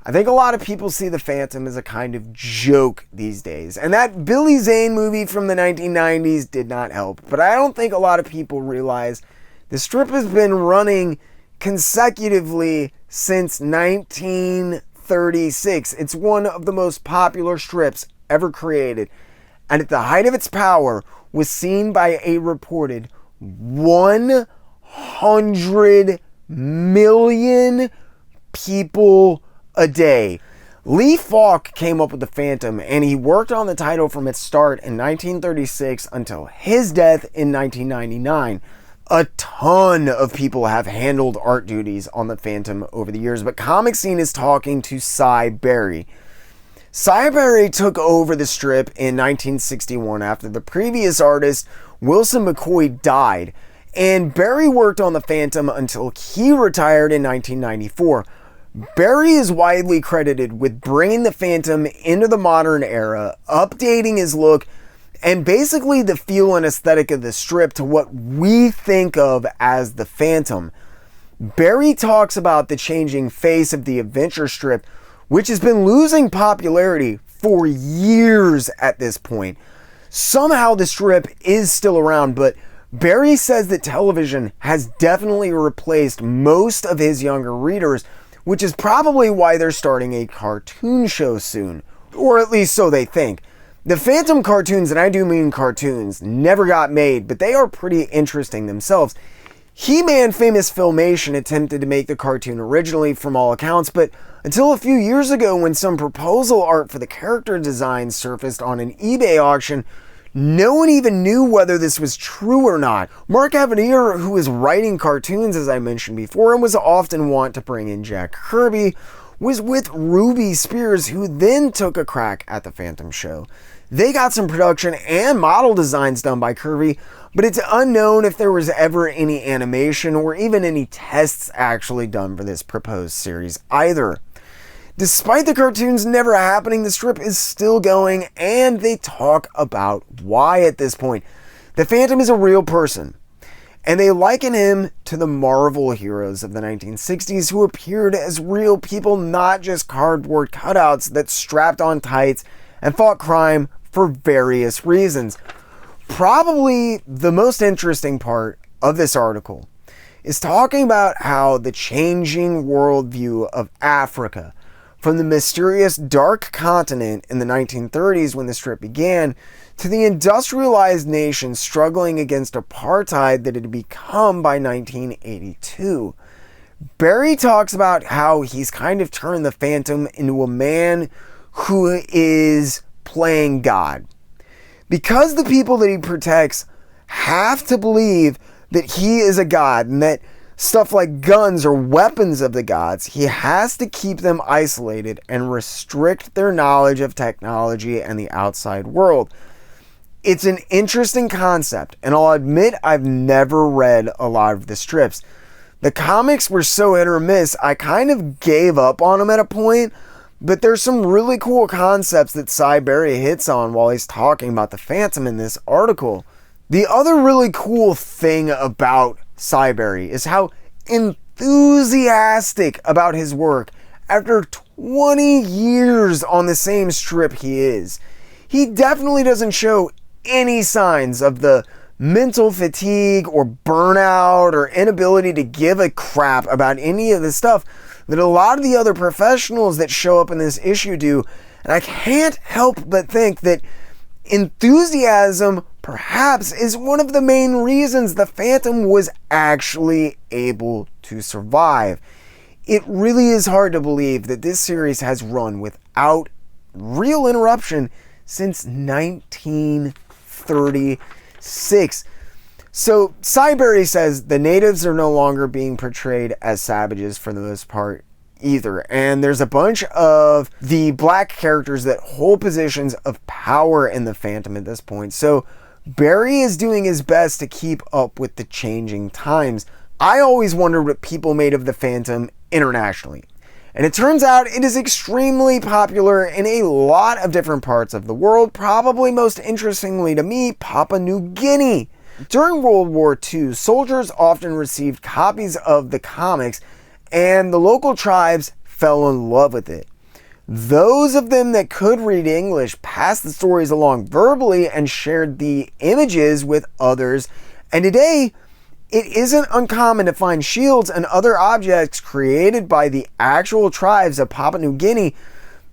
I think a lot of people see The Phantom as a kind of joke these days, and that Billy Zane movie from the 1990s did not help, but I don't think a lot of people realize the strip has been running consecutively since 1936. It's one of the most popular strips ever created, and at the height of its power was seen by a reported 100 million people a day. Lee Falk came up with The Phantom, and he worked on the title from its start in 1936 until his death in 1999. A ton of people have handled art duties on The Phantom over the years, but Comic Scene is talking to Cy Berry. Cy Berry took over the strip in 1961 after the previous artist, Wilson McCoy, died, and Berry worked on The Phantom until he retired in 1994. Berry is widely credited with bringing The Phantom into the modern era, updating his look, and basically the feel and aesthetic of the strip to what we think of as The Phantom. Berry talks about the changing face of the adventure strip, which has been losing popularity for years at this point. Somehow the strip is still around, but Berry says that television has definitely replaced most of his younger readers, which is probably why they're starting a cartoon show soon, or at least so they think. The Phantom cartoons, and I do mean cartoons, never got made, but they are pretty interesting themselves. He-Man Famous Filmation attempted to make the cartoon originally from all accounts, but until a few years ago when some proposal art for the character design surfaced on an eBay auction, no one even knew whether this was true or not. Mark Avenir, who was writing cartoons as I mentioned before and was often wont to bring in Jack Kirby, was with Ruby Spears, who then took a crack at the Phantom show. They got some production and model designs done by Kirby, but it's unknown if there was ever any animation or even any tests actually done for this proposed series either. Despite the cartoons never happening, the strip is still going, and they talk about why at this point. The Phantom is a real person, and they liken him to the Marvel heroes of the 1960s who appeared as real people, not just cardboard cutouts that strapped on tights and fought crime for various reasons. Probably the most interesting part of this article is talking about how the changing worldview of Africa, from the mysterious dark continent in the 1930s when the strip began, to the industrialized nation struggling against apartheid that it had become by 1982. Barry talks about how he's kind of turned the Phantom into a man who is playing God. Because the people that he protects have to believe that he is a god and that stuff like guns are weapons of the gods, he has to keep them isolated and restrict their knowledge of technology and the outside world. It's an interesting concept, and I'll admit I've never read a lot of the strips. The comics were so hit or miss, I kind of gave up on them at a point, but there's some really cool concepts that Cy Berry hits on while he's talking about the Phantom in this article. The other really cool thing about Cy Berry is how enthusiastic about his work after 20 years on the same strip he is. He definitely doesn't show any signs of the mental fatigue or burnout or inability to give a crap about any of the stuff that a lot of the other professionals that show up in this issue do. And I can't help but think that enthusiasm perhaps is one of the main reasons the Phantom was actually able to survive. It really is hard to believe that this series has run without real interruption since 1936. So, Cy Berry says the natives are no longer being portrayed as savages for the most part either. And there's a bunch of the black characters that hold positions of power in the Phantom at this point. So, Berry is doing his best to keep up with the changing times. I always wondered what people made of the Phantom internationally. And it turns out it is extremely popular in a lot of different parts of the world, probably most interestingly to me, Papua New Guinea. During World War II, soldiers often received copies of the comics, and the local tribes fell in love with it. Those of them that could read English passed the stories along verbally and shared the images with others. And today, it isn't uncommon to find shields and other objects created by the actual tribes of Papua New Guinea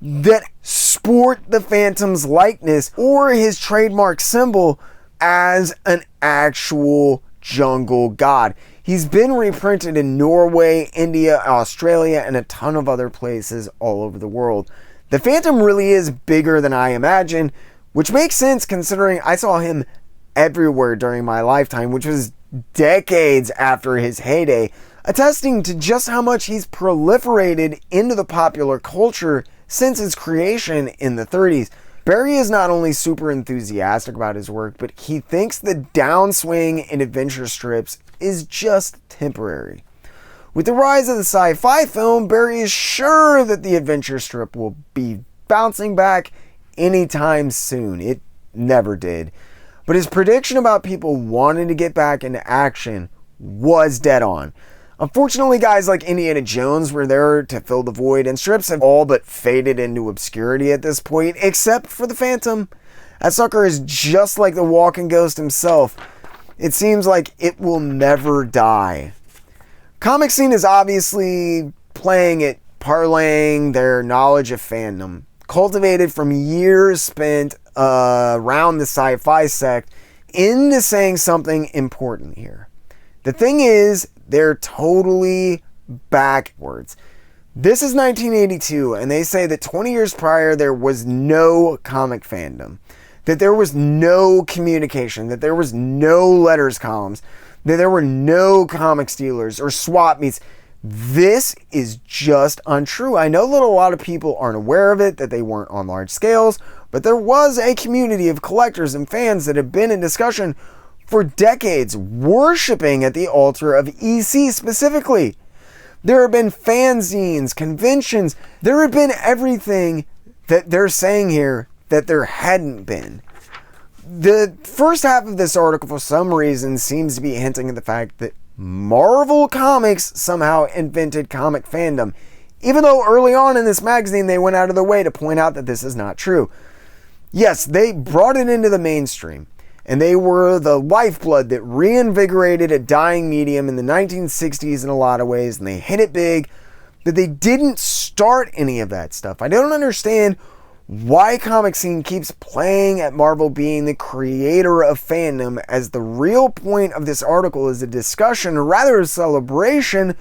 that sport the Phantom's likeness or his trademark symbol as an actual jungle god. He's been reprinted in Norway, India, Australia, and a ton of other places all over the world. The Phantom really is bigger than I imagined, which makes sense considering I saw him everywhere during my lifetime, which was decades after his heyday, attesting to just how much he's proliferated into the popular culture since his creation in the 30s. Barry is not only super enthusiastic about his work, but he thinks the downswing in adventure strips is just temporary. With the rise of the sci-fi film, Barry is sure that the adventure strip will be bouncing back anytime soon. It never did. But his prediction about people wanting to get back into action was dead on. Unfortunately, guys like Indiana Jones were there to fill the void, and strips have all but faded into obscurity at this point, except for the Phantom. That sucker is just like the walking ghost himself. It seems like it will never die. Comic scene is obviously playing at parlaying their knowledge of fandom, cultivated from years spent around the sci-fi sect, into saying something important here. The thing is, they're totally backwards. This is 1982, and they say that 20 years prior there was no comic fandom, that there was no communication, that there was no letters columns, that there were no comic dealers or swap meets. This is just untrue. I know that a lot of people aren't aware of it, that they weren't on large scales, but there was a community of collectors and fans that had been in discussion for decades, worshiping at the altar of EC specifically. There have been fanzines, conventions, there have been everything that they're saying here that there hadn't been. The first half of this article, for some reason, seems to be hinting at the fact that Marvel Comics somehow invented comic fandom, even though early on in this magazine they went out of their way to point out that this is not true. Yes, they brought it into the mainstream, and they were the lifeblood that reinvigorated a dying medium in the 1960s in a lot of ways, and they hit it big, but they didn't start any of that stuff. I don't understand why Comic Scene keeps playing at Marvel being the creator of fandom, as the real point of this article is a discussion, or rather a celebration,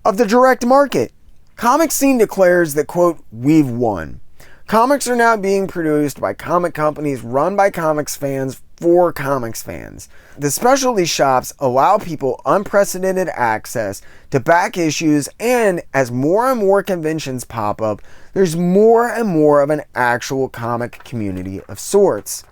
of the direct market. Comic Scene declares that, quote, "We've won. Comics are now being produced by comic companies run by comics fans for comics fans. The specialty shops allow people unprecedented access to back issues, and as more and more conventions pop up, there's more and more of an actual comic community of sorts."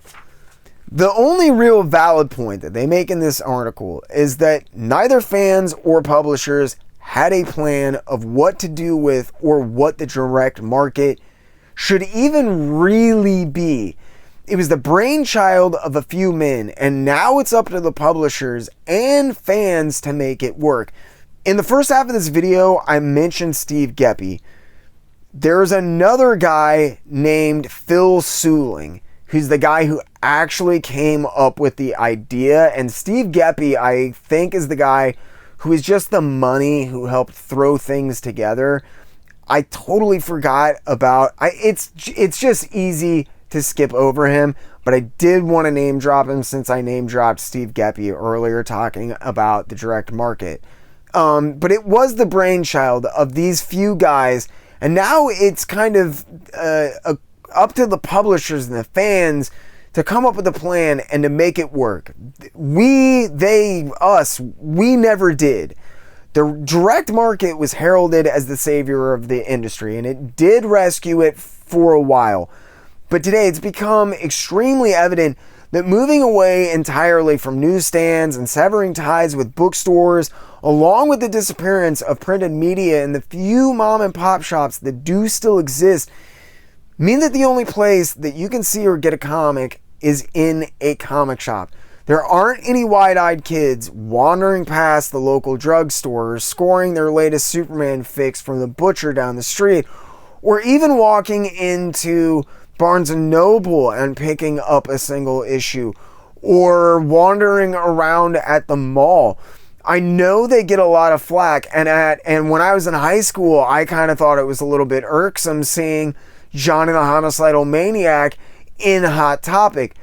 The only real valid point that they make in this article is that neither fans or publishers had a plan of what to do with or what the direct market should even really be. It was the brainchild of a few men, and now it's up to the publishers and fans to make it work. In the first half of this video, I mentioned Steve Geppi. There's another guy named Phil Suling, who's the guy who actually came up with the idea, and Steve Geppi, I think, is the guy who is just the money who helped throw things together. I totally forgot about, it's just easy to skip over him, but I did want to name drop him since I name dropped Steve Geppi earlier talking about the direct market. But it was the brainchild of these few guys, and now it's kind of up to the publishers and the fans to come up with a plan and to make it work. We, they, us, we never did. The direct market was heralded as the savior of the industry, and it did rescue it for a while. But today it's become extremely evident that moving away entirely from newsstands and severing ties with bookstores, along with the disappearance of printed media and the few mom and pop shops that do still exist, mean that the only place that you can see or get a comic is in a comic shop. There aren't any wide-eyed kids wandering past the local drugstore, scoring their latest Superman fix from the butcher down the street, or even walking into Barnes & Noble and picking up a single issue, or wandering around at the mall. I know they get a lot of flack, and when I was in high school, I kind of thought it was a little bit irksome seeing Johnny the Homicidal Maniac in Hot Topic.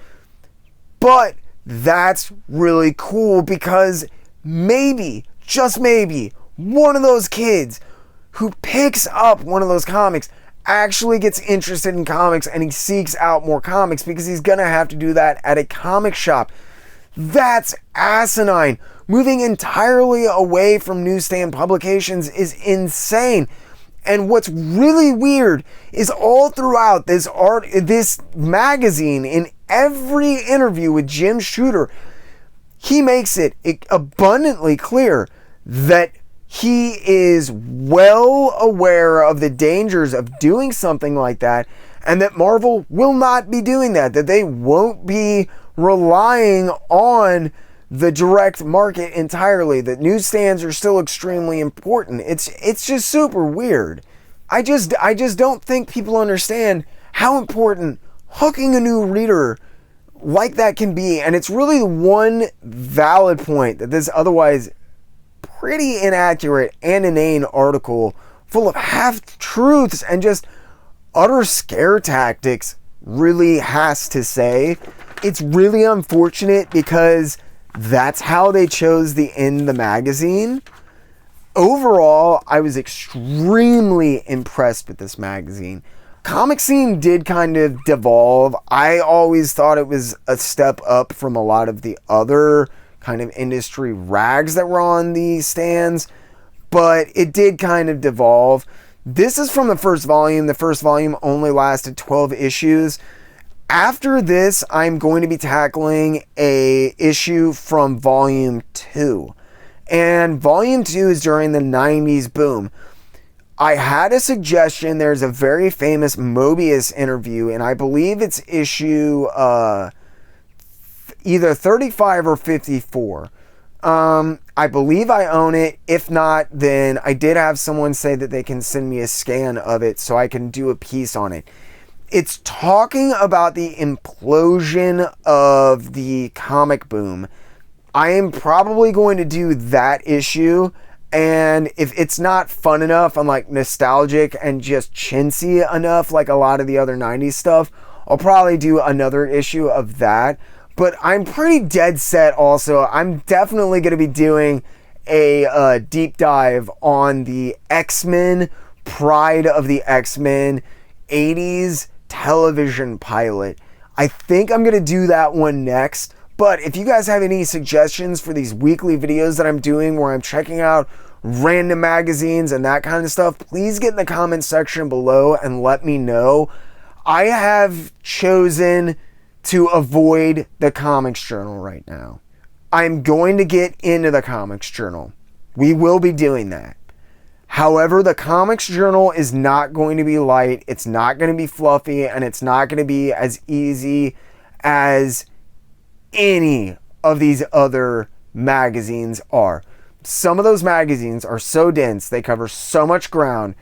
But that's really cool, because maybe, just maybe, one of those kids who picks up one of those comics actually gets interested in comics, and he seeks out more comics, because he's gonna have to do that at a comic shop. That's asinine. Moving entirely away from newsstand publications is insane. And what's really weird is all throughout this magazine, in every interview with Jim Shooter, he makes it abundantly clear that he is well aware of the dangers of doing something like that, and that Marvel will not be doing that they won't be relying on the direct market entirely, that newsstands are still extremely important. It's just super weird. I just don't think people understand how important hooking a new reader like that can be, and it's really the one valid point that this otherwise pretty inaccurate and inane article full of half-truths and just utter scare tactics really has to say. It's really unfortunate, because that's how they chose to end the magazine. Overall, I was extremely impressed with this magazine. Comic Scene did kind of devolve. I always thought it was a step up from a lot of the other kind of industry rags that were on the stands, but it did kind of devolve. This is from the first volume. The first volume only lasted 12 issues, After this, I'm going to be tackling a issue from Volume 2. And Volume 2 is during the 90s boom. I had a suggestion. There's a very famous Mobius interview, and I believe it's issue either 35 or 54. I believe I own it. If not, then I did have someone say that they can send me a scan of it so I can do a piece on it. It's talking about the implosion of the comic boom. I am probably going to do that issue, and if it's not fun enough, I'm like nostalgic and just chintzy enough like a lot of the other 90s stuff, I'll probably do another issue of that. But I'm pretty dead set also. I'm definitely going to be doing a deep dive on the X-Men, Pride of the X-Men 80s television pilot. I think I'm going to do that one next. But if you guys have any suggestions for these weekly videos that I'm doing where I'm checking out random magazines and that kind of stuff, please get in the comment section below and let me know. I have chosen to avoid the Comics Journal right now. I'm going to get into the Comics Journal. We will be doing that. However, the Comics Journal is not going to be light, it's not going to be fluffy, and it's not going to be as easy as any of these other magazines are. Some of those magazines are so dense, they cover so much ground,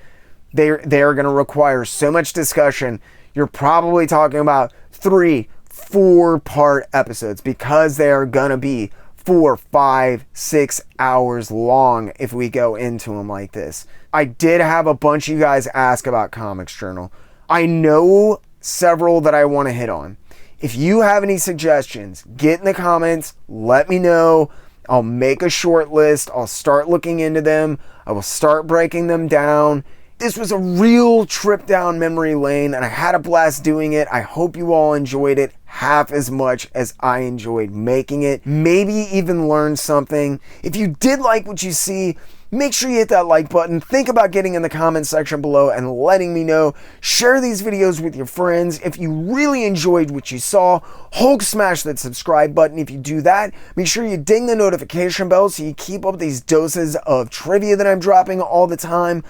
they are going to require so much discussion. You're probably talking about 3-4 part episodes because they are going to be 4, 5, 6 hours long if we go into them like this. I did have a bunch of you guys ask about Comics Journal. I know several that I want to hit on. If you have any suggestions, get in the comments, let me know. I'll make a short list. I'll start looking into them. I will start breaking them down. This was a real trip down memory lane, and I had a blast doing it. I hope you all enjoyed it half as much as I enjoyed making it. Maybe even learned something. If you did like what you see, make sure you hit that like button. Think about getting in the comment section below and letting me know. Share these videos with your friends. If you really enjoyed what you saw, Hulk smash that subscribe button. If you do that, make sure you ding the notification bell so you keep up these doses of trivia that I'm dropping all the time.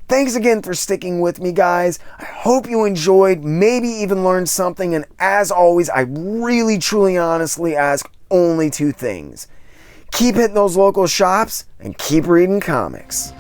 Thanks again for sticking with me, guys. I hope you enjoyed, maybe even learned something. And as always, I really, truly, honestly ask only 2 things. Keep hitting those local shops and keep reading comics.